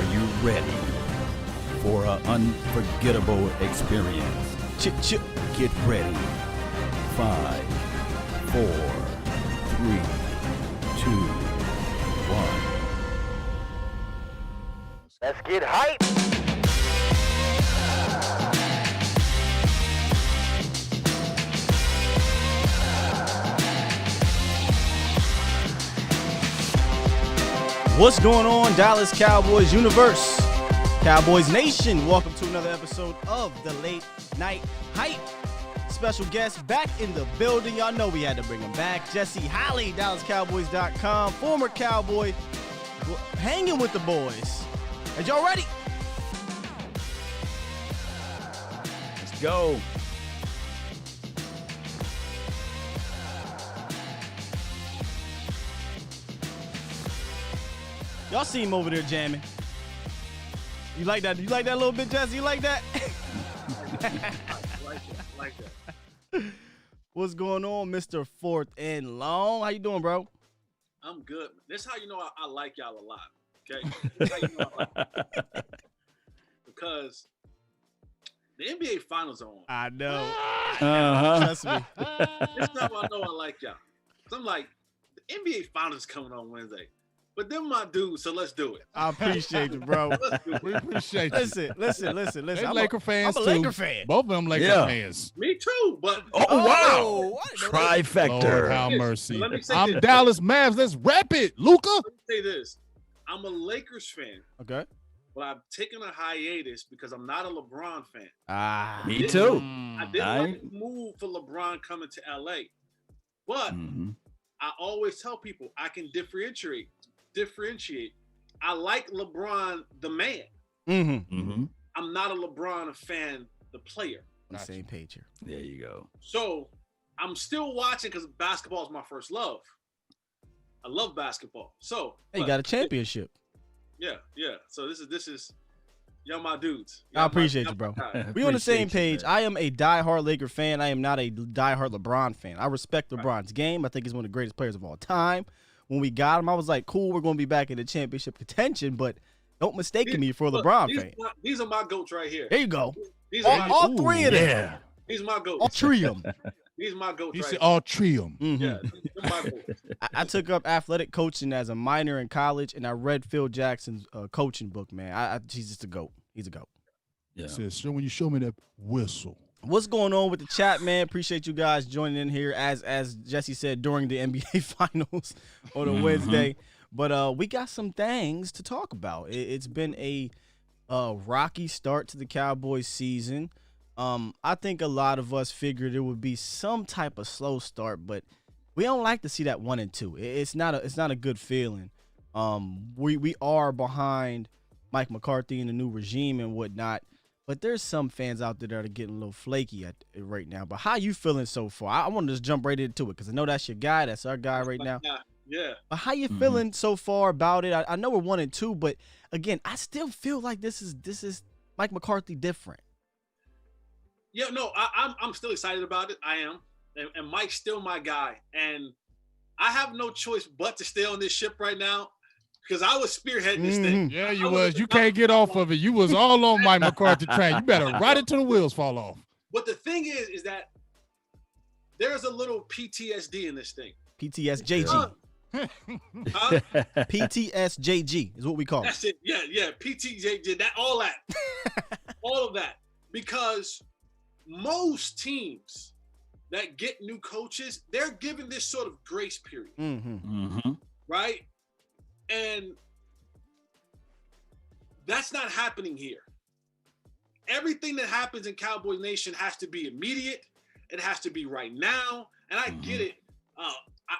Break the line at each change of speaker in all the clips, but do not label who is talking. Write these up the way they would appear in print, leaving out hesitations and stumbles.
Are you ready for an unforgettable experience? Get ready. 5, 4, 3, 2, 1.
Let's get hyped.
What's going on, Dallas Cowboys universe, Cowboys Nation? Welcome to another episode of the Late Night Hype. Special guest back in the building. Y'all know we had to bring him back. Jesse Holley, DallasCowboys.com, former Cowboy, hanging with the boys. Are y'all ready?
Let's go.
Y'all see him over there jamming. You like that? You like that a little bit, Jesse? You like that?
like that.
What's going on, Mr. Fourth and Long? How you doing, bro?
I'm good. This is how you know I like y'all a lot. Okay, this is how you know I like y'all. Because the NBA Finals are on.
I know.
Uh-huh.
Trust me.
This is how I know I like y'all. So I'm like, the NBA Finals is coming on Wednesday. But them my dudes, so let's do it.
I appreciate you, bro.
Let's do it.
We appreciate you.
Listen.
They
I'm
Laker fans
I'm a
too.
Laker fan.
Both of them Laker
Yeah.
fans.
Me too, but
Oh, wow.
I didn't know that.
Lord
Trifecta.
have
Yes.
mercy.
Let me say
I'm
this.
Dallas Mavs. Let's rap it, Luca.
let me say this. I'm a Lakers fan,
Okay.
but I've taken a hiatus because I'm not a LeBron fan.
Me too.
I didn't like the move for LeBron coming to LA. But
Mhm.
I always tell people I can differentiate. I like LeBron, the man.
Mm-hmm.
Mhm.
I'm not a LeBron fan, the player.
On the same page here.
There you go.
So I'm still watching because basketball is my first love. I love basketball. So
Hey, you got a championship.
Yeah. So this is y'all my dudes.
I appreciate you, bro. We on the same page. I am a diehard Laker fan. I am not a diehard LeBron fan. I respect LeBron's game. I think he's one of the greatest players of all time. When we got him, I was like, cool, we're going to be back in the championship contention, but don't mistake me for a LeBron fan.
These are my goats right here.
There you go.
These are
All three of them.
Yeah.
These are my goats.
All three of them.
These are my goats
You
right
said
here.
all trium.
Yeah, these are my goats.
I took up athletic coaching as a minor in college, and I read Phil Jackson's coaching book, man. He's just a GOAT. He's a GOAT.
Yeah.
Says, sure, when you show me that whistle.
What's going on with the chat, man? Appreciate you guys joining in here, as Jesse said, during the NBA Finals on a Wednesday. But we got some things to talk about. It's been a rocky start to the Cowboys season. I think a lot of us figured it would be some type of slow start, but we don't like to see that 1-2. It's not a good feeling. We are behind Mike McCarthy and the new regime and whatnot. But there's some fans out there that are getting a little flaky right now. But how you feeling so far? I want to just jump right into it because I know that's your guy. That's our guy right now.
Yeah.
But how you feeling so far about it? I know we're 1-2, but again, I still feel like this is Mike McCarthy different.
Yeah, no, I'm still excited about it. I am. And Mike's still my guy. And I have no choice but to stay on this ship right now because I was spearheading this thing.
Yeah, you was. You can't get off of it. You was all on Mike McCarthy train. You better ride it till the wheels fall off.
But the thing is that there's a little PTSD in this thing.
PTSJG.
Huh?
PTSJG is what we call it.
That's it. Yeah. PTJ, all of that. Because most teams that get new coaches, they're given this sort of grace period, right? And that's not happening here. Everything that happens in Cowboys Nation has to be immediate. It has to be right now. And I get it.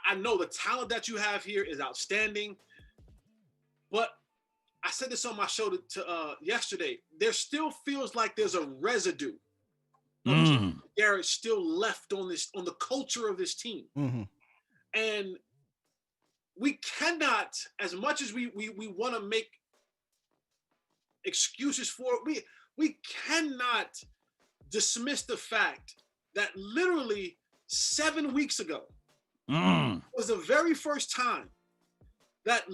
I know the talent that you have here is outstanding. But I said this on my show yesterday. There still feels like there's a residue of Garrett still left on the culture of this team. And we cannot, as much as we want to make excuses for it, we cannot dismiss the fact that literally 7 weeks ago was the very first time that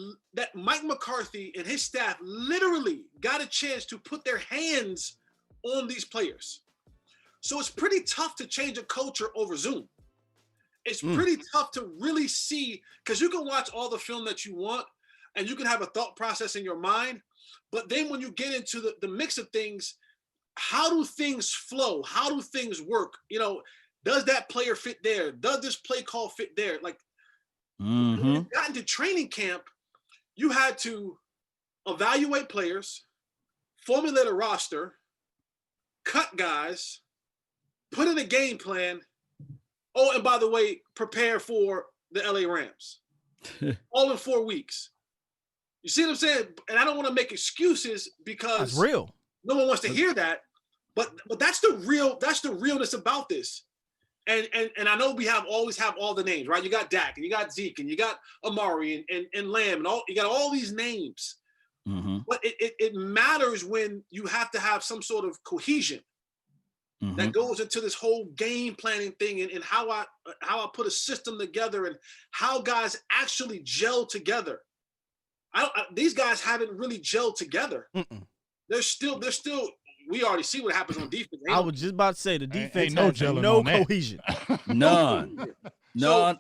Mike McCarthy and his staff literally got a chance to put their hands on these players. So it's pretty tough to change a culture over Zoom. It's pretty tough to really see, because you can watch all the film that you want and you can have a thought process in your mind. But then when you get into the mix of things, how do things flow? How do things work? You know, does that player fit there? Does this play call fit there? Like, when you got into training camp, you had to evaluate players, formulate a roster, cut guys, put in a game plan. Oh, and by the way, prepare for the LA Rams. All in 4 weeks. You see what I'm saying? And I don't want to make excuses because
that's real.
No one wants to hear that. But that's the realness about this. And I know we always have all the names, right? You got Dak and you got Zeke and you got Amari and Lamb and all, you got all these names. But it matters when you have to have some sort of cohesion that goes into this whole game planning thing and how I put a system together and how guys actually gel together. These guys haven't really gelled together. They're still. We already see what happens on defense.
I was just about to say the defense
ain't
has no cohesion.
None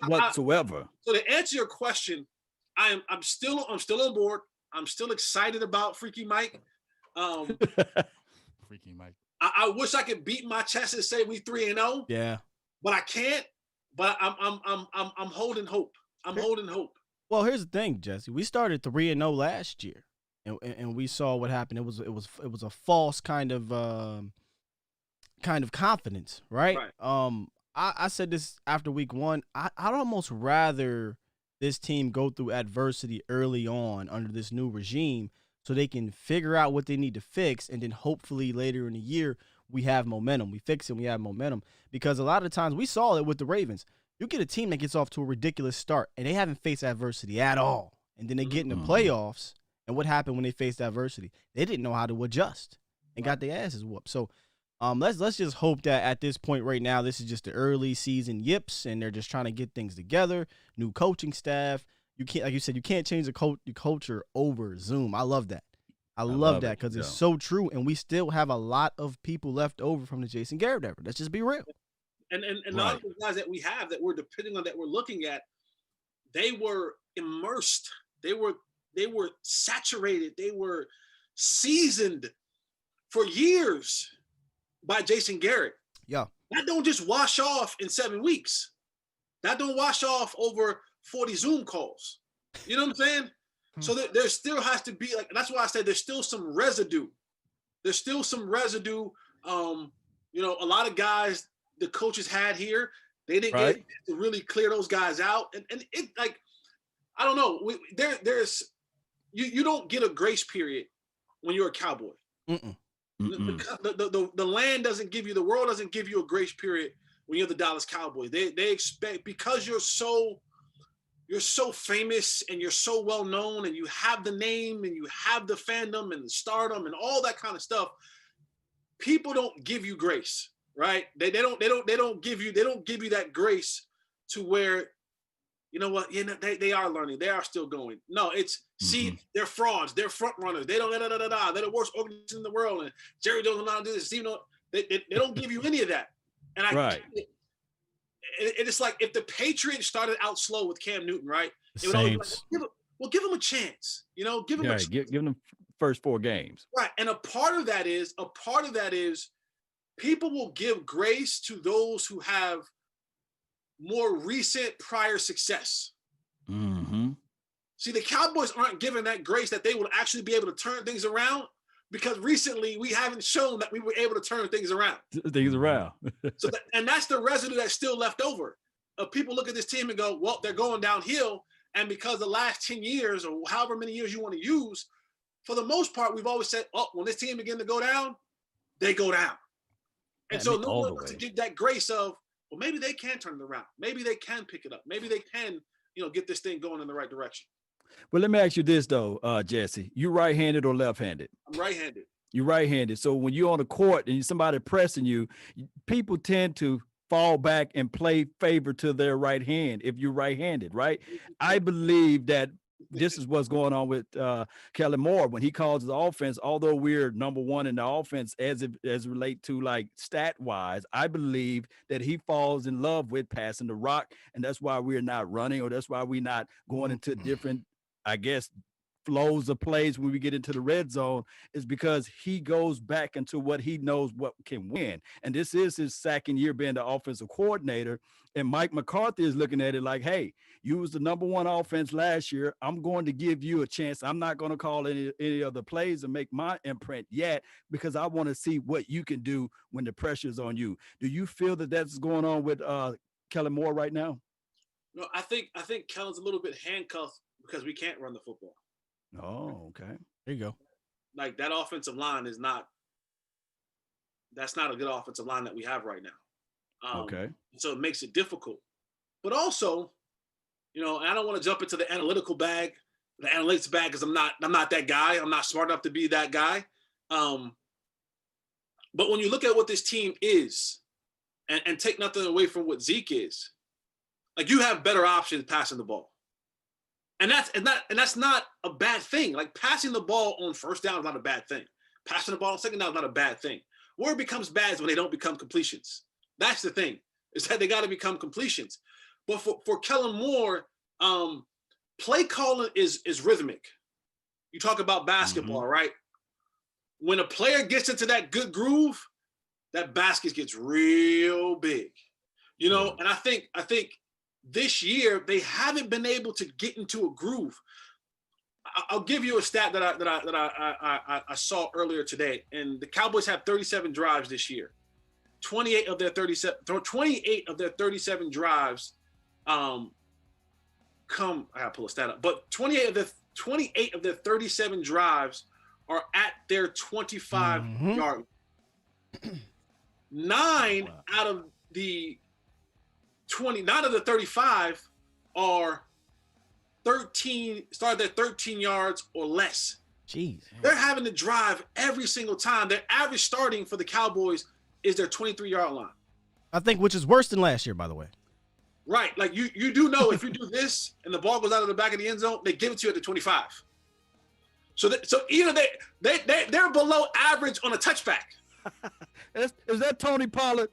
whatsoever.
So to answer your question, I'm still on board. I'm still excited about Freaky Mike.
Freaky Mike.
I wish I could beat my chest and say we 3-0.
Yeah,
but I can't. But I'm holding hope. I'm holding hope.
Well, here's the thing, Jesse. We started 3-0 last year, and we saw what happened. It was a false kind of confidence, right? I said this after week 1. I'd almost rather this team go through adversity early on under this new regime so they can figure out what they need to fix, and then hopefully later in the year we have momentum. We fix it, we have momentum. Because a lot of times we saw it with the Ravens. You get a team that gets off to a ridiculous start, and they haven't faced adversity at all. And then they get in the playoffs, and what happened when they faced adversity? They didn't know how to adjust and got their asses whooped. So let's just hope that at this point right now, this is just the early season yips, and they're just trying to get things together. New coaching staff. You can't, like you said, you can't change the culture over Zoom. I love that. I love that because it's so true, and we still have a lot of people left over from the Jason Garrett era. Let's just be real.
And a lot of the guys that we have that we're depending on, that we're looking at, they were immersed. They were saturated. They were seasoned for years by Jason Garrett.
Yeah.
That don't just wash off in 7 weeks. That don't wash off over 40 Zoom calls. You know what I'm saying? So there still has to be, like, that's why I said there's still some residue. There's still some residue. You know, a lot of guys the coaches had here, they didn't get to really clear those guys out. And it, like, I don't know. There's you don't get a grace period when you're a Cowboy. The land doesn't give you, the world doesn't give you a grace period when you're the Dallas Cowboys. They expect, because you're so famous and you're so well known and you have the name and you have the fandom and the stardom and all that kind of stuff, people don't give you grace, right? They don't give you that grace to where, you know what, they are learning, they are still going. No, it's see, they're frauds, they're front runners, they don't they're the worst organization in the world, and Jerry doesn't know how to do this. You know, they don't give you any of that. And it's like if the Patriots started out slow with Cam Newton, right? It would always be like, give them a chance. You know, give them a chance.
Give them first 4 games.
Right. And a part of that is people will give grace to those who have more recent prior success. See, the Cowboys aren't given that grace that they will actually be able to turn things around, because recently we haven't shown that we were able to turn things around. So and that's the residue that's still left over. People look at this team and go, well, they're going downhill. And because the last 10 years or however many years you want to use, for the most part, we've always said, oh, when this team begin to go down, they go down. And so no one wants to give that grace of, well, maybe they can turn it around. Maybe they can pick it up. Maybe they can, get this thing going in the right direction.
Well, let me ask you this, though, Jesse. You right-handed or left-handed?
I'm right-handed.
You're right-handed. So when you're on the court and somebody pressing you, people tend to fall back and play favor to their right hand if you're right-handed, right? I believe that this is what's going on with Kellen Moore when he calls the offense. Although we're number one in the offense as it relate to like stat wise, I believe that he falls in love with passing the rock, and that's why we're not running, or that's why we're not going into different, I guess, flows of plays when we get into the red zone, is because he goes back into what he knows what can win. And this is his second year being the offensive coordinator. And Mike McCarthy is looking at it like, hey, you was the number one offense last year. I'm going to give you a chance. I'm not going to call any other plays and make my imprint yet, because I want to see what you can do when the pressure's on you. Do you feel that that's going on with Kellen Moore right now?
No, I think Kellen's a little bit handcuffed because we can't run the football.
Oh, okay.
There you go.
Like that offensive line that's not a good offensive line that we have right now.
Okay.
So it makes it difficult. But also, and I don't want to jump into the analytics bag, because I'm not that guy. I'm not smart enough to be that guy. But when you look at what this team is, and take nothing away from what Zeke is, like you have better options passing the ball. And that's not a bad thing. Like passing the ball on first down is not a bad thing. Passing the ball on second down is not a bad thing. Where it becomes bad is when they don't become completions. That's the thing, is that they got to become completions. But for Kellen Moore, play calling is rhythmic. You talk about basketball, right? When a player gets into that good groove, that basket gets real big. And I think this year they haven't been able to get into a groove. I'll give you a stat that I saw earlier today, and the Cowboys have 37 drives this year. 28 of their 37 drives I gotta pull a stat up, but 28 of their 37 drives are at their 25 yard. 9 out of the 35 are 13 yards or less.
Jeez.
They're having to drive every single time. Their average starting for the Cowboys is their 23-yard line.
I think, which is worse than last year, by the way.
Right. Like you do know if you do this and the ball goes out of the back of the end zone, they give it to you at the 25. So either they're below average on a touchback.
Is that Tony Pollard?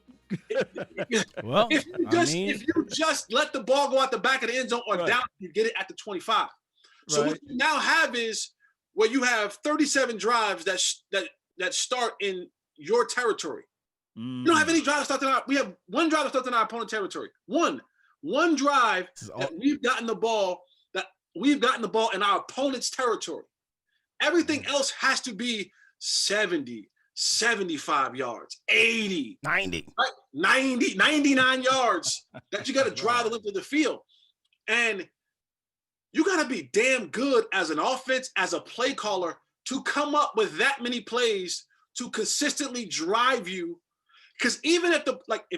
Well,
if you just let the ball go out the back of the end zone or down, you get it at the 25. So what you now have is where you have 37 drives that start in your territory. You don't have any drives starting out. We have one drive that starts in our opponent territory. One drive that we've gotten the ball in our opponent's territory. Everything else has to be 70, 75 yards, 80,
90,
right? 90, 99 yards that you got to drive the length of the field. And you got to be damn good as an offense, as a play caller, to come up with that many plays to consistently drive you. Because even if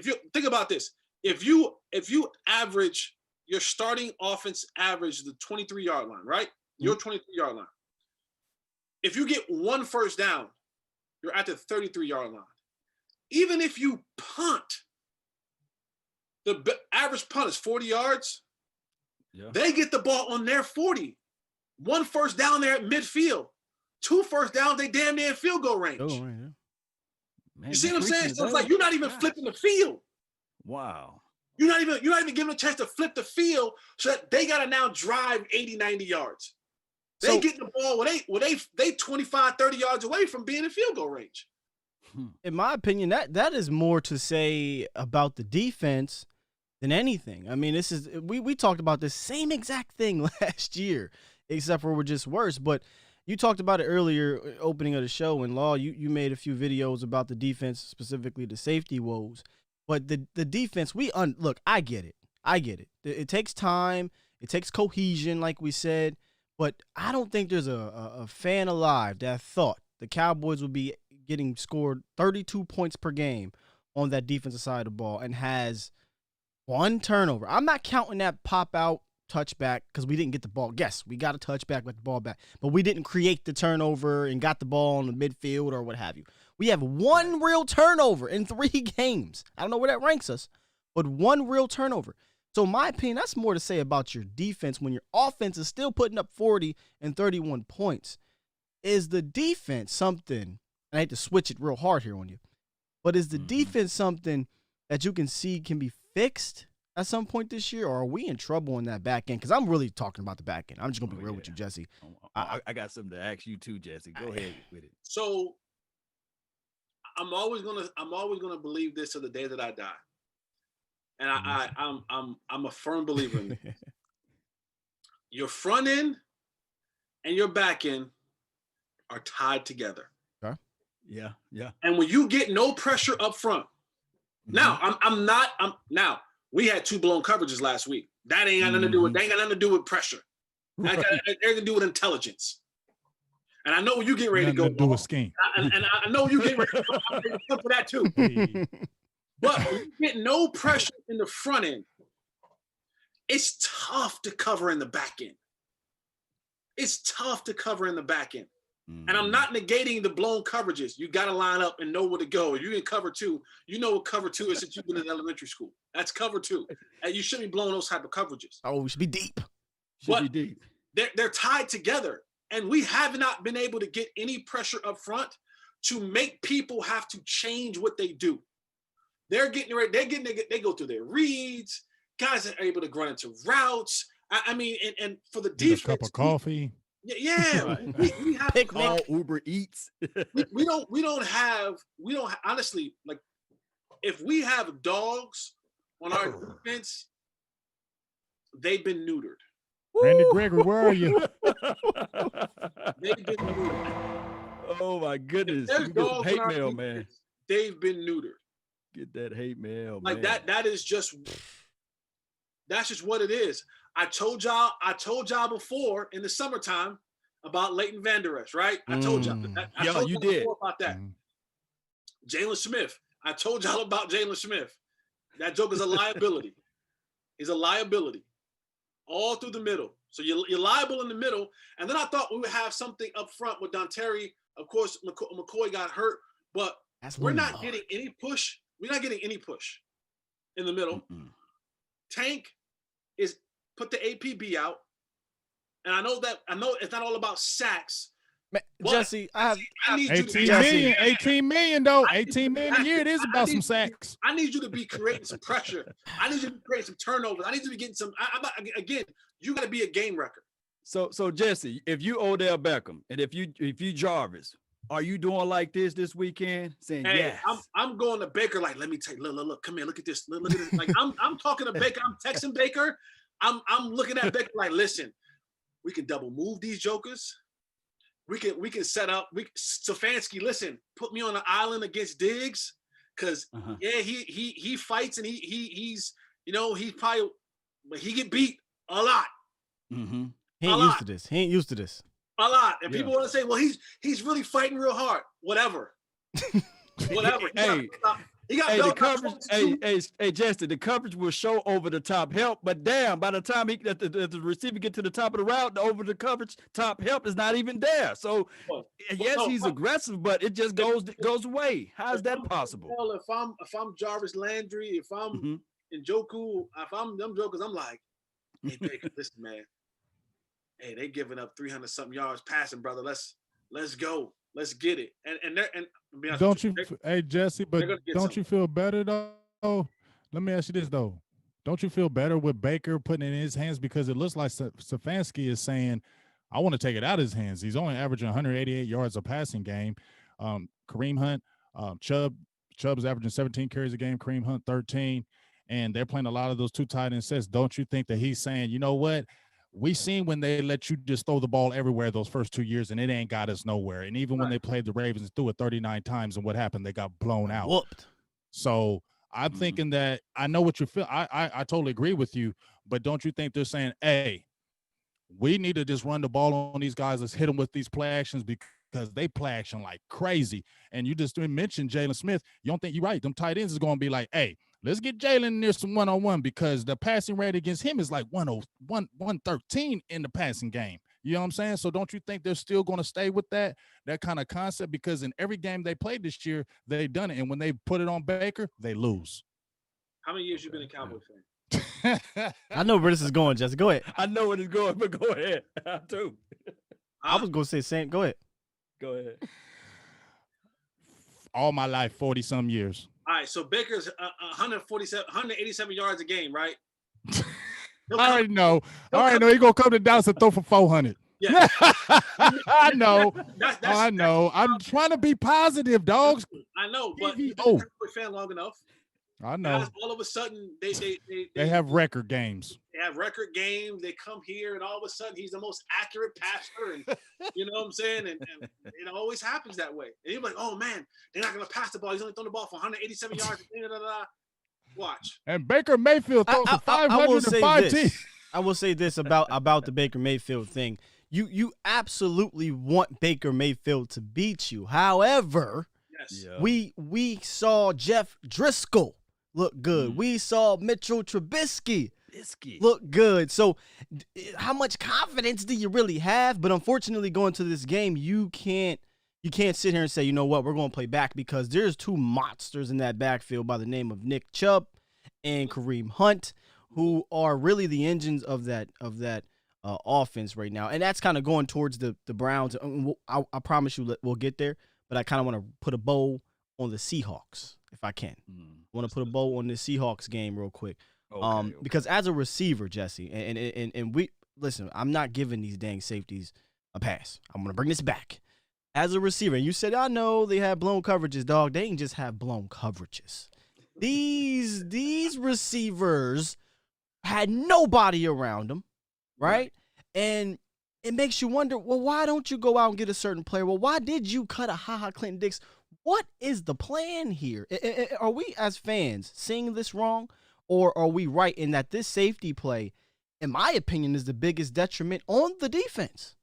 you think about this, if you average your starting offense average the 23-yard line, right? Your 23-yard line. If you get one first down, you're at the 33-yard line. Even if you punt, the average punt is 40 yards. Yeah. They get the ball on their 40. One first down there at midfield. 2 first downs, they damn near field goal range. Oh, yeah. Man, you see what I'm saying? So it's like you're not even flipping the field.
Wow.
You're not even giving them a chance to flip the field so that they got to now drive 80, 90 yards. They get the ball when they 25, 30 yards away from being in field goal range.
In my opinion, that is more to say about the defense than anything. I mean, this is we talked about the same exact thing last year, except for we're just worse. But you talked about it earlier, opening of the show, and Law, you made a few videos about the defense, specifically the safety woes. But the defense, look, I get it. It takes time. It takes cohesion, like we said. But I don't think there's a fan alive that thought the Cowboys would be getting scored 32 points per game on that defensive side of the ball and has one turnover. I'm not counting that pop-out touchback because we didn't get the ball. Yes, we got a touchback with the ball back, but we didn't create the turnover and got the ball on the midfield or what have you. We have one real turnover in 3 games. I don't know where that ranks us, but one real turnover. So my opinion, that's more to say about your defense when your offense is still putting up 40 and 31 points. Is the defense something, and I hate to switch it real hard here on you, but is the defense something that you can see can be fixed at some point this year, or are we in trouble in that back end? Because I'm really talking about the back end. I'm just going to be real with you, Jesse.
I got something to ask you too, Jesse. Go ahead with it.
So I'm always gonna believe this till the day that I die. And I'm a firm believer in it. Your front end and your back end are tied together.
Okay.
Yeah.
And when you get no pressure up front, now now we had 2 blown coverages last week. That ain't got nothing to do with pressure. That got everything to do with intelligence. And I know you get ready to go.
Do a scheme.
And I know you get ready to go for that too. But when you get no pressure in the front end, it's tough to cover in the back end. And I'm not negating the blown coverages. You got to line up and know where to go. If you can cover 2, you know what cover 2 is since you've been in elementary school. That's cover 2. And you shouldn't be blowing those type of coverages.
Oh, we should be deep.
They're tied together. And we have not been able to get any pressure up front to make people have to change what they do. They're getting ready. They go through their reads. Guys are able to run into routes. I mean, and for the defense,
a cup of coffee.
Yeah, we have
all Uber Eats.
we don't have honestly, like, if we have dogs on our defense, they've been neutered.
Randy Gregory, where are you?
They've been neutered.
Oh my goodness!
There's dogs
hate
on our
mail,
defense,
man.
They've been neutered.
Get that hate mail,
like
man.
That's just what it is. I told y'all before in the summertime about Leighton Vander Esch, right? I told y'all. I told
you did
about that. Jaylon Smith. I told y'all about Jaylon Smith. That joker's a liability. He's a liability all through the middle. So you're liable in the middle. And then I thought we would have something up front with Don Terry. Of course, McCoy got hurt, but we're not getting any push. We're not getting any push in the middle. Tank is put the APB out. And I know it's not all about sacks.
Jesse, I need
18 million though. 18 million a year. It is about some sacks.
I need you to be creating some pressure. I need you to be creating some turnovers. I need you to be getting some. Again, you got to be a game wrecker.
So Jesse, if you Odell Beckham and if you Jarvis, are you doing like this weekend? Saying yes.
I'm going to Baker. Like, let me take. Look, come here. Look at this. Look at this. Like, I'm talking to Baker. I'm texting Baker. I'm looking at Baker. Like, listen, we can double move these jokers. We can set up. Stefanski, listen, put me on an island against Diggs, because he fights and he's probably, but he get beat a lot.
Mm-hmm. He ain't used to this. He ain't used to this.
A lot. And people want to say, well, he's really fighting real hard. Whatever. Whatever. He got
the coverage. Hey, Jesse, the coverage will show over the top help, but damn, by the time the receiver get to the top of the route, the over the coverage top help is not even there. So he's aggressive, but it just goes away. How is that possible?
Well, if I'm Jarvis Landry, if I'm Njoku, if I'm them jokers, I'm like, hey, Baker, listen, man. Hey, they giving up 300 something yards passing, brother. Let's go. Let's get it. And
don't you, hey Jesse, but don't you feel better though? Let me ask you this though. Don't you feel better with Baker putting it in his hands, because it looks like Stefanski is saying, I want to take it out of his hands. He's only averaging 188 yards a passing game. Kareem Hunt, Chubb's averaging 17 carries a game. Kareem Hunt 13, and they're playing a lot of those 2 tight end sets. Don't you think that he's saying, you know what? We seen when they let you just throw the ball everywhere those first 2 years, and it ain't got us nowhere. And even when they played the Ravens, threw it 39 times, and what happened? They got blown out.
Whooped.
So I'm thinking that I know what you feel. I totally agree with you, but don't you think they're saying, hey, we need to just run the ball on these guys. Let's hit them with these play actions, because they play action like crazy. And you just mentioned Jaylon Smith. You don't think you're right. Them tight ends is going to be like, hey, let's get Jaylon near some one-on-one, because the passing rate against him is like 113 in the passing game. You know what I'm saying? So don't you think they're still going to stay with that kind of concept? Because in every game they played this year, they've done it. And when they put it on Baker, they lose.
How many years you been a Cowboy fan?
I know where this is going, Jesse. Go ahead.
I know where it's going, but go ahead. I do.
I was going to say same. Go ahead.
Go ahead.
All my life, 40 some years.
All right, so Baker's 187 yards a game, right?
I already know. He's gonna come to Dallas and throw for 400.
Yeah,
I know.
I
know. I'm trying to be positive, dogs.
I know, but you've
Oh.
been a fan long enough.
I know.
Guys, all of a sudden,
They have record games.
They have record games. They come here, and all of a sudden, he's the most accurate passer, and you know what I'm saying. And it always happens that way. And you're like, oh man, they're not gonna pass the ball. He's only throwing the ball for 187 yards. Watch.
And Baker Mayfield throws for 505 teams.
I will say this about the Baker Mayfield thing. You absolutely want Baker Mayfield to beat you. However,
yes,
we saw Jeff Driscoll look good. We saw Mitchell Trubisky look good. So how much confidence do you really have? But unfortunately, going to this game, you can't sit here and say, you know what, we're going to play back, because there's two monsters in that backfield by the name of Nick Chubb and Kareem Hunt, who are really the engines of that offense right now. And that's kind of going towards the Browns. I promise you we'll get there, but I kind of want to put a bow on the Seahawks if I can. I want to put a bow on the Seahawks game real quick. Okay. Because as a receiver, Jesse, and we listen, I'm not giving these dang safeties a pass. I'm going to bring this back. As a receiver, and you said, I know they have blown coverages, dog. They ain't just have blown coverages. These receivers had nobody around them, right? And it makes you wonder, well, why don't you go out and get a certain player? Well, why did you cut a Ha-Ha Clinton-Dix? What is the plan here? Are we as fans seeing this wrong, or are we right in that this safety play, in my opinion, is the biggest detriment on the defense?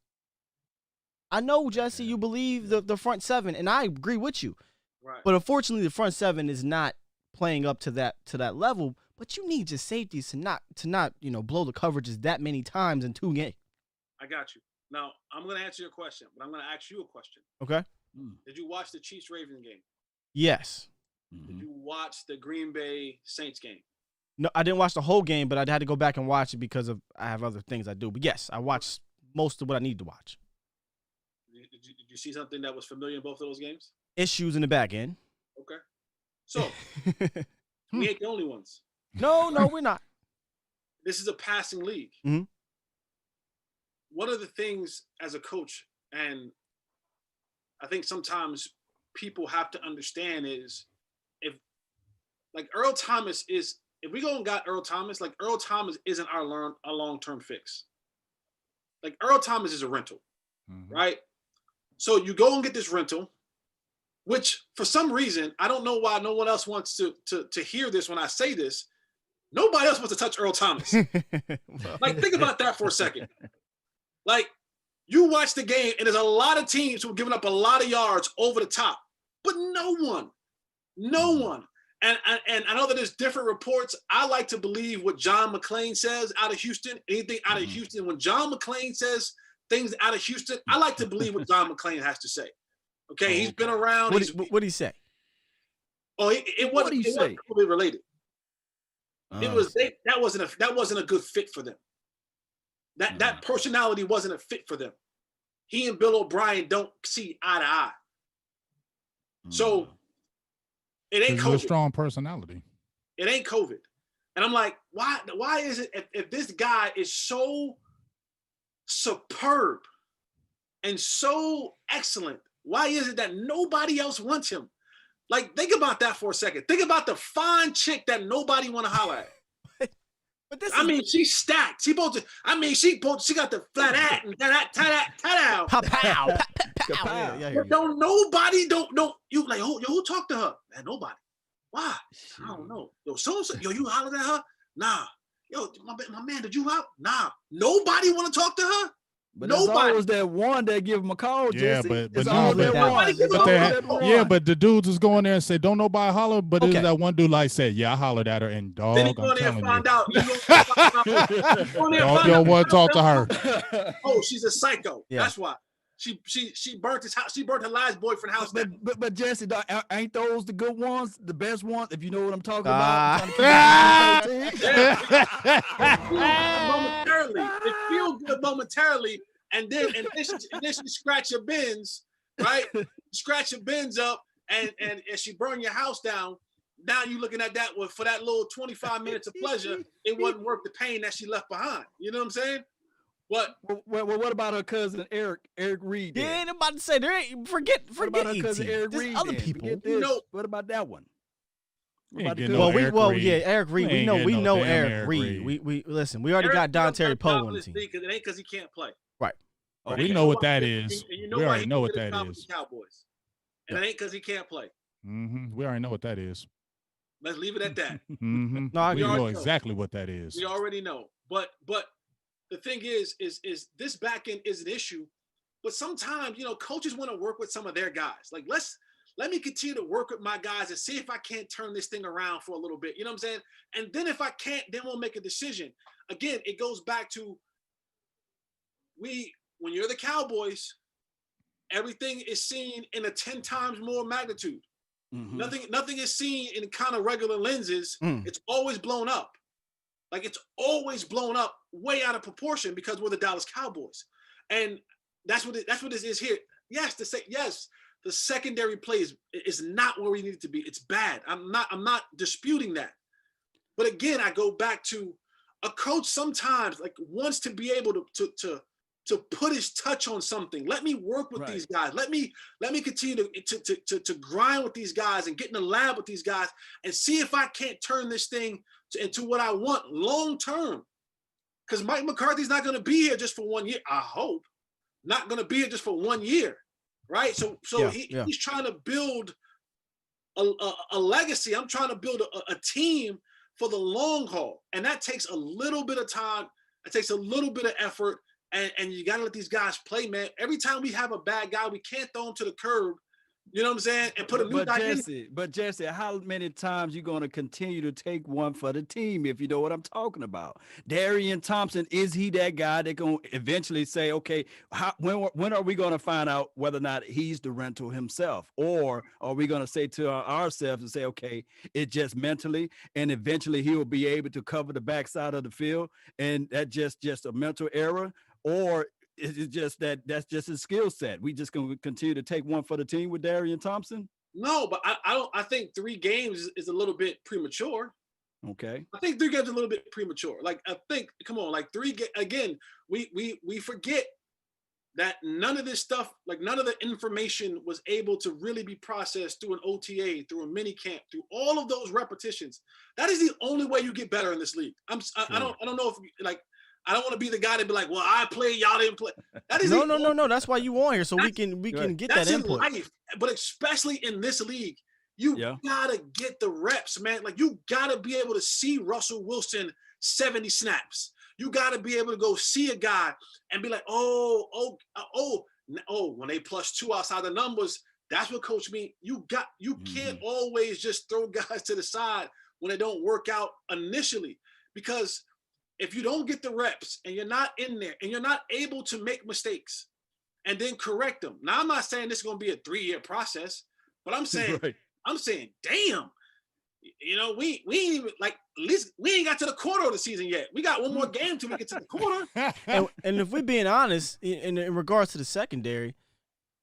I know, Jesse, you believe the front seven, and I agree with you.
Right.
But unfortunately, the front seven is not playing up to that level. But you need your safeties to not blow the coverages that many times in 2 games.
I got you. Now I'm going to answer your question, but I'm going to ask you a question.
Okay.
Did you watch the Chiefs-Ravens game?
Yes.
Did you watch the Green Bay Saints game?
No, I didn't watch the whole game, but I had to go back and watch it because I have other things I do. But yes, I watched most of what I need to watch.
Did you see something that was familiar in both of those games?
Issues in the back end.
Okay. So, we ain't the only ones.
No, we're not.
This is a passing league.
Mm-hmm.
One of the things as a coach, and I think sometimes people have to understand, is if we go and got Earl Thomas, like Earl Thomas isn't our long-term fix. Like Earl Thomas is a rental, right? So you go and get this rental, which for some reason, I don't know why no one else wants to hear this when I say this. Nobody else wants to touch Earl Thomas. Like, think about that for a second. Like, you watch the game, and there's a lot of teams who are giving up a lot of yards over the top, but no one. And I know that there's different reports. I like to believe what John McClain says out of Houston. Anything out of Houston, when John McClain says things out of Houston, I like to believe what John McClain has to say. Okay, he's been around.
What did he say?
Oh, it wasn't COVID related. That wasn't a good fit for them. That personality wasn't a fit for them. He and Bill O'Brien don't see eye to eye. So it ain't COVID.
A strong personality.
It ain't COVID. And I'm like, why is it if this guy is so superb and so excellent, why is it that nobody else wants him? Like, think about that for a second. Think about the fine chick that nobody want to holler at. But she's stacked. She got the flat hat and ta-da.
Pow.
But you like, who talked to her? Man, nobody. Why? I don't know. Yo, you hollered at her? Nah. Yo, my man, did you holler? Nah. Nobody want to talk to her?
But nobody was that one that give him a call, Jesse.
Yeah, but the dudes is going there and say, don't nobody holler, but there's that one dude like said, yeah, I hollered at her, and dog,
then he go there and find out. You
don't want to talk to her.
Oh, she's a psycho.
Yeah.
That's why. She burnt his house. She burnt her last boyfriend house down.
But Jesse, ain't those the good ones, the best ones? If you know what I'm talking about.
It feels good momentarily, and then she scratch your bins, right? Scratch your bins up, and she burn your house down. Now you looking at that for that little 25 minutes of pleasure, it wasn't worth the pain that she left behind. You know what I'm saying? What?
Well, what about her cousin Eric Reed?
Yeah, I'm about to say there ain't forget
about her cousin Eric Reed.
Other people.
What about that one?
Eric Reed. We know Eric Reed. We listen. We already got Don Terry Poe on the team.
Because it ain't because he can't play.
Right.
We know what that is. We already know what that is.
Cowboys. And it ain't because he can't play.
We already know what that is.
Let's leave it at that.
No, we know exactly what that is.
We already know. But the thing is this back end is an issue. But sometimes, coaches want to work with some of their guys. Like, let me continue to work with my guys and see if I can't turn this thing around for a little bit. You know what I'm saying? And then if I can't, then we'll make a decision. Again, it goes back to when you're the Cowboys, everything is seen in a 10 times more magnitude. Nothing is seen in kind of regular lenses. It's always blown up. Like, it's always blown up way out of proportion because we're the Dallas Cowboys. And that's what this is here. Yes, the secondary play is not where we need it to be. It's bad. I'm not disputing that. But again, I go back to a coach sometimes wants to be able to put his touch on something. Let me work with these guys. Let me continue to grind with these guys and get in the lab with these guys and see if I can't turn this thing into what I want long term. Because Mike McCarthy's not going to be here just for 1 year. I hope not going to be here just for 1 year, right? So he's trying to build a legacy. I'm trying to build a team for the long haul, and that takes a little bit of time. It takes a little bit of effort. And you got to let these guys play, man. Every time we have a bad guy, we can't throw him to the curb. You know what I'm saying? And put a new guy in.
But Jesse, how many times you going to continue to take one for the team, if you know what I'm talking about? Darian Thompson, is he that guy that going to eventually say, okay, when are we going to find out whether or not he's the rental himself? Or are we going to say to ourselves and say, okay, it's just mentally, and eventually he will be able to cover the backside of the field, and that's just a mental error? Or is it just that's just his skill set? We just going to continue to take one for the team with Darian Thompson?
No, but I think 3 games is a little bit premature.
Okay.
I think 3 games is a little bit premature. Again, we forget that none of this stuff, none of the information was able to really be processed through an OTA, through a mini camp, through all of those repetitions. That is the only way you get better in this league. I don't know if I don't want to be the guy to be like, well, I played, y'all didn't play. That is
no. That's why you on here, so we can get that input.
Life, but especially in this league, you gotta get the reps, man. You gotta be able to see Russell Wilson 70 snaps. You gotta be able to go see a guy and be like, oh, when they +2 outside the numbers, that's what coach mean. You can't always just throw guys to the side when they don't work out initially, because if you don't get the reps and you're not in there and you're not able to make mistakes and then correct them. Now, I'm not saying this is going to be a 3-year process, but I'm saying, damn, we ain't even at least we ain't got to the quarter of the season yet. We got one more game till we get to the quarter.
and if we're being honest, in regards to the secondary,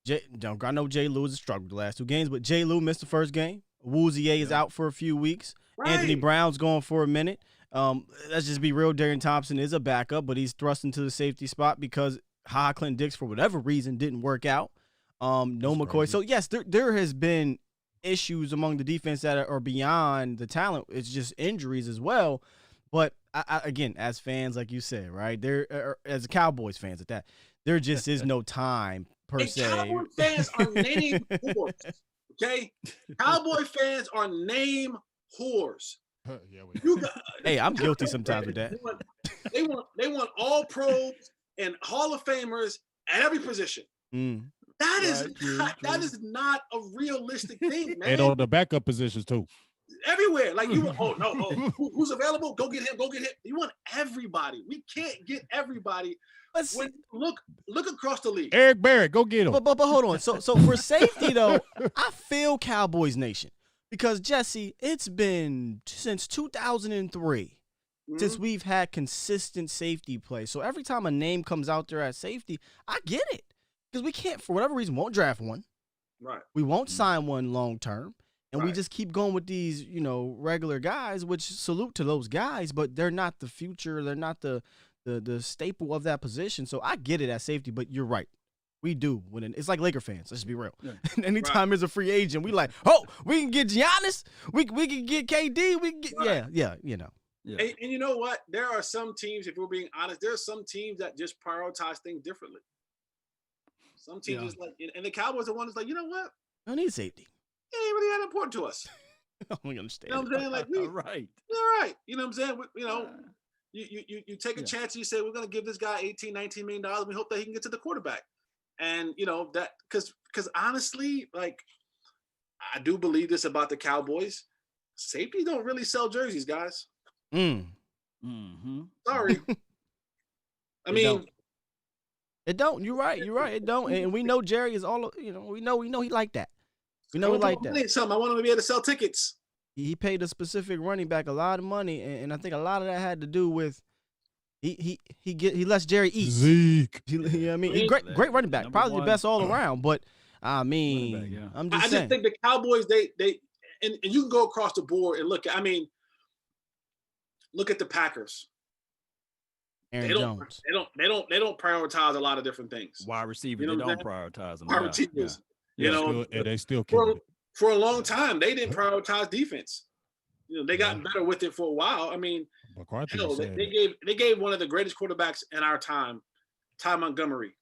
I know Jay Lou has struggled the last 2 games, but Jay Lou missed the first game. Woozier is out for a few weeks. Right. Anthony Brown's going for a minute. Let's just be real. Darian Thompson is a backup, but he's thrust into the safety spot because Clinton Dix, for whatever reason, didn't work out. No McCoy. Crazy. So, yes, there has been issues among the defense that are beyond the talent. It's just injuries as well. But, again, as fans, like you said, right, as Cowboys fans at that, there just is no time, per se.
Cowboy fans are name whores, okay? Cowboy fans are name whores.
Hey, I'm guilty sometimes with that.
They want all pros and Hall of Famers at every position. That is not a realistic thing, man.
And on the backup positions too.
everywhere. Like you, who's available? Go get him. Go get him. You want everybody. We can't get everybody. When look across the league.
Eric Barrett, go get him.
But hold on. So for safety though, I feel Cowboys Nation because Jesse, it's been since 2003 since we've had consistent safety play. So every time a name comes out there at safety, I get it because we can't, for whatever reason, won't draft one.
Right.
We won't sign one long term. And we just keep going with these, regular guys, which salute to those guys, but they're not the future. They're not the staple of that position. So I get it at safety, but you're right. We do. It's like Laker fans. Let's just be real. Yeah. Anytime there's a free agent, we like, we can get Giannis. We can get KD. We can get, yeah.
Yeah. And you know what? There are some teams, if we're being honest, there are some teams that just prioritize things differently. Some teams is like, and the Cowboys are one that's like, you know what?
I don't need safety.
It ain't really that important to us.
We understand.
You know what I'm saying? Like,
right.
You're right. You know what I'm saying? You take a chance and you say, we're going to give this guy $18, $19 million. We hope that he can get to the quarterback. And, that because honestly, like, I do believe this about the Cowboys. Safety don't really sell jerseys, guys. Sorry. I mean,
it don't. You're right. It don't. And we know Jerry is all, we know he like that. We know he like that.
Something. I want him to be able to sell tickets.
He paid a specific running back a lot of money, and I think a lot of that had to do with he lets Jerry eat.
Zeke.
You know what I mean? He's great running back, probably the best all around. But I mean, I'm just saying.
I just think the Cowboys they and you can go across the board and look at. I mean, look at the Packers.
Aaron Jones.
They don't prioritize a lot of different things.
Wide receiver, they don't prioritize them.
Wide receivers.
They still
for a long time they didn't prioritize defense. They got better with it for a while. I mean, they gave one of the greatest quarterbacks in our time, Ty Montgomery,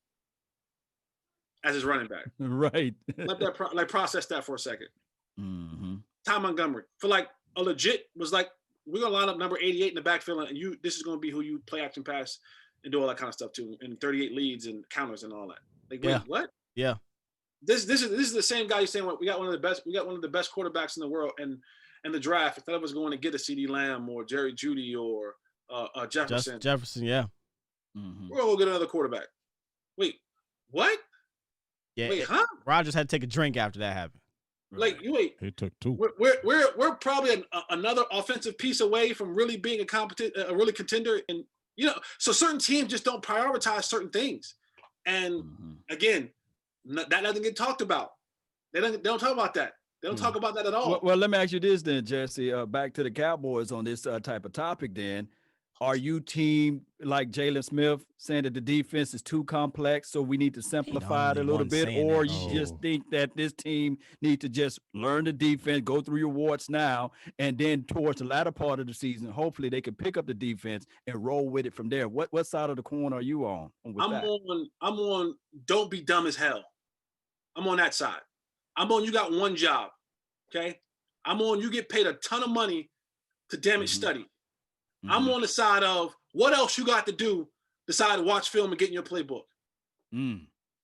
as his running back.
Right.
Let that process that for a second.
Mm-hmm.
Ty Montgomery for like a legit was like, we're gonna line up number 88 in the backfield, and this is gonna be who you play action pass and do all that kind of stuff too, and 38 leads and counters and all that. Like, wait, what?
Yeah.
This is the same guy you're saying. We got one of the best quarterbacks in the world, and the draft. Instead of us going to get a CD Lamb or Jerry Jeudy or Jefferson.
Jefferson, yeah.
We're gonna go get another quarterback. Wait, what?
Yeah.
Wait, huh?
Rogers had to take a drink after that happened.
Like, you wait.
He took two.
We're probably another offensive piece away from really being a really contender, and so certain teams just don't prioritize certain things, and again, that doesn't get talked about. They don't talk about that. They don't talk about that at all.
Well, let me ask you this then, Jesse. Back to the Cowboys on this type of topic. Then, are you team like Jaylon Smith saying that the defense is too complex, so we need to simplify it a little bit, or you just think that this team need to just learn the defense, go through your warts now, and then towards the latter part of the season, hopefully they can pick up the defense and roll with it from there? What side of the coin are you on?
I'm on. Don't be dumb as hell. I'm on that side. I'm on. You got one job, okay? I'm on. You get paid a ton of money to damage study. I'm on the side of what else you got to do. Decide to watch film and get in your playbook.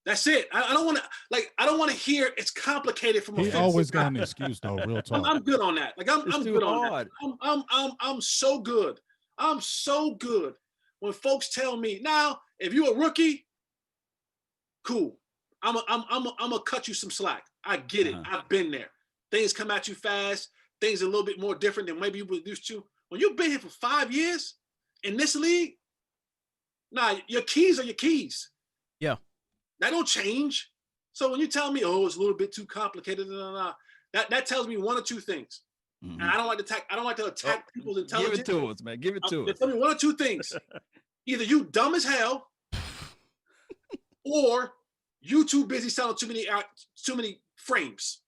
That's it. I don't want to hear it's complicated from a.
He always got an excuse though. Real talk.
I'm good on that. Like I'm good on that. I'm so good. I'm so good. When folks tell me now, if you're a rookie, cool. I'm gonna cut you some slack. I get it. I've been there. Things come at you fast. Things are a little bit more different than maybe you were used to. When you've been here for 5 years in this league, your keys are your keys.
Yeah.
That don't change. So when you tell me, it's a little bit too complicated, that tells me one or two things. And I don't like to attack people's intelligence.
Give it to us, man. Give it to us.
Tell me one or two things. Either you dumb as hell, or you too busy selling too many frames.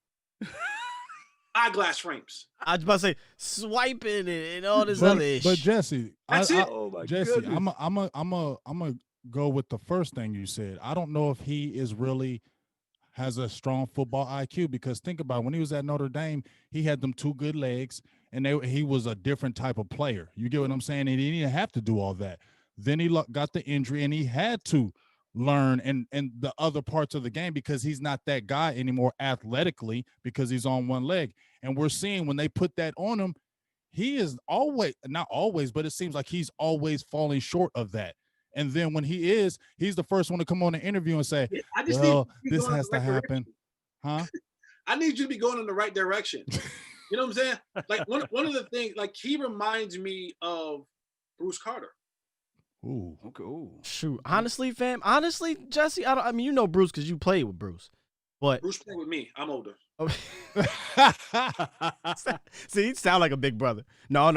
Eyeglass frames.
I was about to say swiping and all this other ish.
But Jesse,
Jesse,
I'm a go with the first thing you said. I don't know if he is really has a strong football IQ, because think about it, when he was at Notre Dame, he had them two good legs, and he was a different type of player. You get what I'm saying? And he didn't have to do all that. Then he got the injury, and he had to learn and the other parts of the game because he's not that guy anymore athletically because he's on one leg. And we're seeing when they put that on him, he is always, not always, but it seems like he's always falling short of that. And then when he's the first one to come on the interview and say, well, this has to happen. Huh?
I need you to be going in the right direction. You know what I'm saying? Like one of the things, like he reminds me of Bruce Carter.
Ooh.
Okay. Ooh.
Shoot. Honestly, fam. Honestly, Jesse, I mean, you know Bruce because you played with Bruce. But
Bruce played with me. I'm older.
Oh. See, he sound like a big brother. No.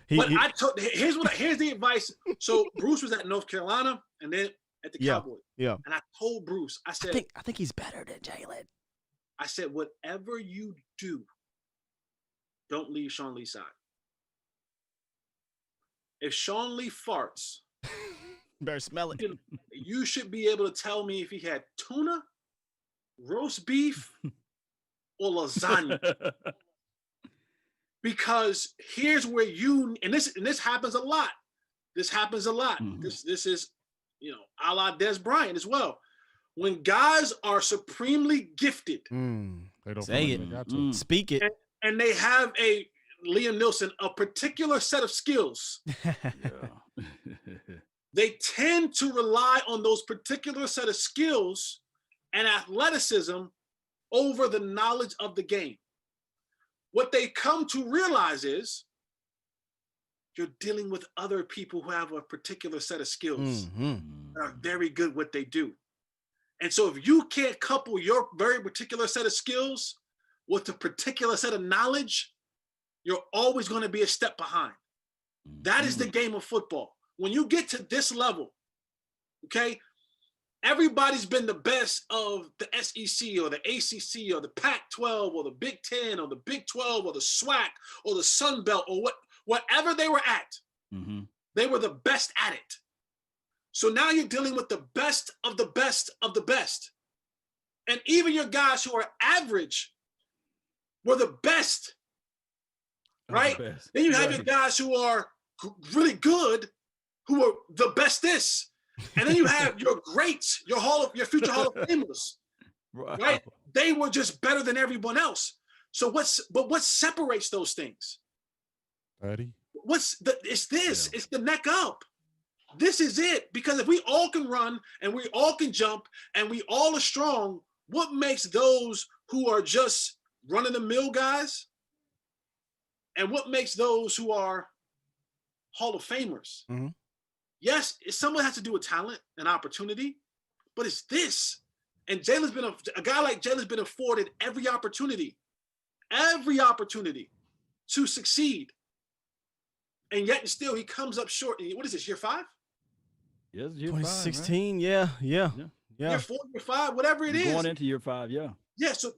Here's the advice. So Bruce was at North Carolina and then at the Cowboys.
Yeah.
And I told Bruce, I said,
I think he's better than Jaylon.
I said, whatever you do, don't leave Sean Lee's side. If Sean Lee farts,
better smell it.
You should be able to tell me if he had tuna, roast beef, or lasagna. Because here's where and this happens a lot. This happens a lot. Mm-hmm. This is, a la Des Bryant as well. When guys are supremely gifted,
they don't
say it. Speak it.
And they have Liam Nielsen, a particular set of skills. They tend to rely on those particular set of skills and athleticism over the knowledge of the game. What they come to realize is you're dealing with other people who have a particular set of skills that are very good at what they do. And so if you can't couple your very particular set of skills with a particular set of knowledge, you're always going to be a step behind. That is the game of football. When you get to this level, okay, everybody's been the best of the SEC or the ACC or the Pac-12 or the Big 10 or the Big 12 or the SWAC or the Sun Belt or whatever they were at. Mm-hmm. They were the best at it. So now you're dealing with the best of the best of the best. And even your guys who are average were the best, right? Then you have your guys who are really good, who are the bestest. And then you have your greats, your future Hall of Famers, right? They were just better than everyone else. So what separates those things?
Buddy.
It's the neck up. This is it. Because if we all can run and we all can jump and we all are strong, what makes those who are just run-of-the-mill guys and what makes those who are Hall of Famers? Mm-hmm. Yes, someone has to do with talent and opportunity, but it's this. And Jaylon's been a guy like Jaylon's been afforded every opportunity to succeed. And yet and still he comes up short. What is this, year 5?
Yes, year
2016,
5, right?
yeah.
Year 4, year 5, whatever it is.
Going into year 5, yeah.
Yeah, so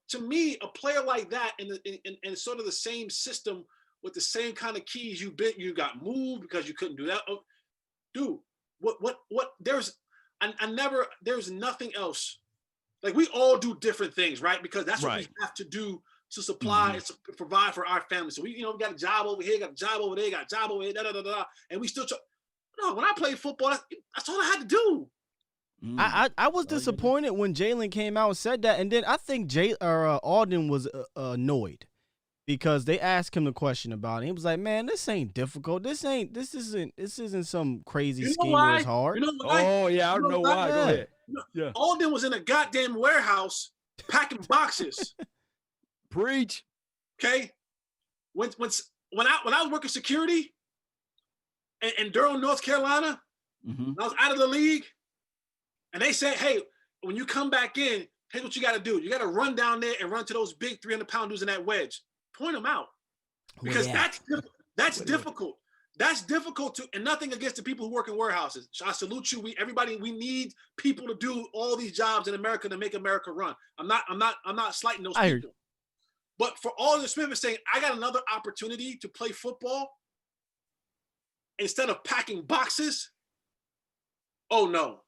to me, a player like that in sort of the same system with the same kind of keys you got moved because you couldn't do that. Oh, dude, there's nothing else. Like we all do different things, right? Because that's what we have to do to supply and to provide for our family. So we got a job over here, got a job over there, got a job over here, and we still no, when I played football, that's all I had to do.
I was disappointed when Jaylon came out and said that, and then I think Alden was annoyed because they asked him the question about it. He was like, "Man, this ain't difficult. This isn't some crazy scheme where it's hard."
You know why?
Oh yeah, I don't know why. Go ahead.
Yeah. Alden was in a goddamn warehouse packing boxes.
Preach.
Okay. When I was working security in Durham, North Carolina, I was out of the league. And they said, hey, when you come back in, here's what you got to do. You got to run down there and run to those big 300-pound dudes in that wedge. Point them out. Because that's difficult. That's difficult and nothing against the people who work in warehouses. I salute you. We need people to do all these jobs in America to make America run. I'm not slighting those people. But for Alden Smith is saying, I got another opportunity to play football instead of packing boxes. Oh no.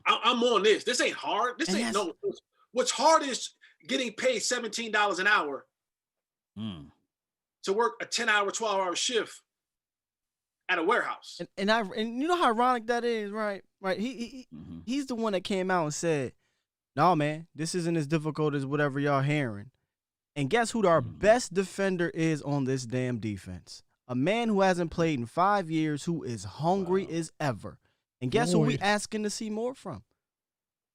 I'm on this. This ain't hard. This ain't no. What's hard is getting paid $17 an hour to work a 10-hour, 12-hour shift at a warehouse.
And you know how ironic that is, right? Right. He's the one that came out and said, "No, man, this isn't as difficult as whatever y'all hearing." And guess who our best defender is on this damn defense? A man who hasn't played in 5 years, who is hungry as ever. And guess who we asking to see more from?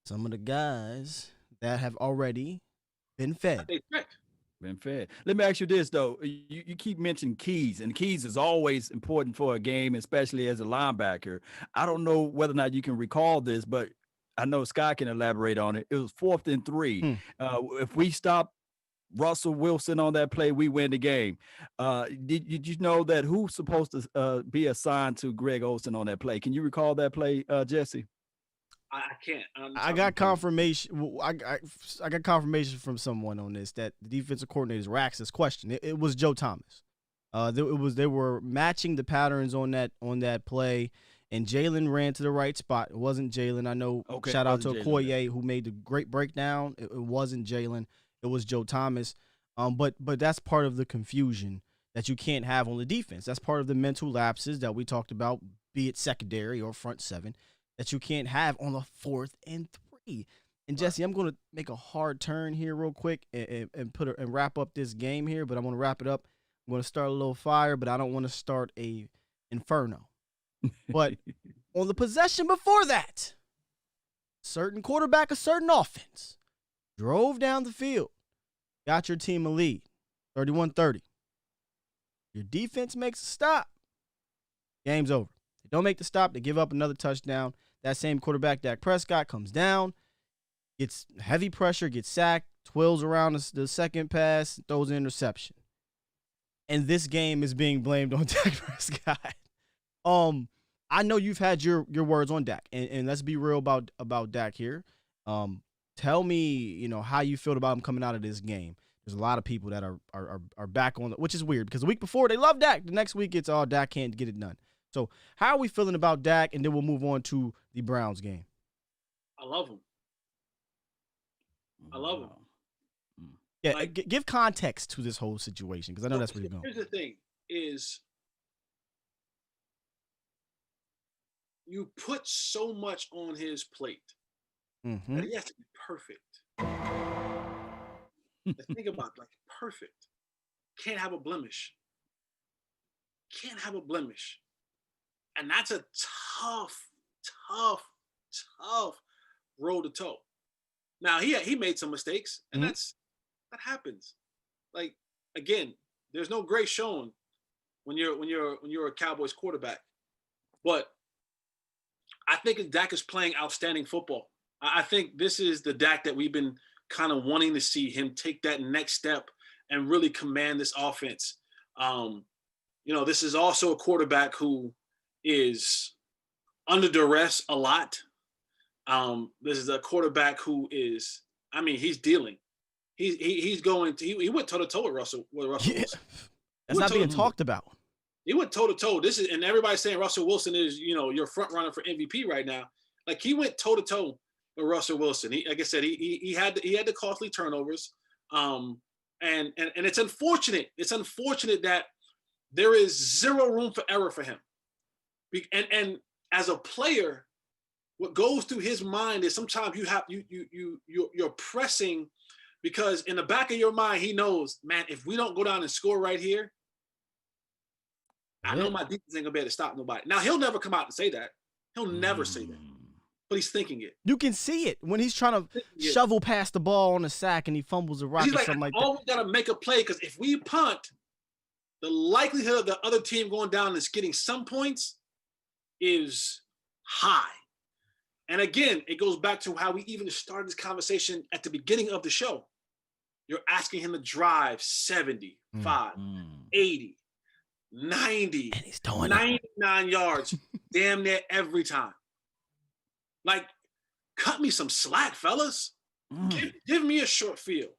Some of the guys that have already been fed.
Been fed. Let me ask you this, though. You keep mentioning keys, and keys is always important for a game, especially as a linebacker. I don't know whether or not you can recall this, but I know Scott can elaborate on it. It was 4th and 3. If we stop Russell Wilson on that play, we win the game. Did you know that who's supposed to be assigned to Greg Olsen on that play? Can you recall that play, Jesse?
I can't.
I got confirmation. I got confirmation from someone on this that the defensive coordinators asked this question. It was Joe Thomas. They were matching the patterns on that play, and Jaylon ran to the right spot. It wasn't Jaylon. I know. Okay, shout out to Okoye who made the great breakdown. It wasn't Jaylon. It was Joe Thomas. But that's part of the confusion that you can't have on the defense. That's part of the mental lapses that we talked about, be it secondary or front seven, that you can't have on the 4th and 3. And Jesse, I'm going to make a hard turn here real quick and wrap up this game here, but I'm going to wrap it up. I'm going to start a little fire, but I don't want to start a inferno. But on the possession before that, certain quarterback, a certain offense, drove down the field, got your team a lead, 31-30. Your defense makes a stop. Game's over. They don't make the stop. They give up another touchdown. That same quarterback, Dak Prescott, comes down, gets heavy pressure, gets sacked, twirls around the second pass, throws an interception. And this game is being blamed on Dak Prescott. I know you've had your words on Dak, and let's be real about Dak here. Tell me, how you feel about him coming out of this game. There's a lot of people that are back on, which is weird because the week before they love Dak. The next week it's Dak can't get it done. So how are we feeling about Dak? And then we'll move on to the Browns game.
I love him. I love him.
Yeah, give context to this whole situation because I know that's where you're going.
Here's the thing: is you put so much on his plate that he has to be perfect. Think about perfect. Can't have a blemish. Can't have a blemish. And that's a tough road to toe. Now he made some mistakes, and that happens. Again, there's no grace shown when you're a Cowboys quarterback. But I think Dak is playing outstanding football. I think this is the Dak that we've been kind of wanting to see him take that next step and really command this offense. This is also a quarterback who is under duress a lot. This is a quarterback who is, he's dealing. He went toe to toe with Russell Wilson.
That's not being talked about.
He went toe to toe. And everybody's saying Russell Wilson is, your front runner for MVP right now. He went toe to toe with Russell Wilson. Like I said, he had the costly turnovers. And it's unfortunate. It's unfortunate that there is zero room for error for him. And as a player, what goes through his mind is sometimes you're pressing, because in the back of your mind he knows, man, if we don't go down and score right here, I know my defense ain't gonna be able to stop nobody. Now he'll never come out and say that. He'll never say that, but he's thinking it.
You can see it when he's trying to shovel past the ball on a sack and he fumbles a rock or something like that.
Always gotta make a play, because if we punt, the likelihood of the other team going down and getting some points is high. And again, it goes back to how we even started this conversation at the beginning of the show. You're asking him to drive 75, 80, 90,
and he's doing
99 yards damn near every time. Cut me some slack, fellas. Give me a short field.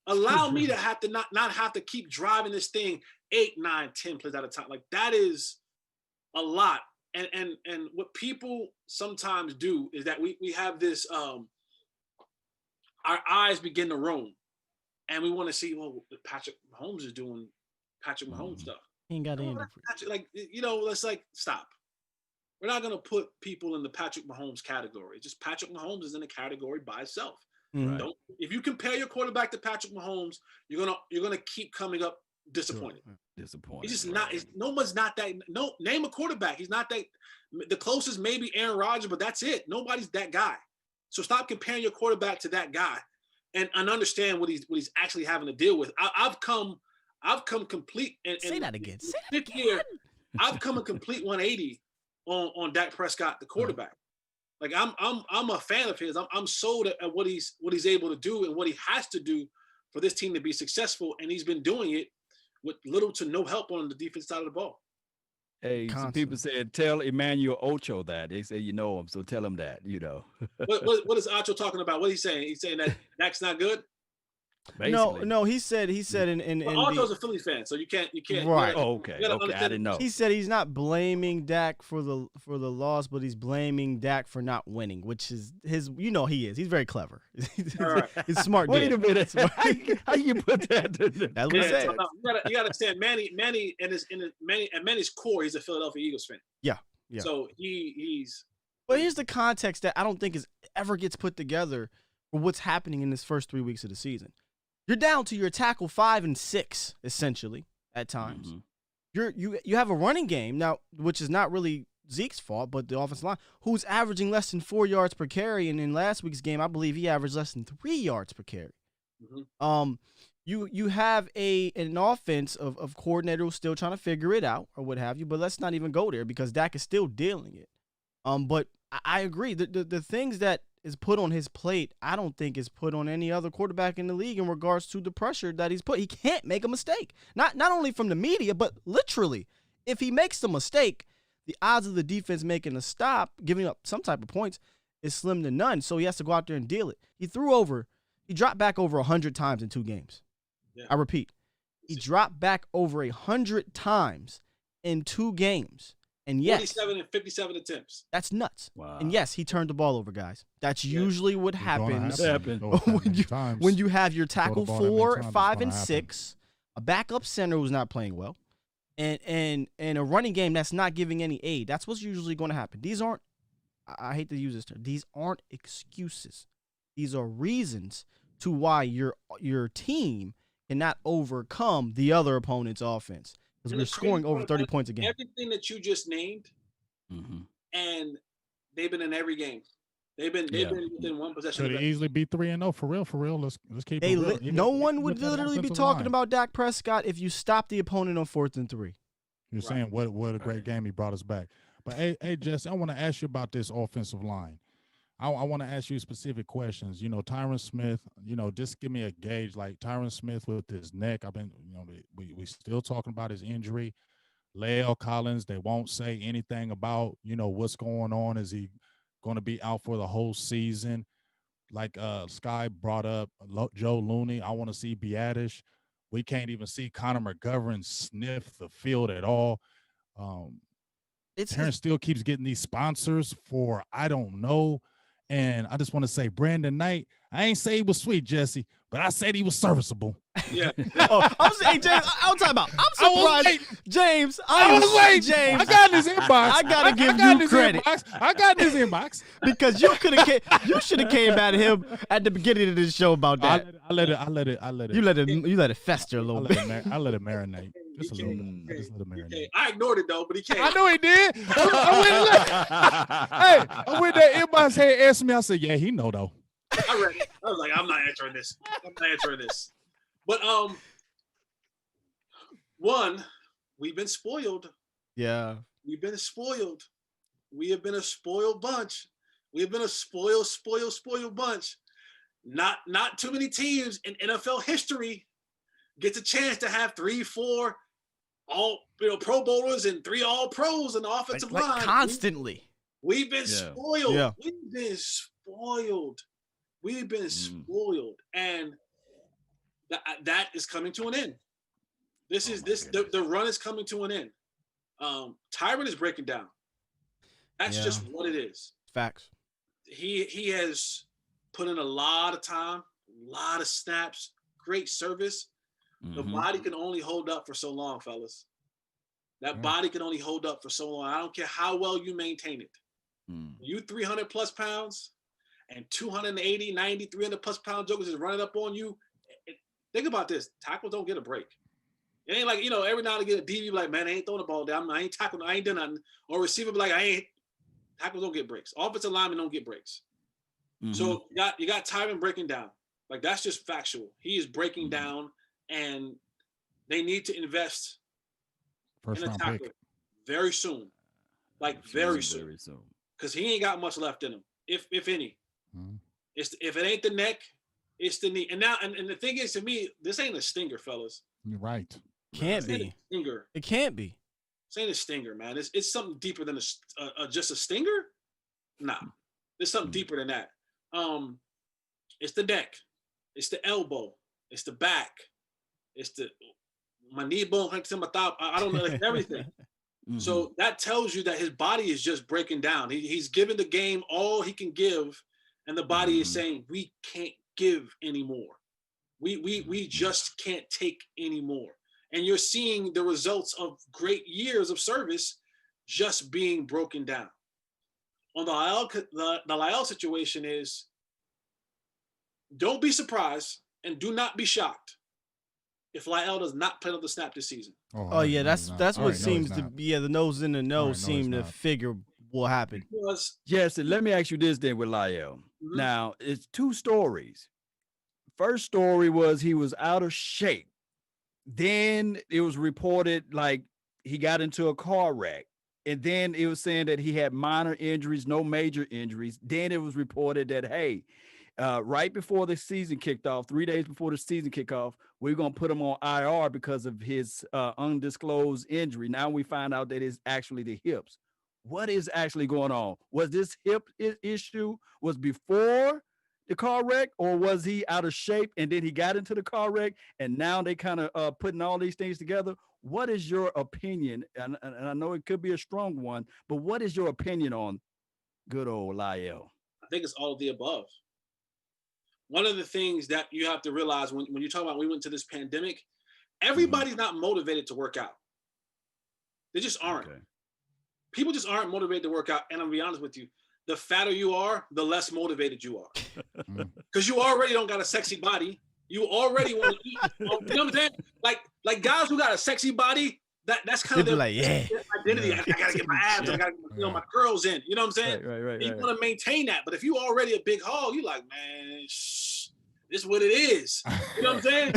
Allow me to have to not have to keep driving this thing 8, 9, 10 plays at a time. That is a lot. And what people sometimes do is that we have this, our eyes begin to roam, and we want to see, well, Patrick Mahomes is doing Patrick Mahomes stuff.
He ain't got any.
Like, let's stop. We're not gonna put people in the Patrick Mahomes category. Just Patrick Mahomes is in a category by itself.
Mhm.
Right.
If you compare your quarterback to Patrick Mahomes, you're gonna keep coming up disappointed.
Disappointed.
He's just not. No one's not that. No, name a quarterback. He's not that. The closest maybe Aaron Rodgers, but that's it. Nobody's that guy. So stop comparing your quarterback to that guy, and understand what he's actually having to deal with. I've come complete. And
Say that again. Say that again.
Here, I've come a complete 180 on Dak Prescott, the quarterback. Like I'm a fan of his. I'm sold at what he's able to do and what he has to do for this team to be successful, and he's been doing it with little to no help on the defense side of the ball.
Hey, some people said, tell Emmanuel Ocho that. They say you know him, so tell him that,
What is Ocho talking about? What he's saying? He's saying that Dak's not good?
Basically.
No, he said in
Ocho's a Philly fan, so you can't
right.
Okay. I didn't know.
He said he's not blaming Dak for the loss, but he's blaming Dak for not winning, which is his. He is. He's very clever. He's smart.
Wait a minute. How you put that?
That's what he said.
You gotta understand, Manny at Manny's core, he's a Philadelphia Eagles fan.
Yeah.
So he's.
But here's the context that I don't think ever gets put together for what's happening in this first 3 weeks of the season. You're down to your tackle 5 and 6, essentially, at times. Mm-hmm. You have a running game now, which is not really Zeke's fault, but the offensive line, who's averaging less than 4 yards per carry, and in last week's game, I believe he averaged less than 3 yards per carry. Mm-hmm. You have an offense of coordinator who's still trying to figure it out or what have you, but let's not even go there because Dak is still dealing it. But I agree. The things that is put on his plate, I don't think is put on any other quarterback in the league in regards to the pressure that he's put. He can't make a mistake. Not only from the media, but literally. If he makes a mistake, the odds of the defense making a stop, giving up some type of points, is slim to none. So he has to go out there and deal it. He dropped back over 100 times in 2 games. Yeah. I repeat, he dropped back over 100 times in 2 games. And yes,
47 and 57 attempts.
That's nuts.
Wow.
And yes, he turned the ball over, guys. That's usually what happens
when
you have your tackle 4, 5, and 6, a backup center who's not playing well, and a running game that's not giving any aid. That's what's usually going to happen. These aren't, I hate to use this term, these aren't excuses. These are reasons to why your team cannot overcome the other opponent's offense. Because we're scoring over 30 points a game.
Everything that you just named, and they've been in every game. They've been within one possession.
Could easily be 3-0 for real. Let's keep it real.
No one would literally be talking about Dak Prescott if you stop the opponent on 4th and 3.
You're saying what a great game he brought us back. But hey, Jesse, I want to ask you about this offensive line. I want to ask you specific questions. Tyron Smith, just give me a gauge. Like Tyron Smith with his neck, I've been, we still talking about his injury. La'el Collins, they won't say anything about, what's going on. Is he going to be out for the whole season? Like Sky brought up Joe Looney. I want to see Biadasz. We can't even see Connor McGovern sniff the field at all. Terrence still keeps getting these sponsors for I don't know. And I just want to say, Brandon Knight, I ain't say he was sweet, Jesse, but I said he was serviceable.
Yeah.
I'm saying, James, I'm talking about. I'm surprised, James.
I was late.
James.
I got in his inbox.
I gotta give you credit.
I got in his inbox
because you should have came at him at the beginning of this show about that.
I let it.
You let it fester a little bit.
I let it marinate. Just a little bit. I just let it marinate.
I ignored it though, but he came.
I know he did. I went there inbox. Hey, asked me. I said, yeah, he know though.
I read it. I was like, I'm not answering this. But one, we've been spoiled.
Yeah.
We've been spoiled. We have been a spoiled bunch. We have been a spoiled bunch. Not too many teams in NFL history gets a chance to have 3, 4 all Pro Bowlers and 3 All Pros in the offensive line.
Constantly.
We've been spoiled.
Yeah.
We've been spoiled. And that is coming to an end. The run is coming to an end. Tyron is breaking down. That's just what it is.
Facts.
He has put in a lot of time, a lot of snaps, great service. The body can only hold up for so long, fellas. That body can only hold up for so long. I don't care how well you maintain it. You 300 plus pounds and 280, 90, 300 plus pound jokers is running up on you. Think about this. Tackles don't get a break. It ain't like, every now and again a DB like, man, I ain't throwing the ball down. I ain't tackling. I ain't done nothing. Or receiver be like, tackles don't get breaks. Offensive linemen don't get breaks. So you got Tyron breaking down. Like, that's just factual. He is breaking down, and they need to invest
First
in a
round
tackle
pick.
very soon. Like, very soon. Because he ain't got much left in him, if any. If it ain't the neck, it's the knee. And now, and the thing is, to me, this ain't a stinger, fellas.
You're right.
Can't be.
Stinger.
It can't be.
This ain't a stinger, man. It's something deeper than just a stinger. Nah, there's something deeper than that. It's the neck, it's the elbow, it's the back, it's my knee bone connected to my thigh. I don't know, it's everything. So that tells you that his body is just breaking down. He's giving the game all he can give, and the body is saying, we can't give anymore. We just can't take anymore. And you're seeing the results of great years of service just being broken down. On the Lyle situation is, don't be surprised and do not be shocked if Lyle does not play another snap this season.
Oh yeah, that's what seems to be. Yeah, the nose in the nose seem to figure will happen.
Jesse, let me ask you this then with Lyle. Now, it's two stories. First story was he was out of shape. Then it was reported like he got into a car wreck. And then it was saying that he had minor injuries, no major injuries. Then it was reported that, hey, right before the season kicked off, 3 days before the season kicked off, we're going to put him on IR because of his undisclosed injury. Now we find out that it's actually the hips. What is actually going on? Was this hip issue was before the car wreck, or was he out of shape and then he got into the car wreck and now they kind of putting all these things together? What is your opinion? And I know it could be a strong one, but what is your opinion on good old Lyle?
I think it's all of the above. One of the things that you have to realize when you talk about we went to this pandemic, everybody's not motivated to work out. They just aren't. Okay. People just aren't motivated to work out. And I'll be honest with you, the fatter you are, the less motivated you are. Because you already don't got a sexy body. You already want to eat. You know what I'm saying? Like guys who got a sexy body, that's kind of their identity. I gotta get my abs, I gotta get my curls in. You know what I'm saying? Right. You want to maintain that. But if you already a big hog, you like, man, this is what it is. You know what I'm saying?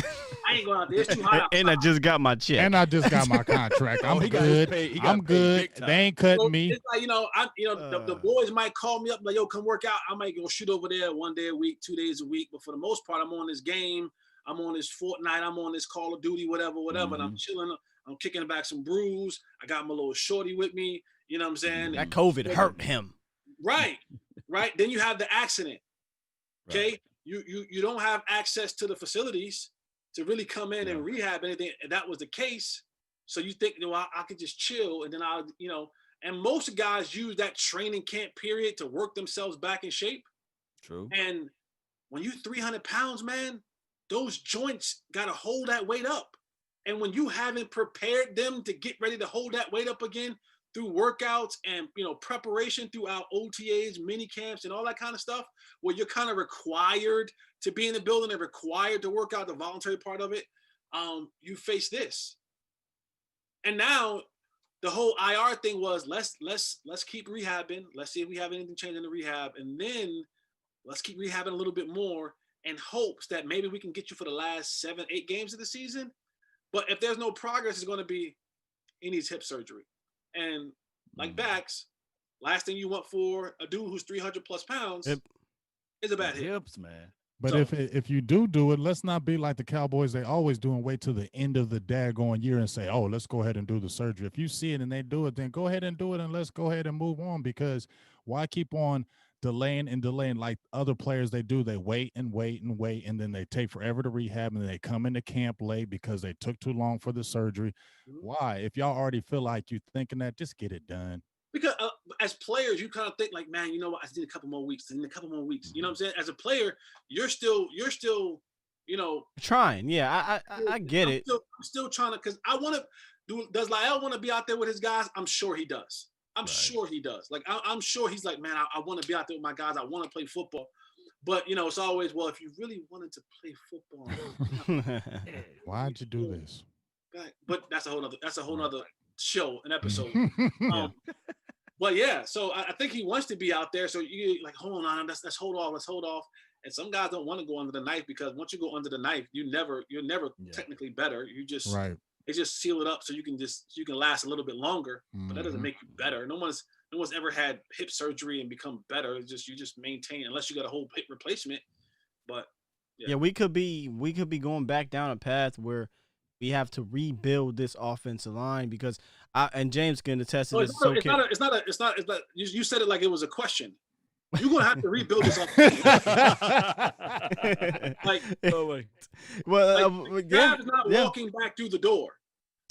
I ain't going out there. It's too hot.
And I just got my check.
And I just got my contract. I'm good. I'm good. They ain't cutting me.
It's like, the boys might call me up like, yo, come work out. I might go shoot over there 1 day a week, 2 days a week. But for the most part, I'm on this game. I'm on this Fortnite. I'm on this Call of Duty, whatever. And I'm chilling. I'm kicking back some brews. I got my little shorty with me. You know what I'm saying?
That COVID hurt him.
Right. Then you have the accident. Okay. Right. You don't have access to the facilities to really come in and rehab anything. And that was the case. So you think, I could just chill and then and most guys use that training camp period to work themselves back in shape.
True.
And when you 300 pounds, man, those joints got to hold that weight up. And when you haven't prepared them to get ready to hold that weight up again through workouts and, preparation throughout OTAs, mini camps and all that kind of stuff, where you're kind of required to be in the building and required to work out the voluntary part of it, you face this. And now the whole IR thing was let's keep rehabbing. Let's see if we have anything change in the rehab. And then let's keep rehabbing a little bit more in hopes that maybe we can get you for the last 7-8 games of the season. But if there's no progress, it's going to be he needs hip surgery. And like backs, last thing you want for a dude who's 300 plus pounds is a bad hip.
Hips, man.
But if you do it, let's not be like the Cowboys. They always do and wait till the end of the daggone year and say, oh, let's go ahead and do the surgery. If you see it and they do it, then go ahead and do it and let's go ahead and move on, because why keep on delaying like other players they do? They wait and then they take forever to rehab and then they come into camp late because they took too long for the surgery. Why? If y'all already feel like you're thinking that, just get it done.
Because as players, you kind of think like, man, you know what? I just need a couple more weeks. You know what I'm saying? As a player, you're still, trying.
Yeah, I get it.
I'm still trying to, because I want to. Does Lyle want to be out there with his guys? I'm sure he does. I'm
Right.
sure he does. Like, I'm sure he's like, man, I want to be out there with my guys. I want to play football. But, it's always, well, if you really wanted to play football,
Why'd you do this?
but that's a whole nother show, an episode. But yeah, so I think he wants to be out there. So you like, hold on, let's hold off. And some guys don't want to go under the knife because once you go under the knife, you're never technically better. You just they just seal it up so you can last a little bit longer. But that doesn't make you better. No one's ever had hip surgery and become better. It's just you just maintain unless you got a whole hip replacement. But
yeah, we could be going back down a path where we have to rebuild this offensive line because and James can attest to this.
It's not. You said it like it was a question. You're gonna have to rebuild this up. Gav's not walking back through the door.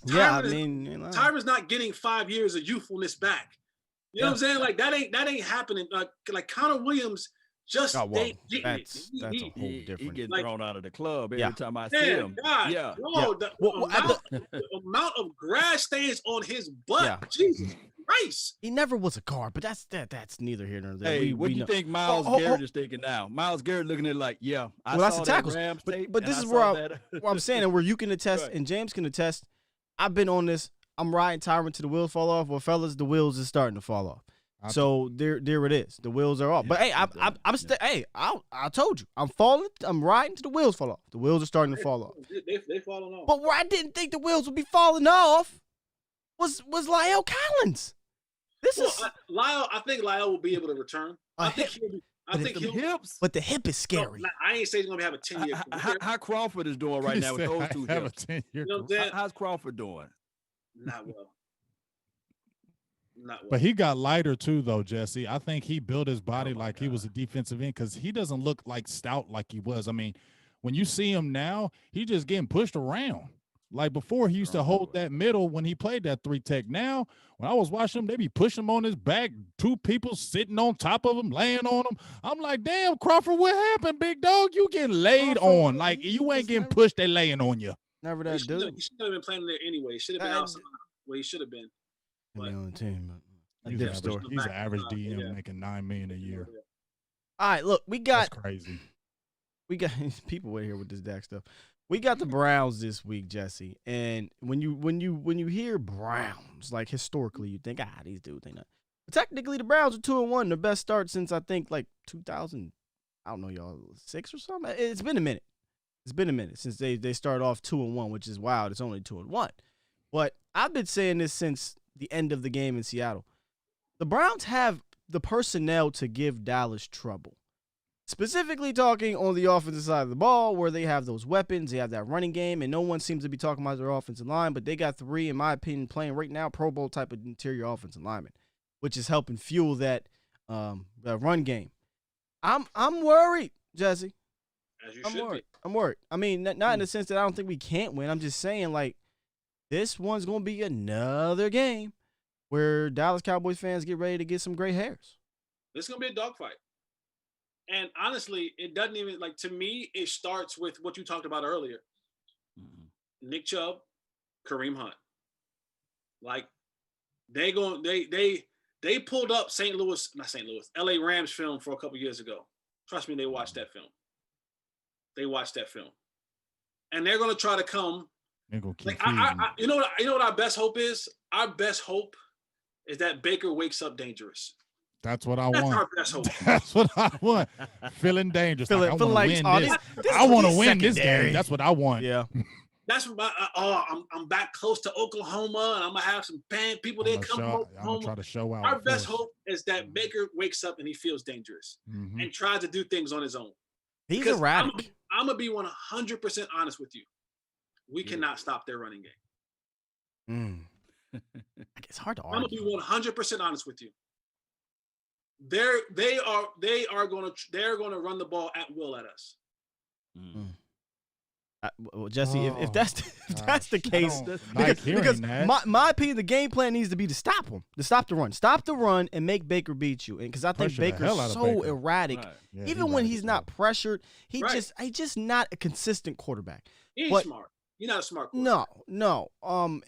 Tyron's not getting 5 years of youthfulness back. You know what I'm saying? Like that ain't happening. Like Connor Williams just
that's a whole different.
He gets thrown out of the club every time I see him.
The amount of grass stains on his butt.
Yeah.
Jesus Christ.
He never was a guard, but that's neither here nor there.
Hey, what do you think Myles Garrett is thinking now? Myles Garrett looking at it like,
that's the tackles. But this is where I'm saying, and where you can attest,
Right.
and James can attest. I've been on this. I'm riding Tyron to the wheels fall off. Well, fellas, the wheels is starting to fall off. So there it is. The wheels are off. But hey, I told you, I'm falling. I'm riding to the wheels fall off. The wheels are starting to fall off.
They falling off.
But where I didn't think the wheels would be falling off was Lyle Collins.
I think Lyle will be able to return. I think he'll
hips.
But the hip is scary.
I ain't saying he's gonna have a 10-year career.
How Crawford is doing right now with those two hips? How's Crawford doing?
Not well.
But he got lighter too, though, Jesse. I think he built his body like he was a defensive end because he doesn't look like stout like he was. I mean, when you see him now, he just getting pushed around. Like before, he used to hold that middle when he played that 3-tech. Now, when I was watching him, they be pushing him on his back, two people sitting on top of him, laying on him. I'm like, damn, Crawford, what happened, big dog? You getting laid on. Like, you ain't getting pushed, they laying on you.
Never that dude.
He should have been playing there anyway. He should have been outside where he should have been.
On the team.
He's an average DM making $9 million a year.
All right, look,
That's crazy.
We got people way here with this Dak stuff. We got the Browns this week, Jesse. And when you hear Browns, like historically, you think, these dudes ain't not. But technically, the Browns are 2-1, the best start since I think like 2000. I don't know, y'all, 6 or something. It's been a minute. It's been a minute since they started off 2-1, which is wild. It's only 2-1. But I've been saying this since the end of the game in Seattle. The Browns have the personnel to give Dallas trouble. Specifically talking on the offensive side of the ball where they have those weapons, they have that running game, and no one seems to be talking about their offensive line, but they got 3, in my opinion, playing right now, Pro Bowl type of interior offensive linemen, which is helping fuel that run game. I'm worried, Jesse.
As you should be.
I'm worried. I mean, not in the sense that I don't think we can't win. I'm just saying, like, this one's going to be another game where Dallas Cowboys fans get ready to get some gray hairs.
This is going to be a dogfight. And honestly, it doesn't even, like, to me, it starts with what you talked about earlier. Mm-hmm. Nick Chubb, Kareem Hunt. Like, they pulled up LA Rams film for a couple years ago. Trust me, they watched that film. And they're going to try to come. Like, you know what our best hope is? Our best hope is that Baker wakes up dangerous.
That's what I want.
That's our best hope.
That's what I want. Feeling dangerous.
I
want to win this game. That's what I want.
Yeah.
That's what I'm back close to Oklahoma, and I'm gonna have some people there come from Oklahoma.
I'm gonna try to show out.
Our best hope is that Baker wakes up and he feels dangerous and tries to do things on his own.
He's erratic.
I'm gonna be 100% honest with you. We cannot stop their running game.
It's hard to argue.
I'm gonna be 100% honest with you. They're gonna run the ball at will at us.
Well, Jesse, if that's the case, because my opinion, the game plan needs to be to stop them, to stop the run, and make Baker beat you. And because I think Baker's so erratic, even when he's not pressured, he's just not a consistent quarterback.
He's smart. You're not a smart quarterback.
No.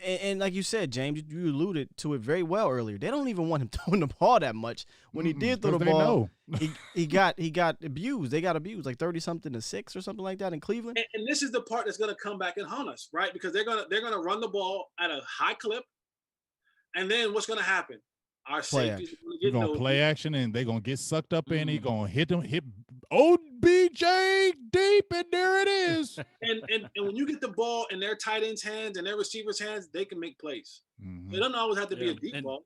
And like you said, James, you alluded to it very well earlier. They don't even want him throwing the ball that much. When he did throw the ball, he got abused. They got abused like 30-something to 6 or something like that in Cleveland.
And this is the part that's going to come back and haunt us, right? Because they're gonna run the ball at a high clip, and then what's going to happen? Our safeties
are going to play action, and they're going to get sucked up in. He's going to hit OBJ deep, and there it is.
and when you get the ball in their tight ends' hands and their receivers' hands, they can make plays. They don't always have to be a deep ball.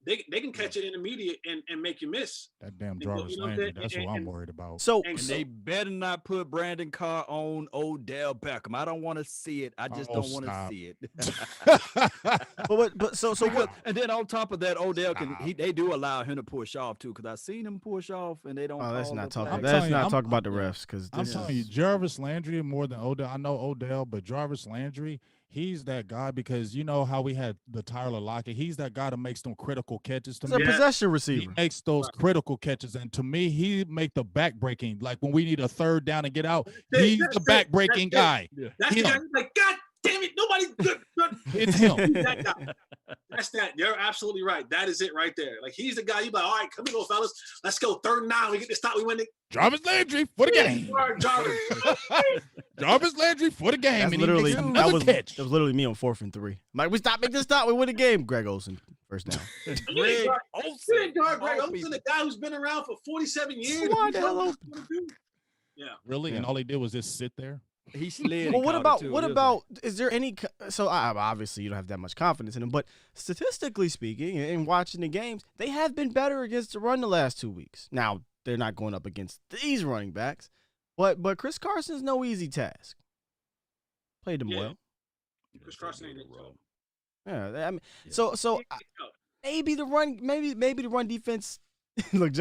They can catch it intermediate and make you miss.
That damn Jarvis Landry, that's what I'm worried about.
And they better not put Brandon Carr on Odell Beckham. I don't want to see it. I just don't want to see it.
but so what?
And then on top of that, Odell they do allow him to push off too, because I've seen him push off and they don't.
Oh, let's not talk about the refs, because
I'm telling you, Jarvis Landry more than Odell. I know Odell, but Jarvis Landry, he's that guy, because you know how we had the Tyler Lockett. He's that guy that makes them critical catches.
He's a possession receiver.
He makes those critical catches, and to me, he make the back breaking. Like when we need a third down and get out, he's the back breaking guy.
That's the guy. Like, God damn it, nobody's good.
It's him.
That guy. That's that. You're absolutely right. That is it right there. Like, he's the guy. You like, all right, come on, fellas. Let's go. 3rd and 9. We get this stop. We win it.
Jarvis Landry for the game. Jarvis Landry for the game.
That was literally me on 4th and 3. I'm like, we make this stop. We win the game. Greg Olsen, first down.
Greg Olsen, the guy who's been around for 47 years. Yeah.
Really?
Yeah.
And all he did was just sit there?
He slid.
Well, what about? Is there any? So obviously you don't have that much confidence in him, but statistically speaking, and watching the games, they have been better against the run the last 2 weeks. Now they're not going up against these running backs, but Chris Carson's no easy task. Played them well.
Chris Carson ain't wrong.
Yeah, I mean, so maybe the run defense. Look,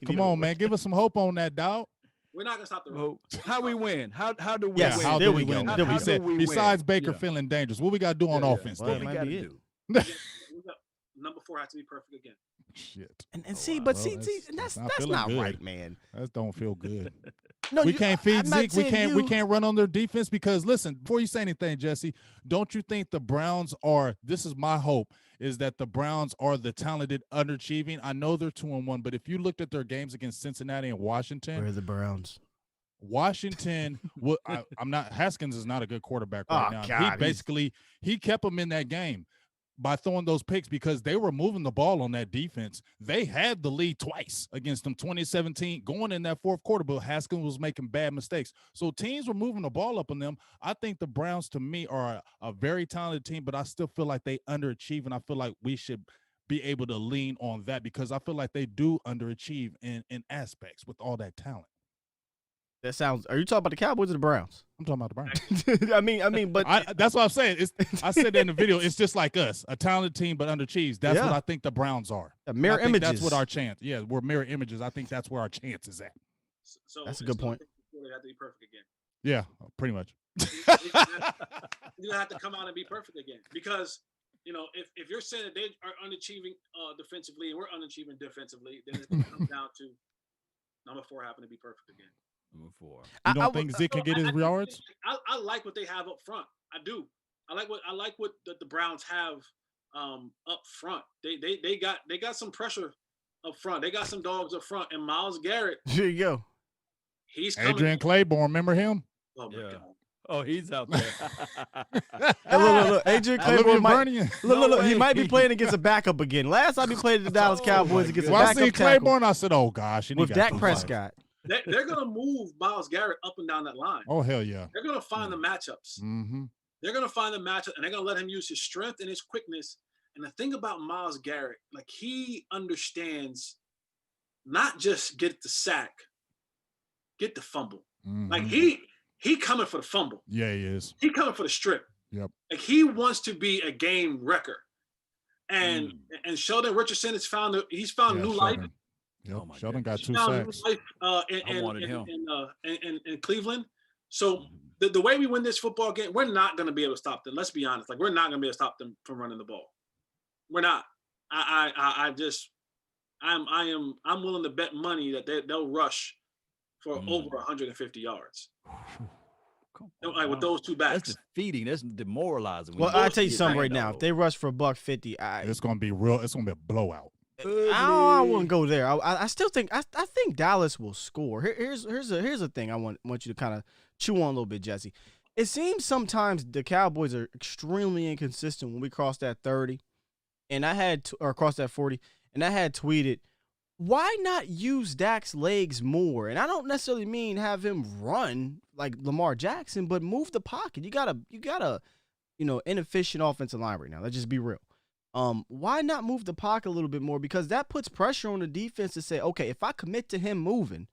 come on, man, give us some hope on that, dog.
We're not gonna stop the run.
How we win? How do we
yes,
win?
How
there
do
we
we
go.
win?
There we
said, besides Baker feeling dangerous, what we got to do on offense?
Well,
What we got to do?
Number 4 has to be perfect again.
Shit.
And see, that's not
good.
right, man.
That don't feel good.
No,
we can't feed Zeke. We can't run on their defense, because listen, before you say anything, Jesse, don't you think the Browns are? This is my hope, is that the Browns are the talented underachieving. I know they're 2-1, but if you looked at their games against Cincinnati and Washington,
where are the Browns?
Washington, I'm not. Haskins is not a good quarterback right now.
God,
he kept them in that game by throwing those picks, because they were moving the ball on that defense. They had the lead twice against them, 2017, going in that 4th quarter, but Haskins was making bad mistakes. So teams were moving the ball up on them. I think the Browns, to me, are a very talented team, but I still feel like they underachieve, and I feel like we should be able to lean on that, because I feel like they do underachieve in aspects with all that talent.
That sounds. Are you talking about the Cowboys or the Browns?
I'm talking about the Browns.
I mean, but
that's what I'm saying. I said that in the video. It's just like us, a talented team but underachieved. That's what I think the Browns are.
Mirror images.
That's what our chance. Yeah, we're mirror images. I think that's where our chance is at.
So
that's a good point.
They have to be perfect again.
Yeah, pretty much.
You have to come out and be perfect again, because if you're saying that they are underachieving defensively and we're underachieving defensively, then it comes down to number 4 having to be perfect again.
Number 4.
You don't think Zeke can get his yards?
I like what they have up front. I do. I like what the Browns have up front. They got some pressure up front. They got some dogs up front. And Myles Garrett.
Here you go.
He's coming.
Adrian Claiborne. Remember him?
Oh my God.
Oh, he's out there.
Hey, look. Adrian Claiborne look. He might be playing against a backup again. Last time he played the Dallas Cowboys against a backup
I seen Claiborne, I said, oh, gosh.
With Dak Prescott.
They're going to move Myles Garrett up and down that line.
Oh, hell yeah.
They're going to find the matchups.
Mm-hmm.
They're going to find the matchup, and they're going to let him use his strength and his quickness. And the thing about Myles Garrett, like, he understands not just get the sack, get the fumble.
Mm-hmm.
Like, he coming for the fumble.
Yeah, he is.
He coming for the strip.
Yep.
Like, he wants to be a game wrecker. And Sheldon Richardson has found new life.
Yep.
Oh,
Sheldon got 2 sacks.
I wanted him.
In Cleveland. So the way we win this football game, we're not going to be able to stop them. Let's be honest. Like, we're not going to be able to stop them from running the ball. We're not. I'm willing to bet money that they'll rush for over 150 yards.
Come
Like with those two backs.
That's defeating. That's demoralizing.
Well, I'll tell you something right now. If they rush for $150,
it's gonna be real. It's gonna be a blowout.
I wouldn't go there. I still think I think Dallas will score. Here's a thing I want you to kind of chew on a little bit, Jesse. It seems sometimes the Cowboys are extremely inconsistent when we cross that 30, and cross that 40, and I had tweeted, why not use Dak's legs more? And I don't necessarily mean have him run like Lamar Jackson, but move the pocket. You got a inefficient offensive line right now. Let's just be real. Why not move the pocket a little bit more? Because that puts pressure on the defense to say, okay, if I commit to him moving,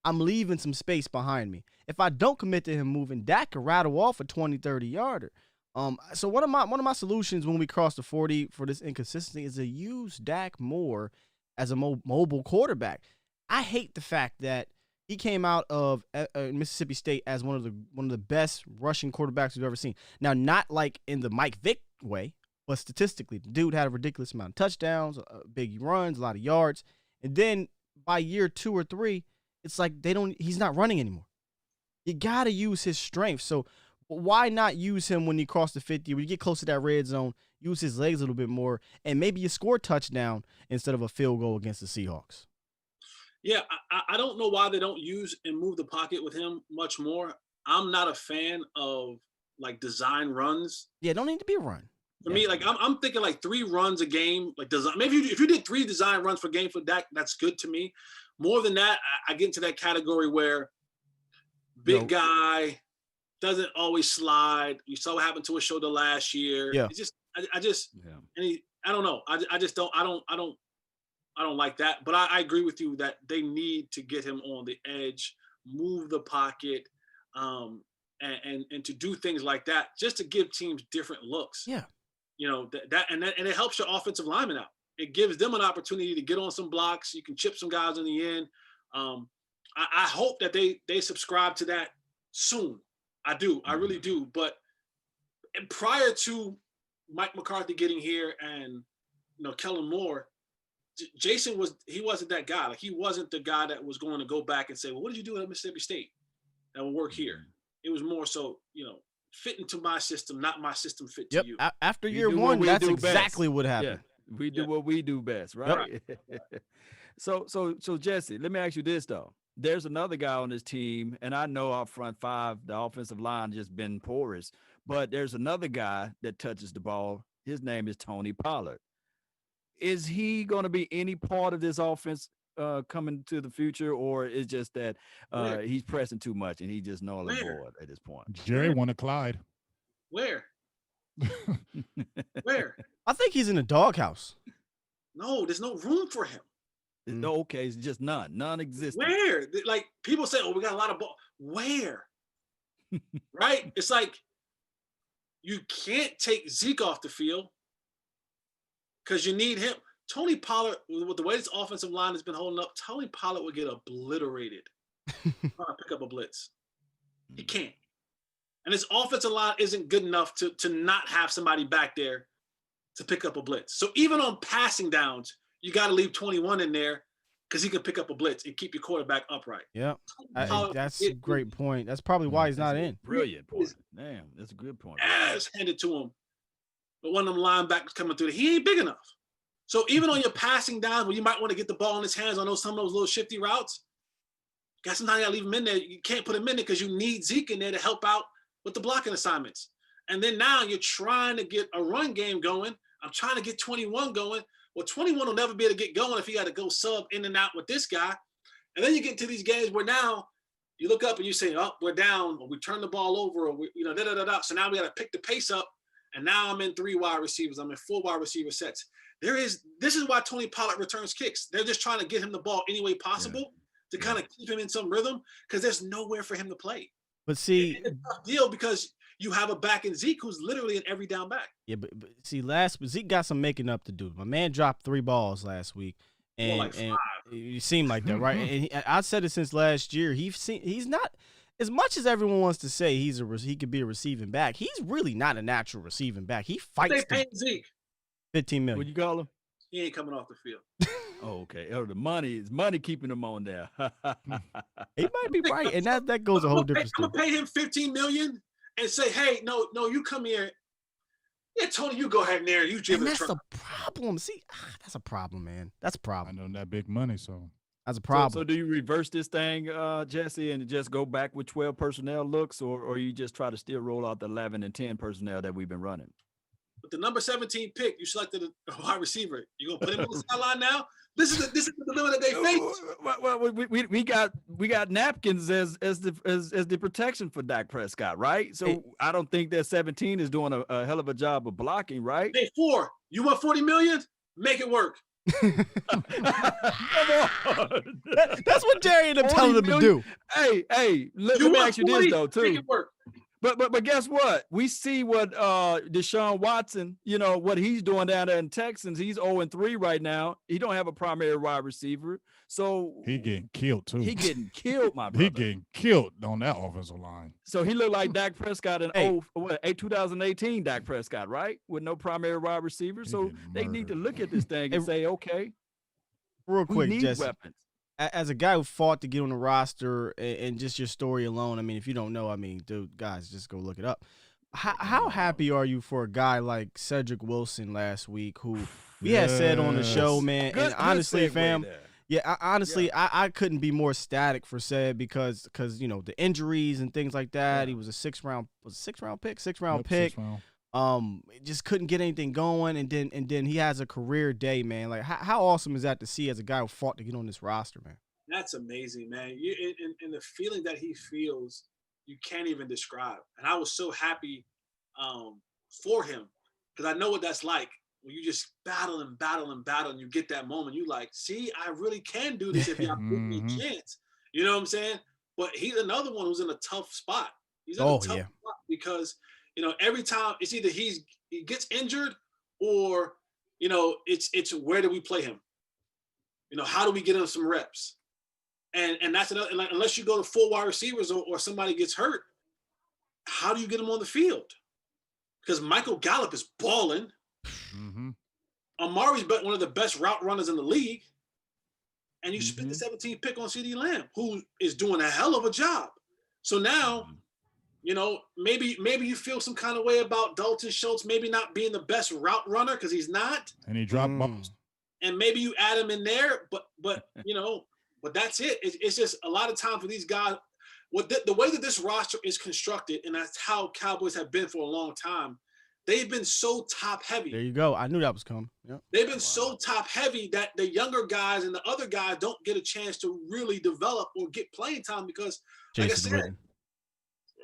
I'm leaving some space behind me. If I don't commit to him moving, Dak can rattle off a 20, 30-yarder. So one of my solutions when we cross the 40 for this inconsistency is to use Dak more as a mobile quarterback. I hate the fact that he came out of Mississippi State as one of the best rushing quarterbacks we've ever seen. Now, not like in the Mike Vick way, but statistically, the dude had a ridiculous amount of touchdowns, big runs, a lot of yards. And then by year 2 or 3, it's like he's not running anymore. You got to use his strength. So why not use him when you cross the 50, when you get close to that red zone, use his legs a little bit more, and maybe you score a touchdown instead of a field goal against the Seahawks?
Yeah, I don't know why they don't use and move the pocket with him much more. I'm not a fan of like design runs.
Yeah, don't need to be a run.
For me, like I'm thinking like 3 runs a game, like design. Maybe if you did 3 design runs per game for Dak, that's good to me. More than that, I get into that category where big guy doesn't always slide. You saw what happened to his shoulder last year.
Yeah.
It's just I don't know. I just don't like that. But I agree with you that they need to get him on the edge, move the pocket, and to do things like that just to give teams different looks.
Yeah.
And it helps your offensive linemen out. It gives them an opportunity to get on some blocks. You can chip some guys in the end. I hope that they subscribe to that soon. I do. I really do. But prior to Mike McCarthy getting here and Kellen Moore, Jason wasn't that guy. Like he wasn't the guy that was going to go back and say, well, what did you do at Mississippi State that will work here? It was more so, fit into my system, not my system fit to you.
After year 1, that's exactly what happened.
Yeah. We do what we do best, right? Yep. So Jesse, let me ask you this though. There's another guy on this team, and I know our front 5, the offensive line just been porous, but there's another guy that touches the ball. His name is Tony Pollard. Is he going to be any part of this offense coming to the future, or is just that he's pressing too much and he just null and void at this point?
Jerry wanted Clyde.
Where? Where?
I think he's in the doghouse.
No, there's no room for him.
No, okay, it's just none exists.
Where? Like people say, oh, we got a lot of ball. Where? Right? It's like you can't take Zeke off the field because you need him. Tony Pollard, with the way this offensive line has been holding up, Tony Pollard would get obliterated trying to pick up a blitz. He can't. And his offensive line isn't good enough to not have somebody back there to pick up a blitz. So even on passing downs, you got to leave 21 in there because he can pick up a blitz and keep your quarterback upright.
Yeah, that's a great point. That's probably why he's not in.
Brilliant point. Damn, that's a good point.
Ass handed to him. But one of them linebackers coming through, he ain't big enough. So even on your passing downs where you might want to get the ball in his hands on some of those little shifty routes, sometimes you got to leave him in there. You can't put him in there because you need Zeke in there to help out with the blocking assignments. And then now you're trying to get a run game going. I'm trying to get 21 going. Well, 21 will never be able to get going if you got to go sub in and out with this guy. And then you get into these games where now you look up and you say, oh, we're down, or we turn the ball over, or we, So now we got to pick the pace up. And now I'm in 3 wide receivers. I'm in 4 wide receiver sets. This is why Tony Pollard returns kicks. They're just trying to get him the ball any way possible to kind of keep him in some rhythm because there's nowhere for him to play.
But see,
it's a tough deal because you have a back in Zeke who's literally an every down back.
Yeah, but see, Zeke got some making up to do. My man dropped 3 balls last week, and it seemed like that, right? And I said it since last year. He's not, as much as everyone wants to say he could be a receiving back. He's really not a natural receiving back. He fights.
They paying Zeke
$15 million.
What you call him?
He ain't coming off the field.
Oh, okay. Oh, the money keeping him on there.
He might be right, and that goes a whole different
I'm
story.
gonna pay him $15 million and say, hey, no, you come here. Yeah, Tony, you go ahead in there. You
And that's a problem. See, that's a problem, man. That's a
I
problem.
know that big money, so
That's a problem.
So do you reverse this thing, Jesse, and just go back with 12 personnel looks, or you just try to still roll out the 11 and 10 personnel that we've been running?
With the number 17 pick, you selected a wide receiver. You gonna put him on the sideline now? This is the dilemma that they face.
Well, we got napkins as the protection for Dak Prescott, right? So I don't think that 17 is doing a hell of a job of blocking, right?
Hey, 4. You want $40 million? Make it work.
Come on.
That's what Jerry ended up telling them to do.
Hey, let me ask you this though too.
Make it work.
But guess what? We see what Deshaun Watson, what he's doing down there in Texans. He's 0-3 right now. He don't have a primary wide receiver. So
he getting killed too.
He getting killed, my brother.
He getting killed on that offensive line.
So he looked like Dak Prescott in 2018 Dak Prescott, right? With no primary wide receiver. So they need to look at this thing and say, okay,
real quick,
we need
Jesse,
weapons.
As a guy who fought to get on the roster and just your story alone, I mean, if you don't know, I mean, dude, guys, just go look it up. How happy are you for a guy like Cedric Wilson last week, who we had said on the show, man?
Good,
and honestly, fam,
there.
I couldn't be more ecstatic for Ced because the injuries and things like that. He was a sixth round pick. Just couldn't get anything going, and then he has a career day, man. Like how awesome is that to see as a guy who fought to get on this roster, man?
That's amazing, man. And the feeling that he feels, you can't even describe. And I was so happy for him because I know what that's like when you just battle and you get that moment. You like, see, I really can do this if y'all give me a chance. You know what I'm saying? But he's another one who's in a tough spot. He's in a tough spot because every time it's either he gets injured or it's where do we play him? How do we get him some reps? And that's another, like, unless you go to full wide receivers or somebody gets hurt, how do you get him on the field? Because Michael Gallup is balling.
Mm-hmm.
Amari's one of the best route runners in the league. And you spent the 17th pick on CeeDee Lamb, who is doing a hell of a job. So now, maybe you feel some kind of way about Dalton Schultz maybe not being the best route runner because he's not.
And he dropped balls.
And maybe you add him in there, but but that's it. It's just a lot of time for these guys. The way that this roster is constructed, and that's how Cowboys have been for a long time, they've been so top heavy.
There you go. I knew that was coming. Yep.
They've been so top heavy that the younger guys and the other guys don't get a chance to really develop or get playing time because, like I said,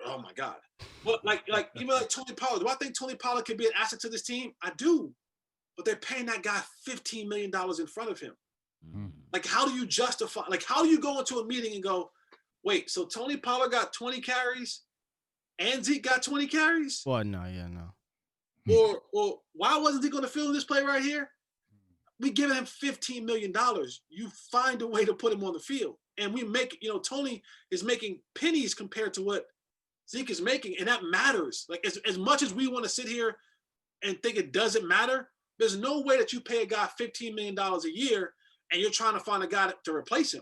oh my God. But like even like Tony Pollard, do I think Tony Pollard could be an asset to this team? I do. But they're paying that guy $15 million in front of him.
Mm-hmm.
Like, how do you justify, how do you go into a meeting and go, wait, so Tony Pollard got 20 carries and Zeke got 20 carries?
Well, no.
Or why wasn't he going to fill in this play right here? We giving him $15 million. You find a way to put him on the field. And we make, Tony is making pennies compared to what Zeke is making. And that matters. Like, as much as we want to sit here and think it doesn't matter, there's no way that you pay a guy $15 million a year and you're trying to find a guy to replace him.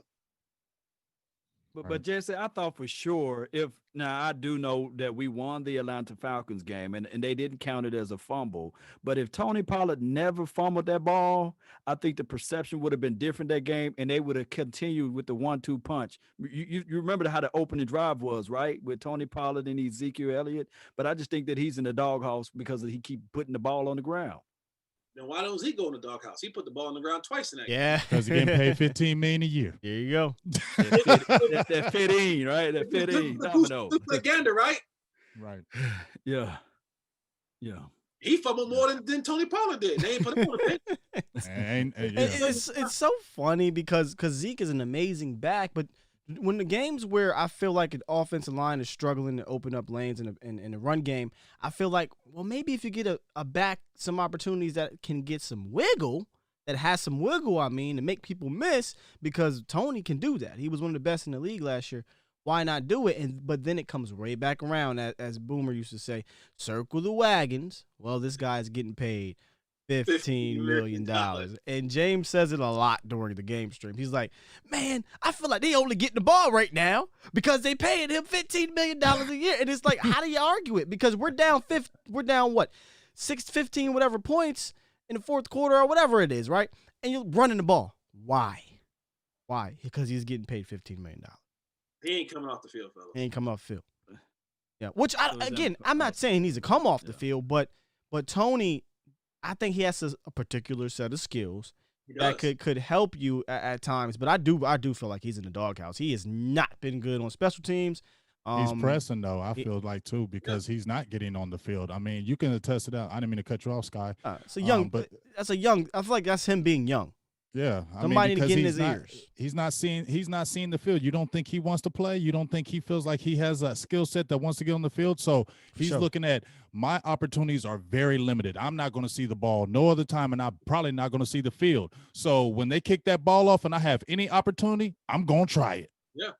But Jesse, I thought for sure now I do know that we won the Atlanta Falcons game and they didn't count it as a fumble. But if Tony Pollard never fumbled that ball, I think the perception would have been different that game and they would have continued with the 1-2 punch. You remember how the opening drive was, right? With Tony Pollard and Ezekiel Elliott. But I just think that he's in the doghouse because he keep putting the ball on the ground.
Then why don't he go in the doghouse? He put the ball on the ground twice in that game.
Yeah.
Because he's getting paid $15 million a year.
There you go.
that fit in, right? That fit in.
Propaganda, right?
Right.
Yeah.
He fumbled more than Tony Pollard did. They ain't put him on the bench.
It's so funny because Zeke is an amazing back, but when the games where I feel like an offensive line is struggling to open up lanes in the run game, I feel like, well, maybe if you get a back some opportunities that can get some wiggle, to make people miss, because Tony can do that. He was one of the best in the league last year. Why not do it? But then it comes right back around, as Boomer used to say, circle the wagons. Well, this guy's getting paid $15 million. And James says it a lot during the game stream. He's like, man, I feel like they only getting the ball right now because they paying him $15 million a year. And it's like, how do you argue it? Because we're down what? 15, whatever points in the fourth quarter or whatever it is, right? And you're running the ball. Why? Because he's getting paid $15 million.
He ain't coming off the field, fellas.
He ain't coming off the field. Yeah, which, I'm not saying he needs to come off the field, but Tony, I think he has a particular set of skills that could help you at times. But I do feel like he's in the doghouse. He has not been good on special teams.
He's pressing, though, I feel like, too, because he's not getting on the field. I mean, you can attest to that. I didn't mean to cut you off, Sky.
It's a young, but I feel like that's him being young.
Yeah,
somebody to get in his ears.
He's not seeing the field. You don't think he wants to play. You don't think he feels like he has a skill set that wants to get on the field. So he's looking at, my opportunities are very limited. I'm not going to see the ball no other time, and I'm probably not going to see the field. So when they kick that ball off and I have any opportunity, I'm going to try it.
Yeah,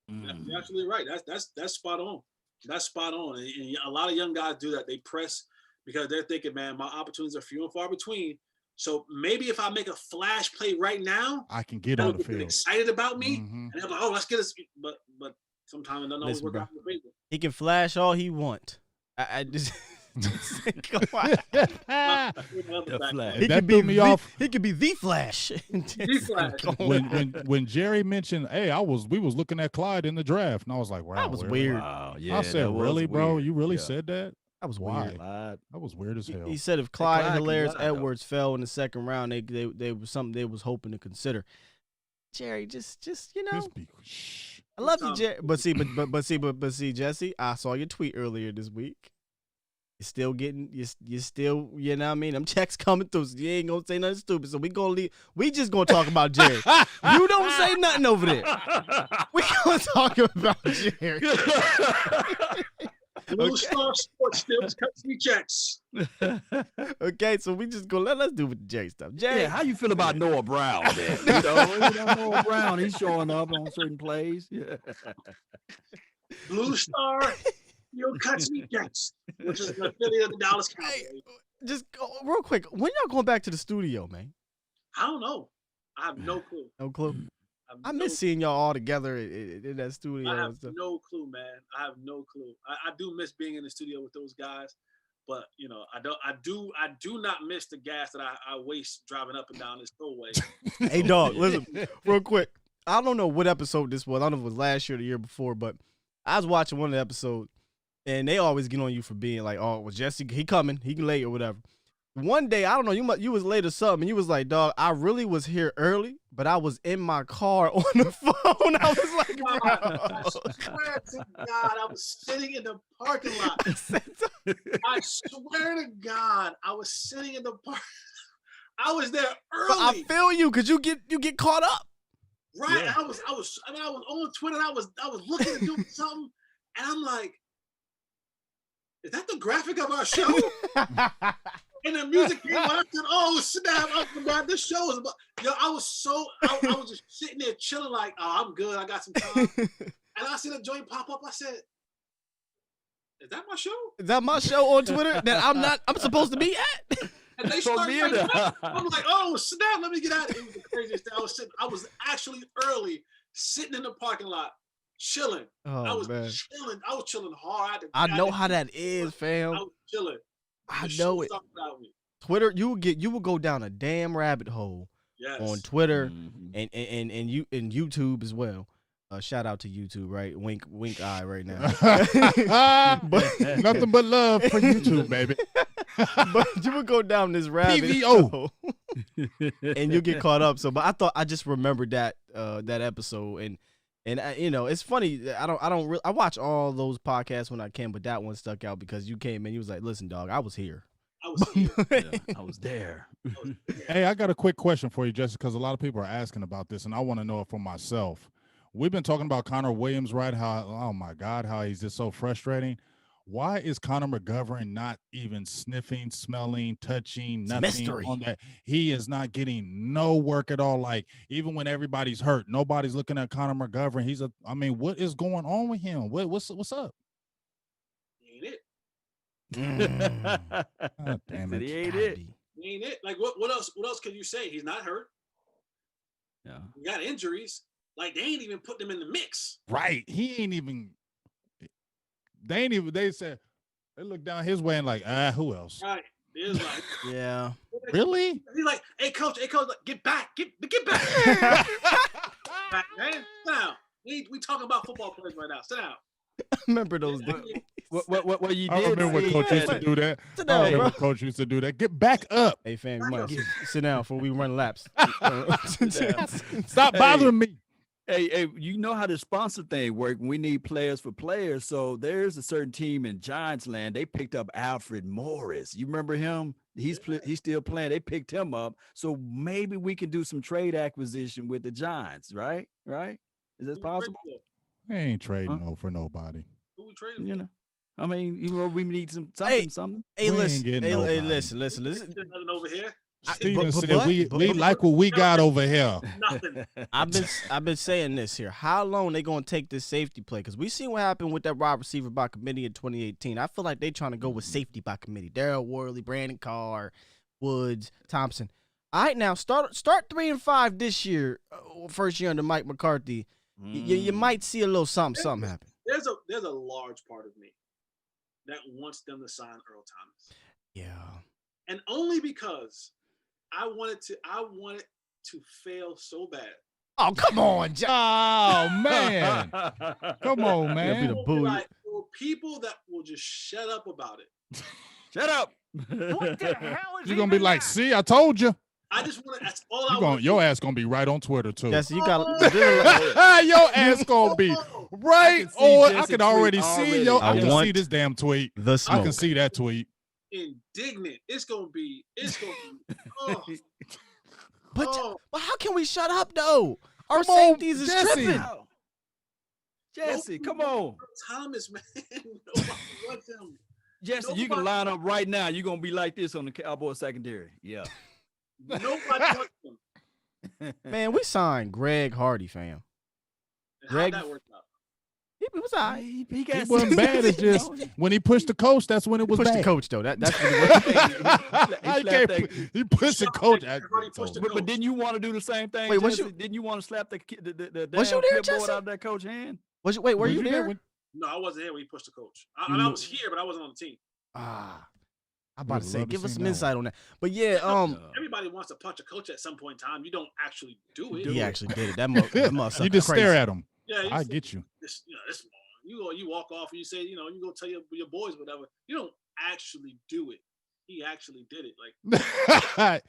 you're absolutely right. That's spot on. That's spot on. And a lot of young guys do that. They press because they're thinking, man, my opportunities are few and far between. So maybe if I make a flash play right now,
I can get on the field.
Excited about me, and I'm like, oh, let's get us. But sometimes it doesn't always work out in the favor.
He can flash all he want. I just come on. He could be me off. He could be the Flash.
When Jerry mentioned, hey, we was looking at Clyde in the draft, and I was like, wow,
that was weird.
Wow, yeah,
I said, really, bro? You really
yeah.
said that?
That was
weird.
That
was weird as hell.
He said if Clyde Hilaire-Edwards fell in the second round, they was something they was hoping to consider. Jerry, just I love you, Jerry. But see, Jesse, I saw your tweet earlier this week. You're still getting, you still, you know what I mean? Them checks coming through. So you ain't gonna say nothing stupid. So we just gonna talk about Jerry. You don't say nothing over there. We gonna talk about Jerry.
Blue Star Sports still cuts me checks.
Okay, so we just go let's do with the Jerry stuff. Jerry,
yeah, how you feel about Noah Brown? Then? you know Noah Brown, he's showing up on certain plays. Yeah.
Blue Star still cuts me checks, which is an affiliate of the Dallas Cowboys.
Hey, just go, real quick, when y'all going back to the studio, man?
I don't know. I have no clue.
No clue. I miss seeing y'all all together in that studio.
I have no clue, man. I have no clue. I do miss being in the studio with those guys, but you know, I do not miss the gas that I waste driving up and down this tollway.
Hey, dog, listen, real quick. I don't know what episode this was. I don't know if it was last year or the year before, but I was watching one of the episodes, and they always get on you for being like, "Oh, well, Jesse, he coming, he can late or whatever." One day, I don't know, you was late or something, and you was like, dog, I really was here early, but I was in my car on the phone. I was like, bro.
I swear to God, I was sitting in the parking lot. I swear to God, I was sitting in the park. I was there early.
But I feel you, because you get caught up.
Right. Yeah. I was on Twitter, and I was looking at doing something, and I'm like, is that the graphic of our show? And the music came on. I said, "Oh snap! I forgot this show is about." Yo, I was just sitting there chilling, like, "Oh, I'm good. I got some time." And I see the joint pop up. I said, "Is that my show?
Is that my show on Twitter that I'm supposed to be at?"
And they started. I'm like, "Oh snap! Let me get out." It was the craziest thing. I was actually early, sitting in the parking lot, chilling.
Oh,
I was
man.
chilling. I was chilling hard.
I know how that is, fam.
I was chilling.
I know it. Twitter, you will go down a damn rabbit hole on Twitter and YouTube as well. Shout out to YouTube, right? Wink eye right now.
But nothing but love for YouTube, baby.
But you would go down this rabbit hole and you get caught up. So, but I just remembered that episode and you know, it's funny. I watch all those podcasts when I can, but that one stuck out because you came in. You was like, "Listen, dog, I was here.
I was here.
I was there."
Hey, I got a quick question for you, Jesse, because a lot of people are asking about this, and I want to know it for myself. We've been talking about Connor Williams, right? How, oh my God, how he's just so frustrating. Why is Connor McGovern not even sniffing, smelling, touching, nothing on that? He is not getting no work at all. Like, even when everybody's hurt, nobody's looking at Connor McGovern. What is going on with him? What's up?
Ain't it?
God damn it.
He ain't it.
ain't it. Like what else? What else can you say? He's not hurt.
Yeah.
He got injuries. Like they ain't even put them in the mix.
Right. He ain't even. They ain't even. They said they look down his way and like, who else?
Right. It's like,
Yeah.
Really?
He's like, hey coach, like, get back, get back. Back, man. Sit down. We talking about football players right now. Sit down.
Remember those days.
What you did?
I remember when coach used to do that.
Sit
I
down,
remember
bro.
when coach used to do that. Get back up.
Hey, fam, you might sit down before we run laps.
Stop bothering me.
Hey, you know how the sponsor thing work. We need players for players. So there's a certain team in Giants land. They picked up Alfred Morris. You remember him? He's still playing. They picked him up. So maybe we can do some trade acquisition with the Giants, right? Right? Is this possible?
They ain't trading for nobody.
Who we trading?
You know, I mean, we need something.
Hey,
We ain't
listen.
getting
Hey,
nobody.
listen.
There's nothing over here.
Steven said
but-
we
but-
like what we got over here.
Nothing.
I've been saying this here. How long they gonna take this safety play? Because we seen what happened with that wide receiver by committee in 2018. I feel like they trying to go with safety by committee. Darryl Worley, Brandon Carr, Woods, Thompson. All right, now start 3-5 this year. First year under Mike McCarthy. You might see a little something happen.
There's a large part of me that wants them to sign Earl Thomas.
Yeah.
And only because I wanted to fail so bad.
Oh, come on,
Oh man. Come on,
That'd be
man.
the boo.
Like, there were people that will just shut up about it.
Shut up.
What the hell is
You're gonna be
even
like,
that?
see, I told you.
I just want to. That's all I want.
Your ass gonna be right on Twitter too.
Jesse, you got
Your ass gonna be right.
can see
Or I
Jesse
can already
tweet
see
already.
I
I
can
want
see this damn tweet.
the
I
smoke.
can see that tweet.
Indignant. It's gonna be. Oh,
But
oh.
but how can we shut up though? Our
Come on,
safeties is
Jesse.
tripping.
Jesse, come on.
Thomas, man. Nobody wants him.
Jesse, you can line up right now. You're going to be like this on the Cowboys secondary. Yeah.
Nobody wants him.
Man, we signed Greg Hardy, fam.
And
Greg-
how'd that work out?
He was all right.
He
It wasn't bad. It's just when he pushed the coach, that's when it was
Pushed
bad.
the coach though. That's what it was.
He can't- he pushed the coach.
Everybody pushed the
But didn't you want to do the same thing?
Wait, was
Jesse?
you-
Didn't you want to slap the
Was
damn
you there,
clipboard
Jesse?
out of that coach's hand?
Wait, were you
there
there?
when-
No, I wasn't here when he pushed the coach.
You
I
know-
was here, but I wasn't on the team.
Ah, I'm about to
Would
say,
love to
give us
see
some
that
insight on that. But yeah,
Everybody wants to punch a coach at some point in time. You don't actually do it.
he actually did it. That motherfucker.
You just
crazy.
stare at him.
Yeah,
I get you.
This, you walk off and you say, you go tell your boys whatever. You don't actually do it. He actually did it. Like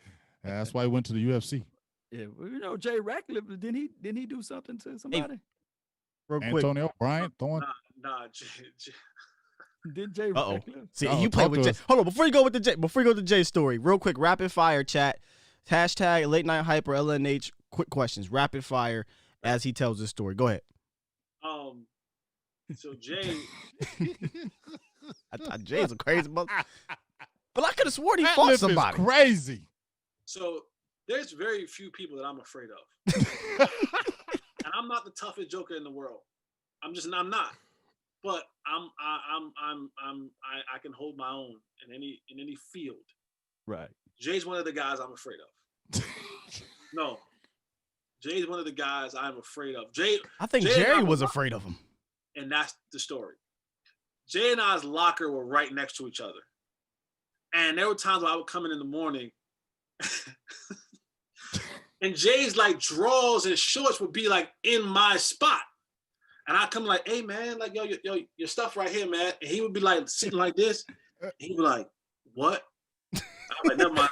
That's why he went to the UFC.
Yeah, well, Jay Ratcliffe, didn't he do something to somebody?
Real quick.
Antonio Bryant throwing.
nah.
Did Jay
Uh-oh.
Ratcliffe?
See,
Oh,
you play
talk
with
to
Jay.
us.
Hold on, before you go with the Jay story, real quick, rapid fire chat. Hashtag late night hype or LNH. Quick questions, rapid fire, as he tells his story. Go ahead.
So Jay,
I thought Jay's a crazy mother. But I could have sworn he
That
fought
lip is
somebody.
crazy.
so there's very few people that I'm afraid of, and I'm not the toughest joker in the world. I'm not. But I can hold my own in any field.
Right.
Jay's one of the guys I'm afraid of. No. Jay's one of the guys I'm afraid of.
I think
Jay and
Jerry
I
was
were-
afraid of him.
And that's the story. Jay and I's locker were right next to each other. And there were times where I would come in the morning and Jay's like drawers and shorts would be like in my spot. And I'd come like, hey man, like, yo, your stuff right here, man. And he would be like sitting like this. And he'd be like, what? I'm like, never mind.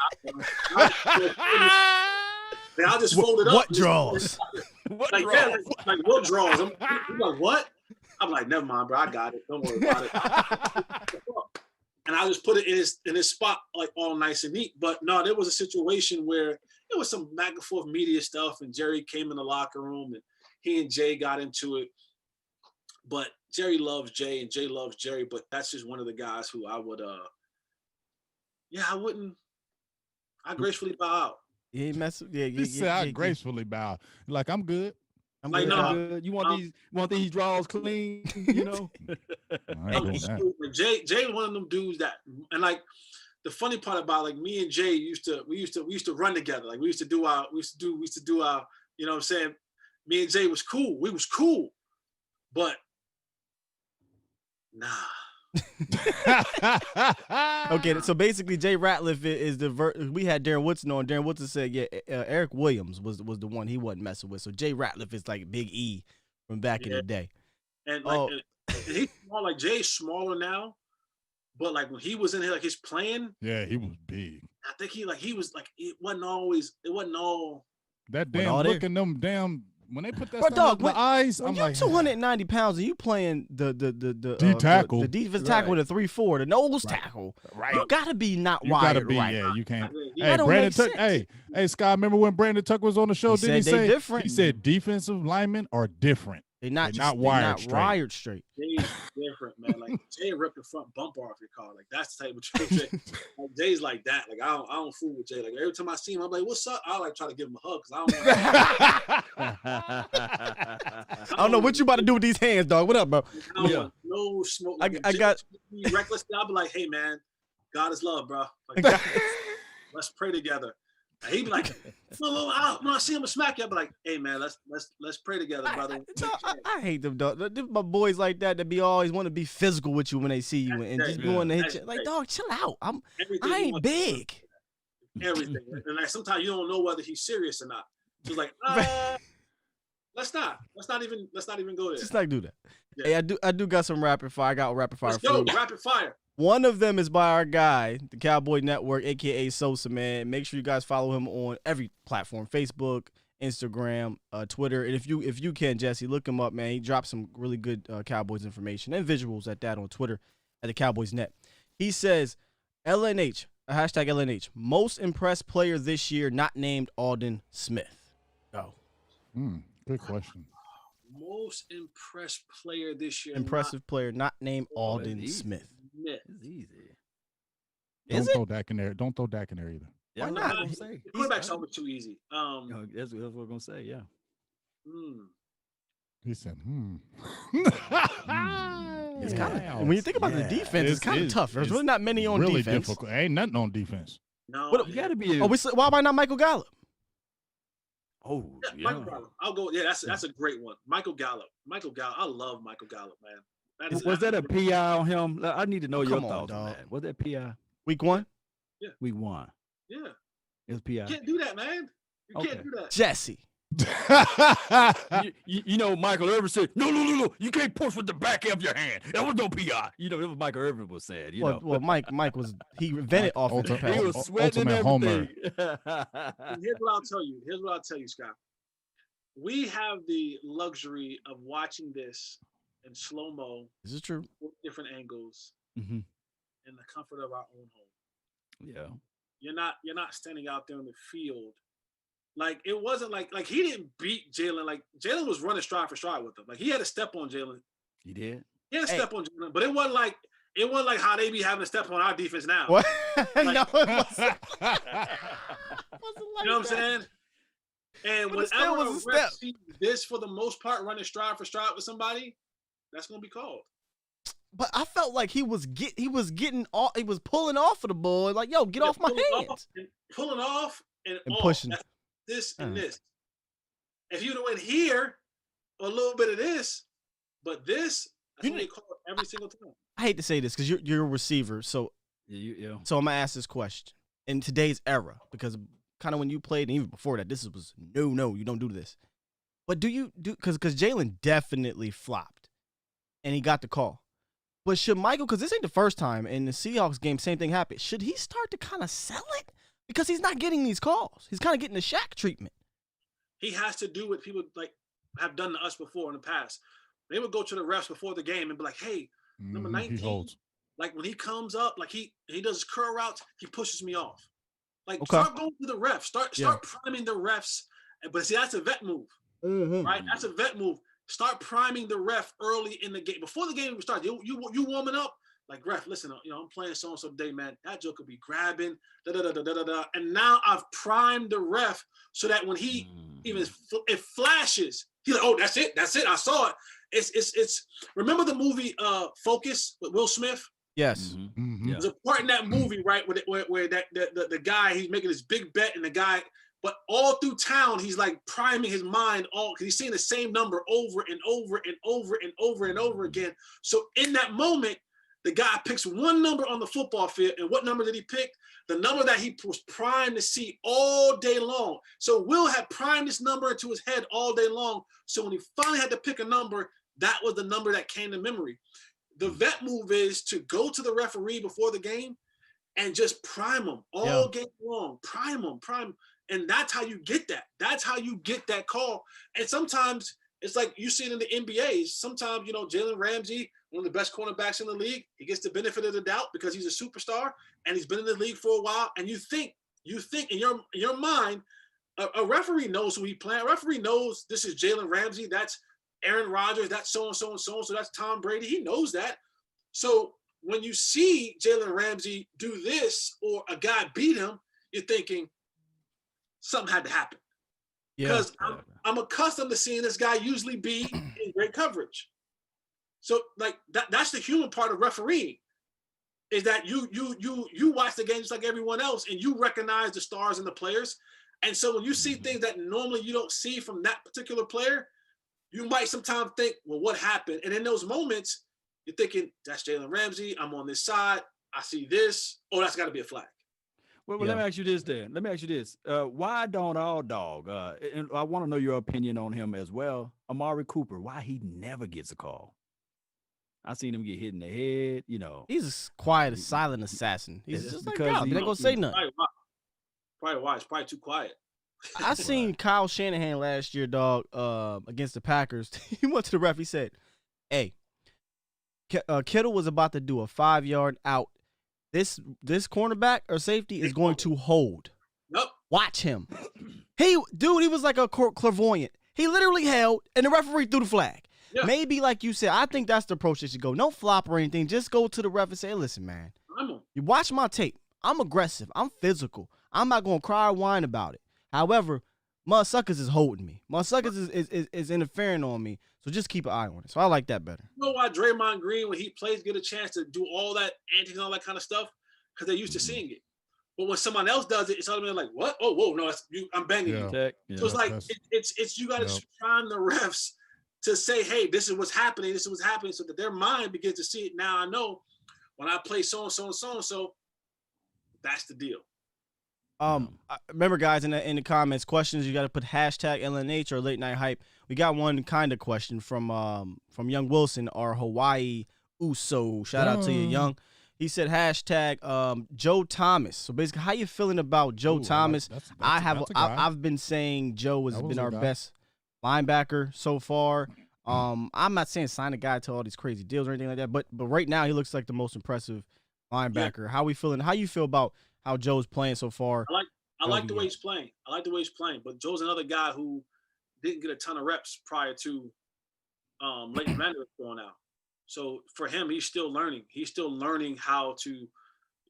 And I'll just fold it up.
What draws?
What
Like,
draw?
yeah, like what draws? I'm like, what? I'm like, never mind, bro. I got it. Don't worry about it. And I just put it in his spot, like all nice and neat. But no, there was a situation where there was some back and forth media stuff, and Jerry came in the locker room, and he and Jay got into it. But Jerry loves Jay, and Jay loves Jerry. But that's just one of the guys who I would, I gracefully bow out.
He mess. Yeah,
He said, I gracefully bow. Like, I'm good.
I'm
Like,
good.
no.
Good. You want these draws clean, you know?
I ain't doing that.
Jay was one of them dudes that, and like, the funny part about like me and Jay used to run together. Like we used to do our, you know what I'm saying? Me and Jay was cool. We was cool. But nah.
Okay, so basically Jay Ratliff is we had Darren Woodson on. Darren Woodson said, yeah, Eric Williams was the one he wasn't messing with. So Jay Ratliff is like Big E from back in the day.
And like and he's small, like Jay's smaller now. But like when he was in here, like his playing,
yeah, he was big.
I think he was like it wasn't all
that damn looking them damn when they put that
Bro,
stuff
dog,
in the eyes.
When
I'm
you're
like
290 pounds and you playing the
tackle,
the defense tackle with a 3-4, the nose tackle, right? You gotta be not wired right.
Yeah, you can't.
Hey,
Brandon Tuck. Hey, Scott. Remember when Brandon Tuck was on the show? Didn't he say
different?
He said defensive linemen are different.
They're not wired straight.
Jay's different, man. Like Jay ripped the front bumper off your car. Like that's the type of Jay. Like Jay's like that. Like I don't fool with Jay. Like every time I see him, I'm like, "What's up?" I like try to give him a hug because
I don't know what you about to do with these hands, dog. What up, bro?
I don't want no smoke. Like,
I got
reckless. I'll be like, "Hey, man, God is love, bro. Like, let's pray together." And he'd be like, when I see him smack you, I'll be like, "Hey, man, let's pray together, brother."
I hate them, dog. My boys like that be always want to be physical with you when they see you and just going to hit you. Like, dog, chill out. I ain't big.
Everything, and like sometimes you don't know whether he's serious or not. So like, let's not even go there.
Just like do that. Yeah. Hey, I do got some rapid fire. I got rapid fire.
Let's go, rapid fire.
One of them is by our guy, the Cowboy Network, aka Sosa, man. Make sure you guys follow him on every platform: Facebook, Instagram, Twitter. And if you can, Jesse, look him up, man. He drops some really good Cowboys information and visuals at that on Twitter at the Cowboys Net. He says, LNH, hashtag LNH, most impressed player this year not named Aldon Smith. Go.
Good question.
Most impressed player this year.
Impressive player not named Aldon Smith.
It's
easy.
Don't throw Dak in there. Don't throw Dak in there either.
Yeah,
why not?
Quarterback's always too easy.
That's what we're gonna say. Yeah.
He said,
It's kind of when you think about the defense, it's kind of tough. There's really not many on
really
defense.
Difficult. Ain't nothing on defense.
No,
you got to be.
Why am I not Michael Gallup?
Oh, yeah.
Michael Gallup. I'll go. Yeah, that's a great one. Michael Gallup. I love Michael Gallup, man.
Was that a PI on him? I need to know your
Come on,
thoughts on
dog.
that. Was that PI?
Week 1?
Yeah.
Week 1.
Yeah.
It was PI.
You can't do that, man. You can't do that.
Jesse.
you know, Michael Irvin said, no, you can't push with the back of your hand. That was no PI. You know, that was Michael Irvin was saying. Well,
Mike was he invented offensive
He
passing.
was sweating and everything.
Here's what I'll tell you, Scott. We have the luxury of watching this in slow-mo.
This is true.
Different angles,
mm-hmm.
in the comfort of our own home.
Yeah.
You're not standing out there in the field. Like it wasn't like he didn't beat Jaylon. Like Jaylon was running stride for stride with him. Like he had a step on Jaylon.
He did.
He had a step on Jaylon, but it wasn't like how they be having a step on our defense now.
What?
Like,
no, it wasn't.
You know what I'm saying? And
but
whenever a ref sees this, for the most part, running stride for stride with somebody, that's gonna be called.
But I felt like he was pulling off of the ball. Like, yo, get off my hands.
Pulling off and
pushing.
That's this and this. If you'd have went here, a little bit of this, but this, that's what they call it every single time.
I hate to say this because you're a receiver, so So I'm gonna ask this question in today's era because kind of when you played and even before that, this was no, you don't do this. But do you because Jaylon definitely flopped, and he got the call. But should Michael, because this ain't the first time in the Seahawks game, same thing happened. Should he start to kind of sell it? Because he's not getting these calls. He's kind of getting the Shaq treatment.
He has to do what people like have done to us before in the past. They would go to the refs before the game and be like, "Hey, number 19." Like when he comes up, like he does his curl routes, he pushes me off. Like start going to the refs. Start priming the refs. But see, that's a vet move, right? That's a vet move. Start priming the ref early in the game before the game even starts. You warming up. Like, ref, listen, I'm playing so-and-so today, man. That joke could be grabbing, da-da-da-da-da-da. And now I've primed the ref so that when he it flashes, he's like, oh, that's it. I saw it. It's remember the movie Focus with Will Smith?
Yes.
Mhm.
Yeah.
There's a part in that movie, right, where the guy, he's making this big bet, and the guy, but all through town, he's like priming his mind because he's seeing the same number over and over and over and over and over again. So in that moment, the guy picks one number on the football field, and what number did he pick? The number that he was primed to see all day long. So Will had primed this number into his head all day long. So when he finally had to pick a number, that was the number that came to memory. The vet move is to go to the referee before the game and just prime them all game long. Prime them. And that's how you get that. That's how you get that call. And sometimes it's like you see it in the NBA. Sometimes, Jalen Ramsey, one of the best cornerbacks in the league, he gets the benefit of the doubt because he's a superstar and he's been in the league for a while. And you think in your mind, a referee knows who he playing. A referee knows this is Jalen Ramsey. That's Aaron Rodgers. That's so-and-so and so-and-so. That's Tom Brady. He knows that. So when you see Jalen Ramsey do this or a guy beat him, you're thinking something had to happen. Because I'm accustomed to seeing this guy usually be in great coverage. So like that's the human part of refereeing, is that you watch the game just like everyone else, and you recognize the stars and the players. And so when you see things that normally you don't see from that particular player, you might sometimes think, well, what happened? And in those moments, you're thinking, that's Jalen Ramsey. I'm on this side. I see this. Oh, that's got to be a flag.
Well, let me ask you this then. Let me ask you this. Why don't our dog, and I want to know your opinion on him as well, Amari Cooper, why he never gets a call? I seen him get hit in the head,
He's a quiet, silent assassin. He's just like,
because
he ain't gonna say nothing.
Probably why. It's probably too quiet.
I seen Kyle Shanahan last year, dog, against the Packers. He went to the ref. He said, hey, Kittle was about to do a 5-yard out. This cornerback or safety is going to hold.
Nope.
Watch him. He was like a clairvoyant. He literally held, and the referee threw the flag. Yeah. Maybe, like you said, I think that's the approach that should go. No flop or anything. Just go to the ref and say, hey, listen, man, you watch my tape. I'm aggressive. I'm physical. I'm not going to cry or whine about it. However, motherfuckers is holding me. Motherfuckers is interfering on me. So just keep an eye on it. So I like that better.
You know why Draymond Green, when he plays, get a chance to do all that antics and all that kind of stuff? Because they're used to seeing it. But when someone else does it, it's automatically like, what? Oh, whoa, no, I'm banging you.
Yeah.
So it's like, it's you got to prime the refs to say, hey, this is what's happening. This is what's happening, so that their mind begins to see it. Now I know when I play so-and-so and so-and-so, that's the deal.
Remember, guys, in the comments, questions, you got to put hashtag LNH or late night hype. We got one kind of question from Young Wilson, our Hawaii Uso. Shout out to you, Young. He said hashtag Joe Thomas. So basically, how you feeling about Joe Thomas? I've been saying Joe has been our best linebacker so far. I'm not saying sign a guy to all these crazy deals or anything like that, but right now he looks like the most impressive linebacker. Yeah. How we feeling? How you feel about how Joe's playing so far?
I like the way he's playing. But Joe's another guy who didn't get a ton of reps prior to Leighton Vander going out. So for him, he's still learning. He's still learning how to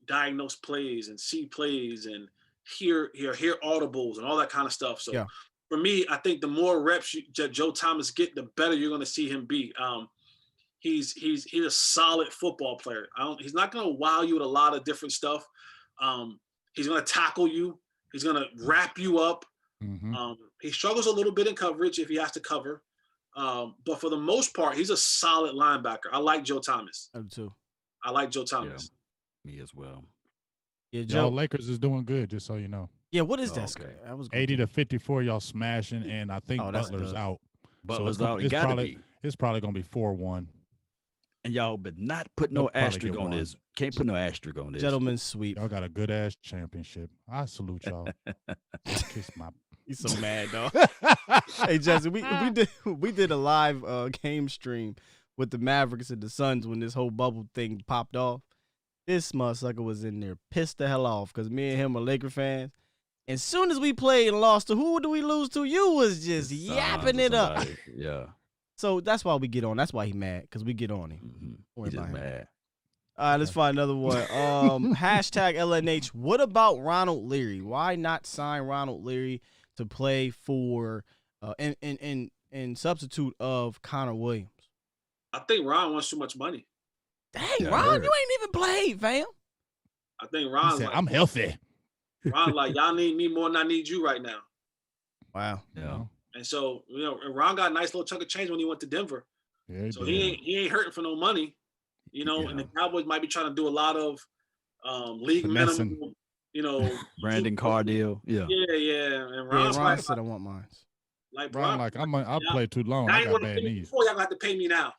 diagnose plays and see plays and hear audibles and all that kind of stuff. So for me, I think the more reps Joe Thomas get, the better you're going to see him be. He's a solid football player. He's not going to wow you with a lot of different stuff. He's going to tackle you. He's going to wrap you up. Mm-hmm. He struggles a little bit in coverage if he has to cover. But for the most part, he's a solid linebacker. I like Joe Thomas.
I do too.
I like Joe Thomas.
Yeah, me as well.
Yeah, Joe. Lakers is doing good, just so you know.
Yeah, what is that? Okay.
80-54, y'all smashing, and I think Butler's out.
Butler's
so
out.
It's probably going to be 4-1.
And y'all, but not put no asterisk on this. Can't put no asterisk on this.
Gentlemen's sweep.
Y'all got a good ass championship. I salute y'all. Kiss my.
He's so mad, dog. Hey, Jesse, we did a live game stream with the Mavericks and the Suns when this whole bubble thing popped off. This motherfucker was in there pissed the hell off because me and him are Laker fans. And soon as we played and lost to who do we lose to? You was just yapping it up.
Yeah.
So that's why we get on. That's why he mad, because we get on him.
Mm-hmm. He's just mad.
All right, let's find another one. Hashtag LNH. What about Ronald Leary? Why not sign Ronald Leary to play for in substitute of Connor Williams?
I think Ron wants too much money.
Dang,
Yeah, I
Ron,
heard.
you ain't even played, fam.
I think
He
Ron's
said,
like,
I'm healthy.
Ron's like, y'all need me more than I need you right now.
Wow.
Yeah.
And so, and Ron got a nice little chunk of change when he went to Denver.
Yeah,
So he ain't hurting for no money, and the Cowboys might be trying to do a lot of league
Finessing.
minimum,
Brandon Carr deal. Yeah.
Yeah. And
Yeah,
Ron's
Ron
like,
said I want mine.
Ron, like, I'll play too long.
I
I
ain't
got
want to
bad
pay me
knees.
before, y'all got to pay me now.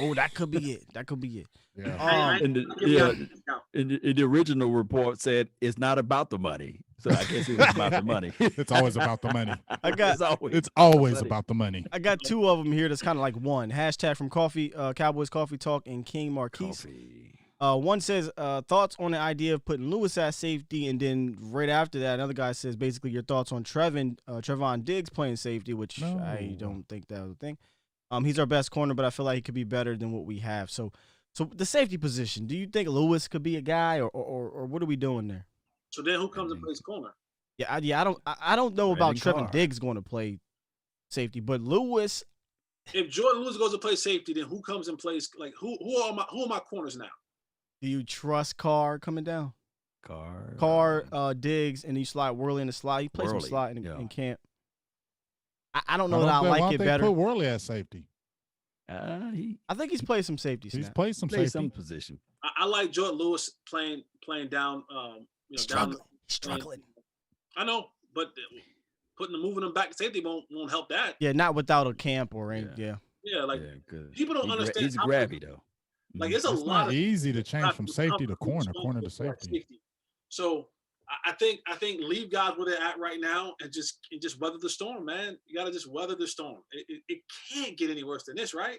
Oh, that could be it. That could be it.
Yeah.
And the original report said it's not about the money. So I guess it was about the money.
It's always about the money. It's always about the money.
I got two of them here that's kind of like one. Hashtag from Cowboys Coffee Talk and King Marquise. One says, thoughts on the idea of putting Lewis at safety, and then right after that, another guy says basically your thoughts on Trevon Diggs playing safety, which I don't think that was a thing. He's our best corner, but I feel like he could be better than what we have. So the safety position, do you think Lewis could be a guy, or what are we doing there?
So then who comes and plays corner?
I don't know about
Brandon
Trevon Diggs going to play safety, but Lewis.
If Jordan Lewis goes to play safety, then who comes and plays? Like who are my corners now?
Do you trust Carr coming down?
Carr,
Diggs, and you slide Worley in the slot. He plays some
Worley,
slot in
yeah.
camp. I don't know that I like it better.
Put Worley at safety.
I think he's played some safety snaps.
He's played some
Play
safety.
some position.
I like Jordan Lewis playing down.
Struggling.
I know, but moving him back to safety won't help that.
Yeah, not without a camp or any. Yeah.
Yeah, like
good.
people don't understand.
He's grabby though.
Like it's a
It's
lot
not easy to change from safety to corner to safety.
So I think leave guys where they're at right now and just weather the storm, man. You got to just weather the storm. It can't get any worse than this, right?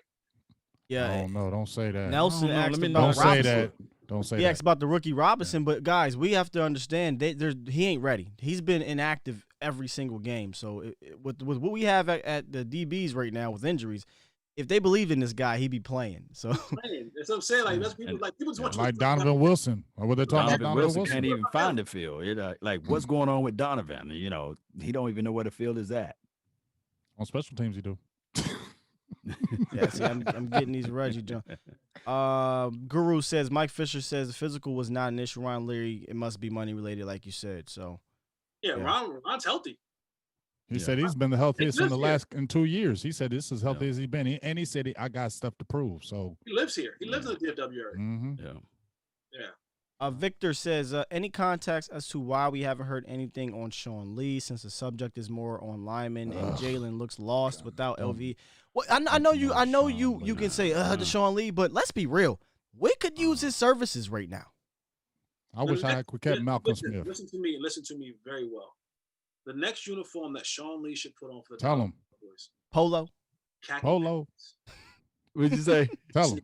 Yeah.
Oh no, don't say that.
Nelson asked about
Don't say
Robinson.
that. Don't say
He
that.
asked about the rookie Robinson, but guys, we have to understand he ain't ready. He's been inactive every single game. So with what we have at the DBs right now with injuries, if they believed in this guy, he'd be playing. So
That's what I'm saying. Like that's people just want
Like Donovan Wilson. Or what they're talking about
Donovan
Donovan Wilson.
can't even find the field. Like what's going on with Donovan? He don't even know where the field is at.
On special teams, you do.
yeah, see, I'm getting these Reggie Jones. Guru says Mike Fisher says the physical was not an issue. Ron Leary, it must be money related, like you said. So
yeah. Ron's healthy.
He said he's been the healthiest in 2 years. He said this is as healthy as he's been. And he said I got stuff to prove. So
he lives here. He lives in the DFW area.
Mm-hmm.
Yeah.
Victor says, any context as to why we haven't heard anything on Sean Lee, since the subject is more on linemen and Jaylon looks lost without LV. Well, I know you can say the Sean Lee, but let's be real. We could use his services right now.
I wish I could kept Malcolm Smith.
Listen to me very well. The next uniform that Sean Lee should put on for the
Cowboys.
Polo.
Polo.
What'd you say?
Tell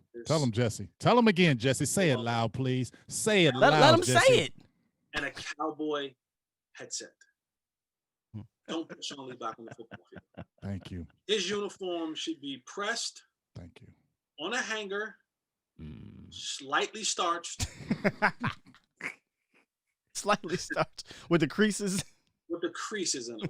him, Jesse. Tell him again, Jesse. Say it loud, please. Say it loud.
Let him
Jesse.
say it.
And a cowboy headset. Don't put Sean Lee back on the football field.
Thank you.
His uniform should be pressed.
Thank you.
On a hanger, slightly starched.
Slightly starched with the creases.
With the creases in them.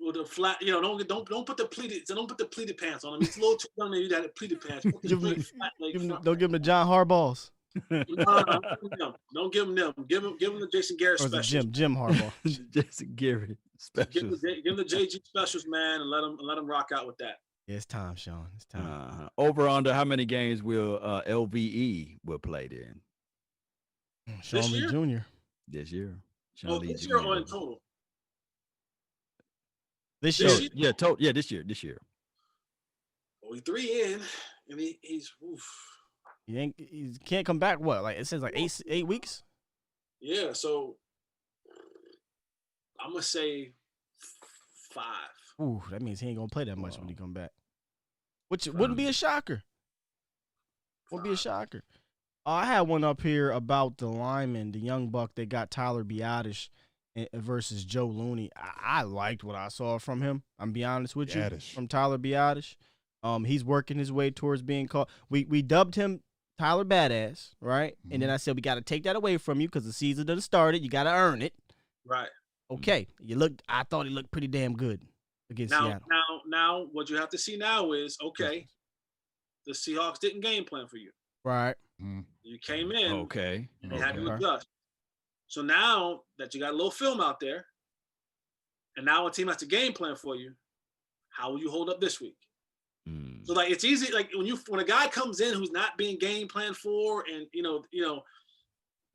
With the flat, don't put the pleated pants on him. It's a little too young. Maybe that pleated pants.
Don't give him the John Harbaughs.
No, don't give him them. Give him the Jason Garrett specials.
Jim Harbaugh.
Jason Garrett specials.
Give him the JG specials, man, and let him rock out with that.
Yeah, it's time, Sean. It's time.
Over under how many games will LVE will play then?
Sean Lee Jr.
This year.
This year or in total?
This year.
Yeah, this year.
Well, he's 3 in, and he's oof.
He can't come back. What? Like it says, like 8 weeks.
Yeah, so I'm gonna say 5.
Ooh, that means he ain't gonna play that much when he come back. Which wouldn't be a shocker. Would be a shocker. I had one up here about the lineman, the young buck. They got Tyler Biadasz versus Joe Looney. I liked what I saw from him. I'm be honest with you. From Tyler Biadasz. He's working his way towards being called. We dubbed him Tyler Badass, right? Mm-hmm. And then I said we got to take that away from you because the season done started. You got to earn it.
Right.
Okay. I thought he looked pretty damn good against Seattle.
Now, what you have to see now is, okay, the Seahawks didn't game plan for you.
Right.
You came in.
Okay.
And you had to adjust. So now that you got a little film out there, and now a team has a game plan for you, how will you hold up this week? So like it's easy, like when a guy comes in who's not being game planned for, and you know,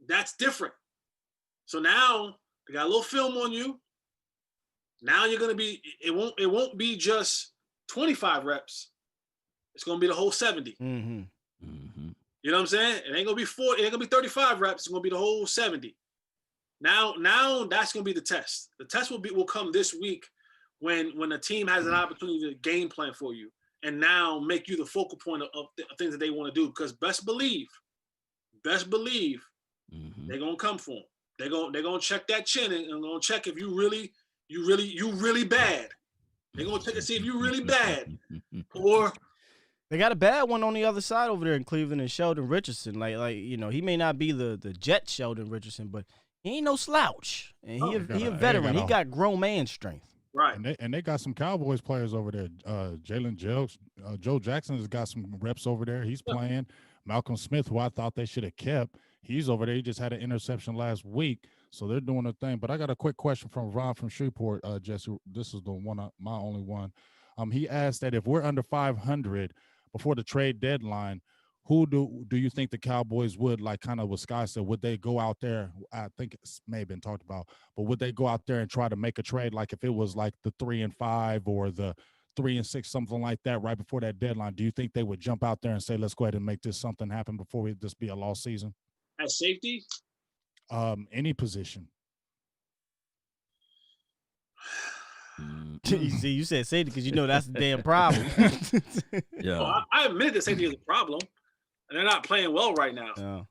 that's different. So now they got a little film on you. Now you're gonna be, it won't be just 25 reps. It's gonna be the whole 70. You know what I'm saying? It ain't gonna be 40, it ain't gonna be 35 reps, it's gonna be the whole 70. Now that's gonna be the test. The test will come this week when the team has an opportunity to game plan for you and now make you the focal point of things that they want to do. Because best believe, they're gonna come for them. They're gonna check that chin and gonna check if you really bad. They're gonna check to see if you really bad. Or
they got a bad one on the other side over there in Cleveland and Sheldon Richardson. Like you know, he may not be the Jet Sheldon Richardson, but he ain't no slouch. And he a veteran. He got grown man strength.
Right.
And they got some Cowboys players over there. Jaylon Joe Jackson has got some reps over there. He's playing. Malcolm Smith, who I thought they should have kept, he's over there. He just had an interception last week. So they're doing a thing. But I got a quick question from Ron from Shreveport, Jesse. This is the one, my only one. He asked that if we're under 500 before the trade deadline, who do you think the Cowboys would, like kind of what Scott said, would they go out there? I think it may have been talked about, but would they go out there and try to make a trade? Like if it was like the 3-5 or the 3-6, something like that right before that deadline, do you think they would jump out there and say, let's go ahead and make this something happen before this be a lost season?
At safety?
Any position.
You see, you said safety because you know that's the damn problem.
Yeah.
Well, I admit that safety is a problem. And they're not playing well right now.
Yeah.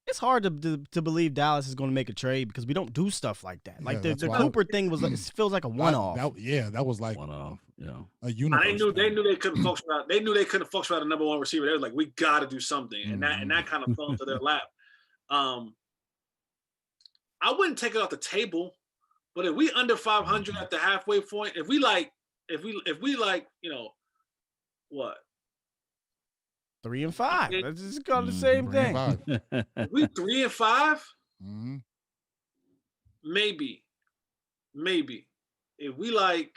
It's hard to believe Dallas is going to make a trade because we don't do stuff like that. Like the Cooper thing was like, it feels like a one-off.
That was like
one-off. Yeah.
A universe.
They knew they couldn't function without. They knew they couldn't function without a number one receiver. They were like, we got to do something, and that kind of fell into their lap. I wouldn't take it off the table, but if we under 500 at the halfway point, if we like, you know, what?
3-5. That's just called the same thing.
If we 3-5, maybe. If we like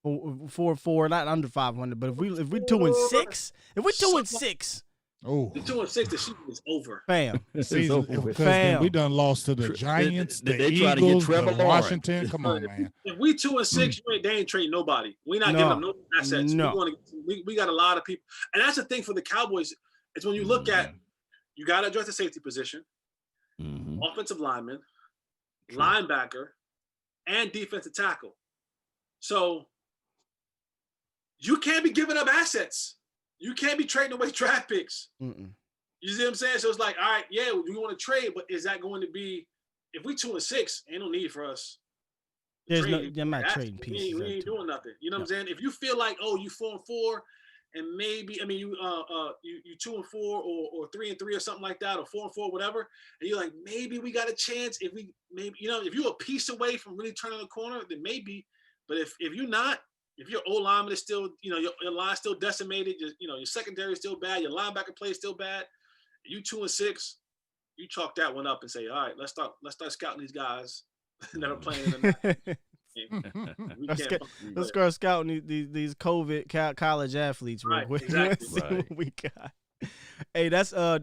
4-4, not under 500, but if we 2-6, if we 2-6.
Oh, the 2-6, the season is over.
Fam.
Fam. We done lost to the Giants, the Eagles, the Washington. Come on, man.
If we 2-6, they ain't trading nobody. We're not giving them no assets.
No.
We got a lot of people. And that's the thing for the Cowboys. It's when you look at, you got to address the safety position, offensive lineman, linebacker, and defensive tackle. So you can't be giving up assets. You can't be trading away draft picks. You see what I'm saying? So it's like, all right, yeah, we want to trade, but is that going to be, if we 2-6, ain't no need for us.
I'm not trading pieces.
We ain't doing nothing. You know what I'm saying? If you feel like, oh, you 4-4, and maybe, I mean, you 2-4 or 3-3 or something like that, or 4-4, whatever, and you're like, maybe we got a chance. If we maybe, you know, if you're a piece away from really turning the corner, then maybe. But if you're not, if your old lineman is still, you know, your line's still decimated, your secondary is still bad, your linebacker play is still bad, you 2-6, you chalk that one up and say, all right, let's start scouting these guys that are playing in the
Let's start scouting these COVID college athletes real quick.
Exactly.
See what we got. Hey, that's the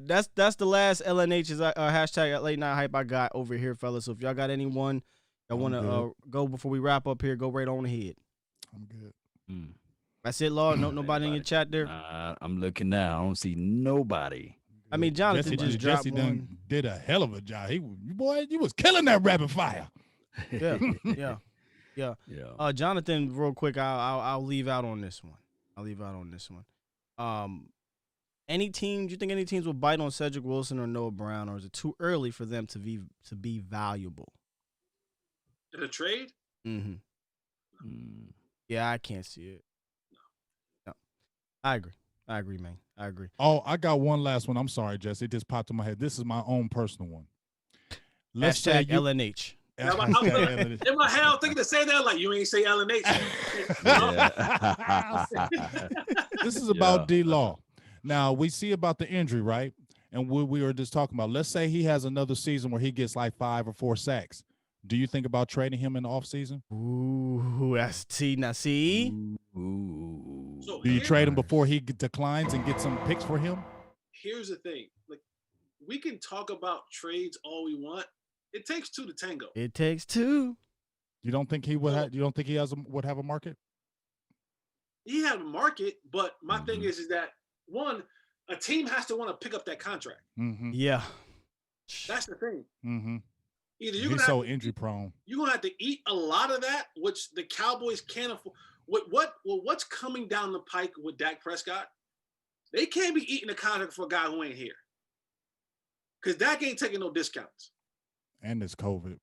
last LNH's hashtag late night hype I got over here, fellas. So if y'all got anyone that want to go before we wrap up here, go right on ahead.
I'm good.
That's it, Lord. Nobody in your chat there.
I'm looking now. I don't see nobody.
I mean, Jonathan just dropped
Jesse
one.
did a hell of a job. You was killing that rapid fire.
Yeah. Jonathan, real quick, I'll leave out on this one. Any team? Do you think any teams will bite on Cedric Wilson or Noah Brown, or is it too early for them to be valuable
in a trade?
Yeah, I can't see it. No. I agree, man. I agree.
Oh, I got one last one. I'm sorry, Jesse. It just popped in my head. This is my own personal one.
Hashtag LNH.
In my head, I'm thinking to say that, like, you ain't say LNH.
This is about D-Law. Now, we see about the injury, right? And we were just talking about, let's say he has another season where he gets like 5 or 4 sacks. Do you think about trading him in the offseason?
Ooh, that's T. Now, see?
Ooh.
So
do you trade him before he declines and get some picks for him?
Here's the thing. Like, we can talk about trades all we want. It takes 2 to tango.
It takes 2.
You don't think he would? You don't think he would have a market?
He had a market, but my thing is that one, a team has to want to pick up that contract.
Yeah,
that's the thing. Either
he's so injury prone.
You're gonna have to eat a lot of that, which the Cowboys can't afford. What's coming down the pike with Dak Prescott? They can't be eating a contract for a guy who ain't here, because Dak ain't taking no discounts.
And it's COVID.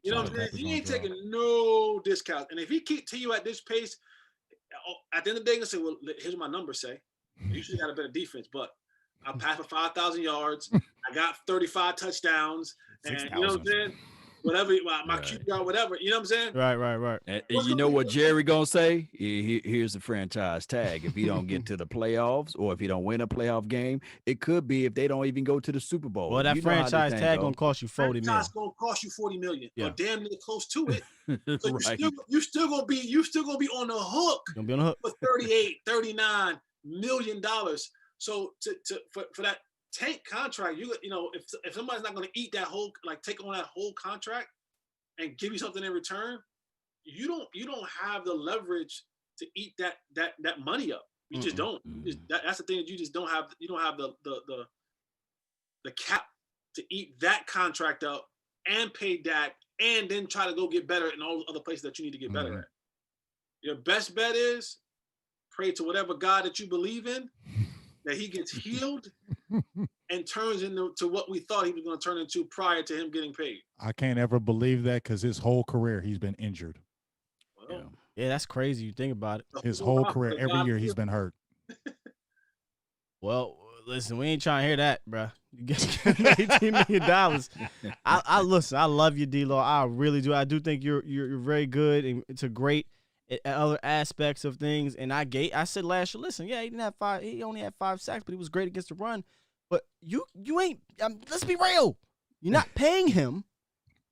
You know what I'm saying? He ain't taking no discounts. And if he continue at this pace, at the end of the day, he's gonna say, "Well, here's what my numbers say. You should have got a better defense, but I passed for 5,000 yards. I got 35 touchdowns, and
6,
you know what I'm saying? Whatever my QBR, whatever. You know what I'm saying?
Right.
And you know what Jerry gonna say? Here's the franchise tag. If he don't get to the playoffs, or if he don't win a playoff game, it could be if they don't even go to the Super Bowl.
Well, that franchise tag gonna cost you $40 million.
Franchise gonna cost you $40 million, or damn near close to it.
Right.
You still gonna be on the hook.
Gonna be on the hook
for $38, $39 million. So for that tank contract, you know, if somebody's not going to eat that whole, like, take on that whole contract and give you something in return, you don't have the leverage to eat that money up. You just don't. That's the thing, that you just don't have. You don't have the cap to eat that contract up and pay Dak and then try to go get better in all other places that you need to get better at. Your best bet is pray to whatever God that you believe in, that he gets healed and turns into what we thought he was going to turn into prior to him getting paid.
I can't ever believe that, because his whole career he's been injured.
Well,
yeah, that's crazy. You think about it.
His whole career, every year he's been hurt.
Well, listen, we ain't trying to hear that, bro. You get $18 million. I listen. I love you, D-Law. I really do. I do think you're very good, and it's a great at other aspects of things. And I said last year, listen, yeah, he didn't have 5. He only had 5 sacks, but he was great against the run. But you ain't. Let's be real. You're not paying him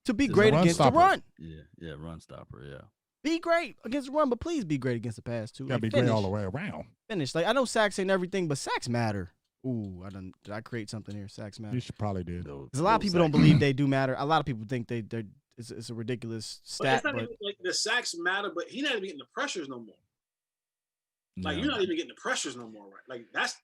to be great against the run.
Yeah, run stopper. Yeah.
Be great against the run, but please be great against the pass too.
Gotta be great all the way around.
Finish. Like, I know sacks ain't everything, but sacks matter. Ooh, did I create something here? Sacks matter.
You should probably did.
Because a lot of people don't believe they do matter. A lot of people think it's a ridiculous stat.
But it's not even, like, the sacks matter, but he's not even getting the pressures no more. Like, you're not even getting the pressures no more, right? Like, that's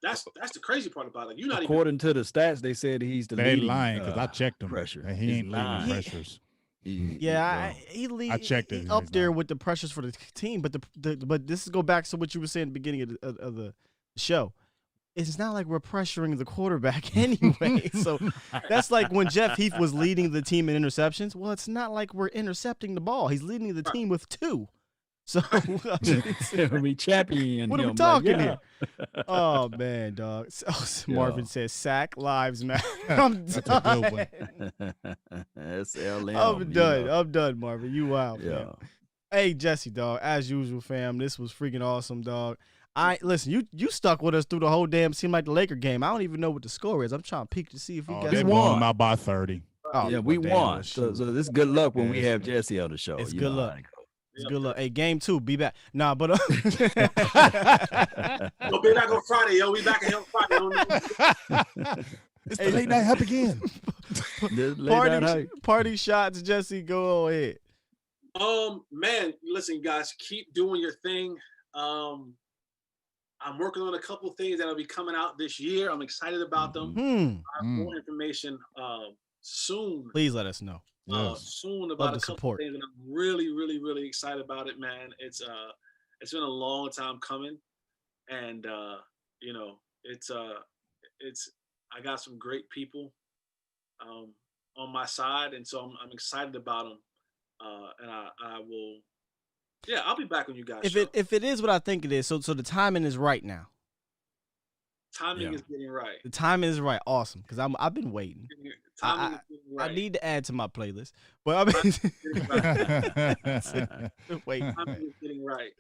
the crazy part about it. Like, you're not
According to the stats, they said he's the leading.
They lying, because I checked him.
Pressure.
And he ain't leading pressures.
I checked it. Up there with the pressures for the team, but but this is go back to what you were saying at the beginning of the show. It's not like we're pressuring the quarterback anyway. So that's like when Jeff Heath was leading the team in interceptions. Well, it's not like we're intercepting the ball. He's leading the team with 2. So
we champion.
What are we talking here? Oh man, dog. Marvin says sack lives matter. I'm done.
That's a good one.
That's LM.
I'm done. I'm done, Marvin. You wild,
Yeah.
man. Hey, Jesse, dog. As usual, fam. This was freaking awesome, dog. Listen. You stuck with us through the whole damn seem like the Laker game. I don't even know what the score is. I'm trying to peek to see if we got.
They won out by 30.
Oh,
yeah, we won. So this is good luck when we have Jesse on the show.
It's good luck. It's good luck. Hey, game 2, be back. Nah, but
We'll be back on Friday, yo. We back here on Friday.
It's the late night hype again.
Party shots, Jesse. Go ahead.
Man, listen, guys, keep doing your thing. I'm working on a couple things that'll be coming out this year. I'm excited about them. I have more information soon.
Please let us know.
Soon about a couple things, and I'm really, really, really excited about it, man. It's been a long time coming, and you know, it's I got some great people on my side, and so I'm excited about them, and I will. Yeah, I'll be back on you guys.
If it is what I think it is, so the timing is right now.
Timing is getting right.
The timing is right. Awesome. Because I've been waiting.
Timing is getting right.
I need to add to my playlist. But I mean, wait.
Timing is getting right.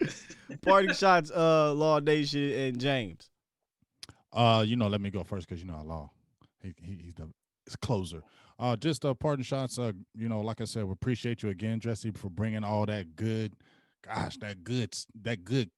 Parting shots, Law Nation and James.
Let me go first because Law. He's the closer. Just parting shots. Like I said, we appreciate you again, Jesse, for bringing all that good. Gosh, that good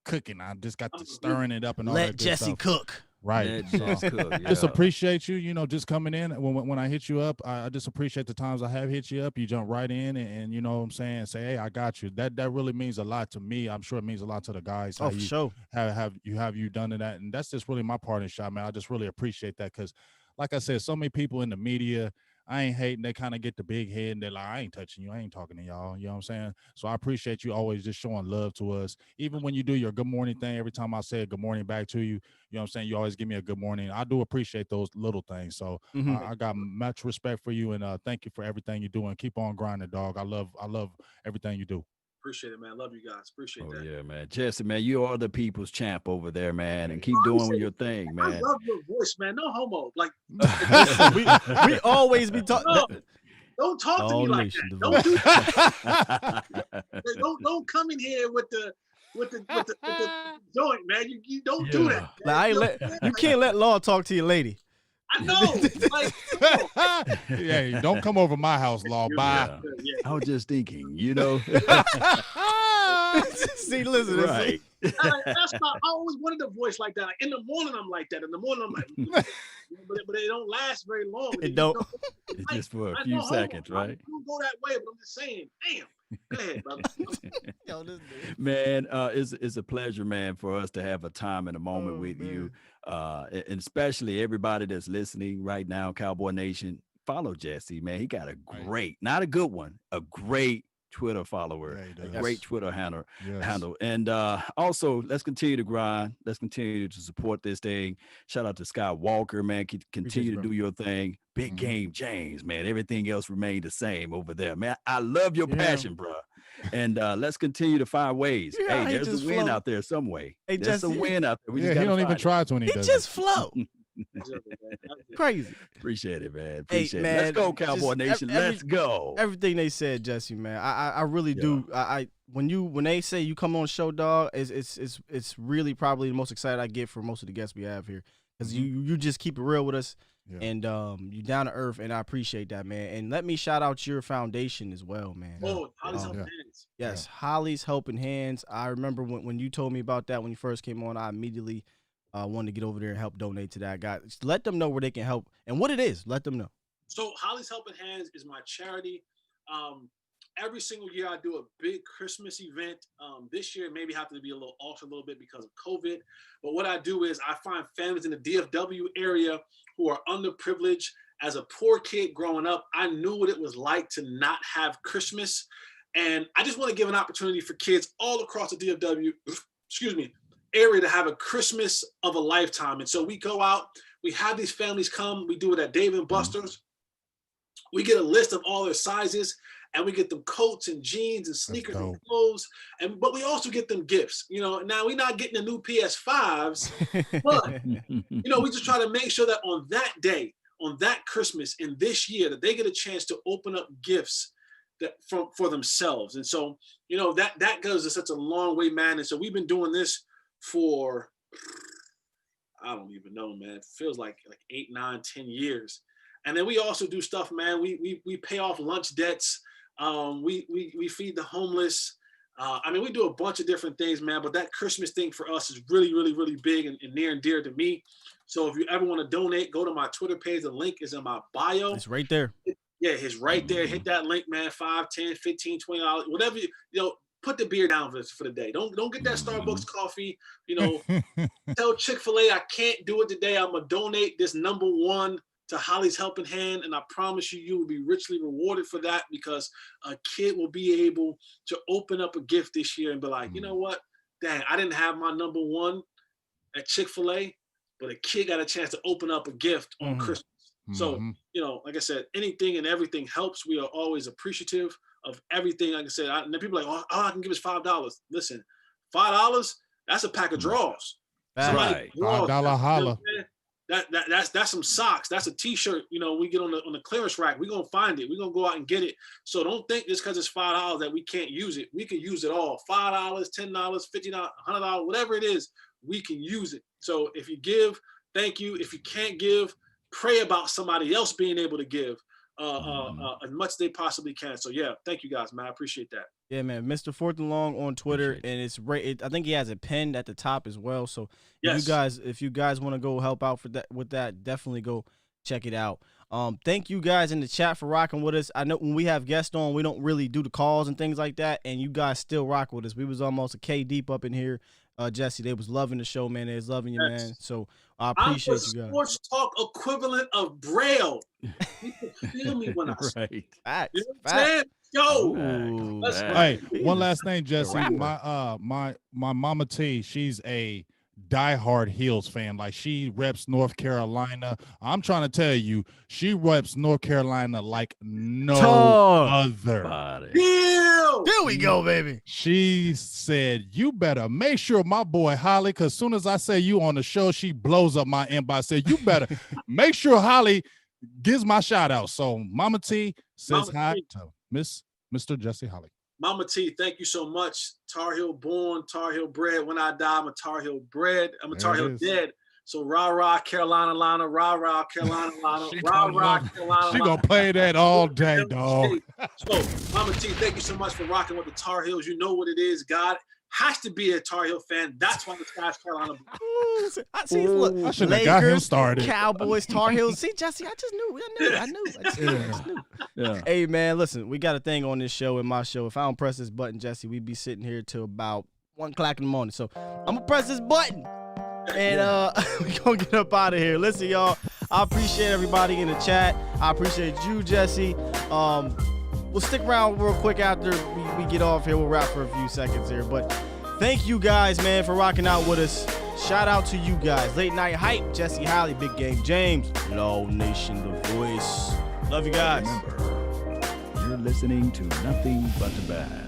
cooking. I just got to stirring it up and all that.
Let Jesse cook.
Right. Just appreciate you, just coming in. When I hit you up, I just appreciate the times I have hit you up. You jump right in and you know what I'm saying, say, hey, I got you. That really means a lot to me. I'm sure it means a lot to the guys.
Oh, for sure.
Have you done that? And that's just really my parting shot, man. I just really appreciate that because, like I said, so many people in the media, I ain't hating. They kind of get the big head and they're like, I ain't touching you. I ain't talking to y'all. You know what I'm saying? So I appreciate you always just showing love to us. Even when you do your good morning thing, every time I say good morning back to you, you know what I'm saying? You always give me a good morning. I do appreciate those little things. So I got much respect for you and thank you for everything you do and keep on grinding, dog. I love everything you do.
Appreciate it, man. Love you guys. Appreciate that.
Yeah, man. Jesse, man, you are the people's champ over there, man. And keep doing your thing, man.
I love your voice, man. No homo. Like
we always be talking.
Don't talk to me like that. Don't do that. don't come in here with the joint, man. You don't do that.
Like, you can't let Law talk to your lady.
I know.
Yeah, don't come over my house, Law. Bye.
Yeah. I was just thinking,
See, listen,
right.
That's not. I always wanted a voice like that. Like, in the morning, I'm like that. In the morning, I'm like, but they don't last very long.
It don't.
It's just for a few seconds, right?
I don't go that way, but I'm just saying, damn. Go ahead, brother.
Man, it's a pleasure, man, for us to have a time and a moment with you. And especially everybody that's listening right now, Cowboy Nation, follow Jesse, man. He got a great, not a good one, a great Twitter follower, a great Twitter handle. And also, let's continue to grind. Let's continue to support this thing. Shout out to Scott Walker, man. Continue to do your thing. Big game, James, man. Everything else remained the same over there, man. I love your passion, bro. And let's continue to find ways. Hey, there's a win out there some way.
Hey,
there's a win out there.
He don't even try to when he does.
He just flow. Crazy.
Appreciate it, man.
Appreciate it.
Let's go, Cowboy Nation. Let's go.
Everything they said, Jesse, man. I really do. When they say you come on the show, dog, it's really probably the most excited I get for most of the guests we have here. Because you just keep it real with us. Yeah. And you down to earth, and I appreciate that, man. And let me shout out your foundation as well, man.
Oh, Holly's Helping Hands.
Yes, Holly's Helping Hands. I remember when you told me about that when you first came on, I immediately wanted to get over there and help donate to that guy. Just let them know where they can help and what it is. Let them know.
So Holly's Helping Hands is my charity. Every single year I do a big Christmas event. This year maybe have to be a little off a little bit because of COVID. But what I do is I find families in the DFW area who are underprivileged. As a poor kid growing up, I knew what it was like to not have Christmas. And I just want to give an opportunity for kids all across the DFW, area to have a Christmas of a lifetime. And so we go out, we have these families come, we do it at Dave & Buster's. We get a list of all their sizes, and we get them coats and jeans and sneakers and clothes. But we also get them gifts. Now we're not getting the new PS5s, but we just try to make sure that on that day, on that Christmas in this year, that they get a chance to open up gifts that for themselves. And so, that goes such a long way, man. And so we've been doing this for, I don't even know, man. It feels like 8, 9, 10 years. And then we also do stuff, man. We pay off lunch debts. We feed the homeless. We do a bunch of different things, man. But that Christmas thing for us is really, really, really big and near and dear to me. So if you ever want to donate, go to my Twitter page. The link is in my bio.
It's right there.
It's right there. Hit that link, man. $5, $10, $15, $20, whatever put the beer down for the day. Don't get that Starbucks coffee. Tell Chick-fil-A I can't do it today. I'm gonna donate this number one to Holly's Helping Hand, and I promise you will be richly rewarded for that, because a kid will be able to open up a gift this year and be like, you know what? Dang, I didn't have my number one at Chick-fil-A, but a kid got a chance to open up a gift on Christmas. So, like I said, anything and everything helps. We are always appreciative of everything. Like I said, and then people are like, all I can give is $5. Listen, $5, that's a pack of draws.
Right.
$5 holla.
That's some socks. That's a t-shirt. You know, we get on the clearance rack. We're gonna find it. We're gonna go out and get it. So don't think just because it's $5 that we can't use it. We can use it all. $5, $10, $50, $100, whatever it is, we can use it. So if you give, thank you. If you can't give, pray about somebody else being able to give as much as they possibly can. So yeah, thank you guys, man. I appreciate that.
Yeah, man. Mr. Fourth and Long on Twitter, and it's I think he has it pinned at the top as well. So if you guys want to go help out with that, definitely go check it out. Thank you guys in the chat for rocking with us. I know when we have guests on, we don't really do the calls and things like that, and you guys still rock with us. We was almost a K deep up in here. Jesse, they was loving the show, man. They was loving you, man. So I appreciate you guys.
Sports talk equivalent of Braille. People feel me when I speak.
Facts.
You know what I'm saying? Yo.
Hey, one last thing, Jesse. My mama T, she's a diehard Heels fan. Like, she reps North Carolina. I'm trying to tell you, she reps North Carolina like no other.
There we go, baby.
She said, you better make sure my boy Holly, because as soon as I say you on the show, she blows up my inbox. Said, you better make sure Holly gives my shout out. So Mama T says hi to Mr. Jesse Holley.
Mama T, thank you so much. Tar Heel born, Tar Heel bred. When I die, I'm a Tar Heel bred. I'm a Tar Heel dead. So rah Carolina Lana, rah Carolina Lana, rah Carolina.
She gonna play that all day, dog.
So Mama T, thank you so much for rocking with the Tar Heels. You know what it is. God has to be a Tar Heel fan. That's why the Sky's Carolina.
Look,
I should have got him started.
Cowboys, Tar Heels. See, Jesse, I just knew. I knew. Yeah. Hey, man, listen, we got a thing on this show and my show. If I don't press this button, Jesse, we'd be sitting here till about 1 o'clock in the morning. So I'm gonna press this button. And we're going to get up out of here. Listen, y'all, I appreciate everybody in the chat. I appreciate you, Jesse. We'll stick around real quick after we get off here. We'll wrap for a few seconds here. But thank you guys, man, for rocking out with us. Shout out to you guys. Late Night Hype, Jesse Holley, Big Game James, Law Nation, The Voice. Love you guys.
Remember, you're listening to Nothing But the Bad.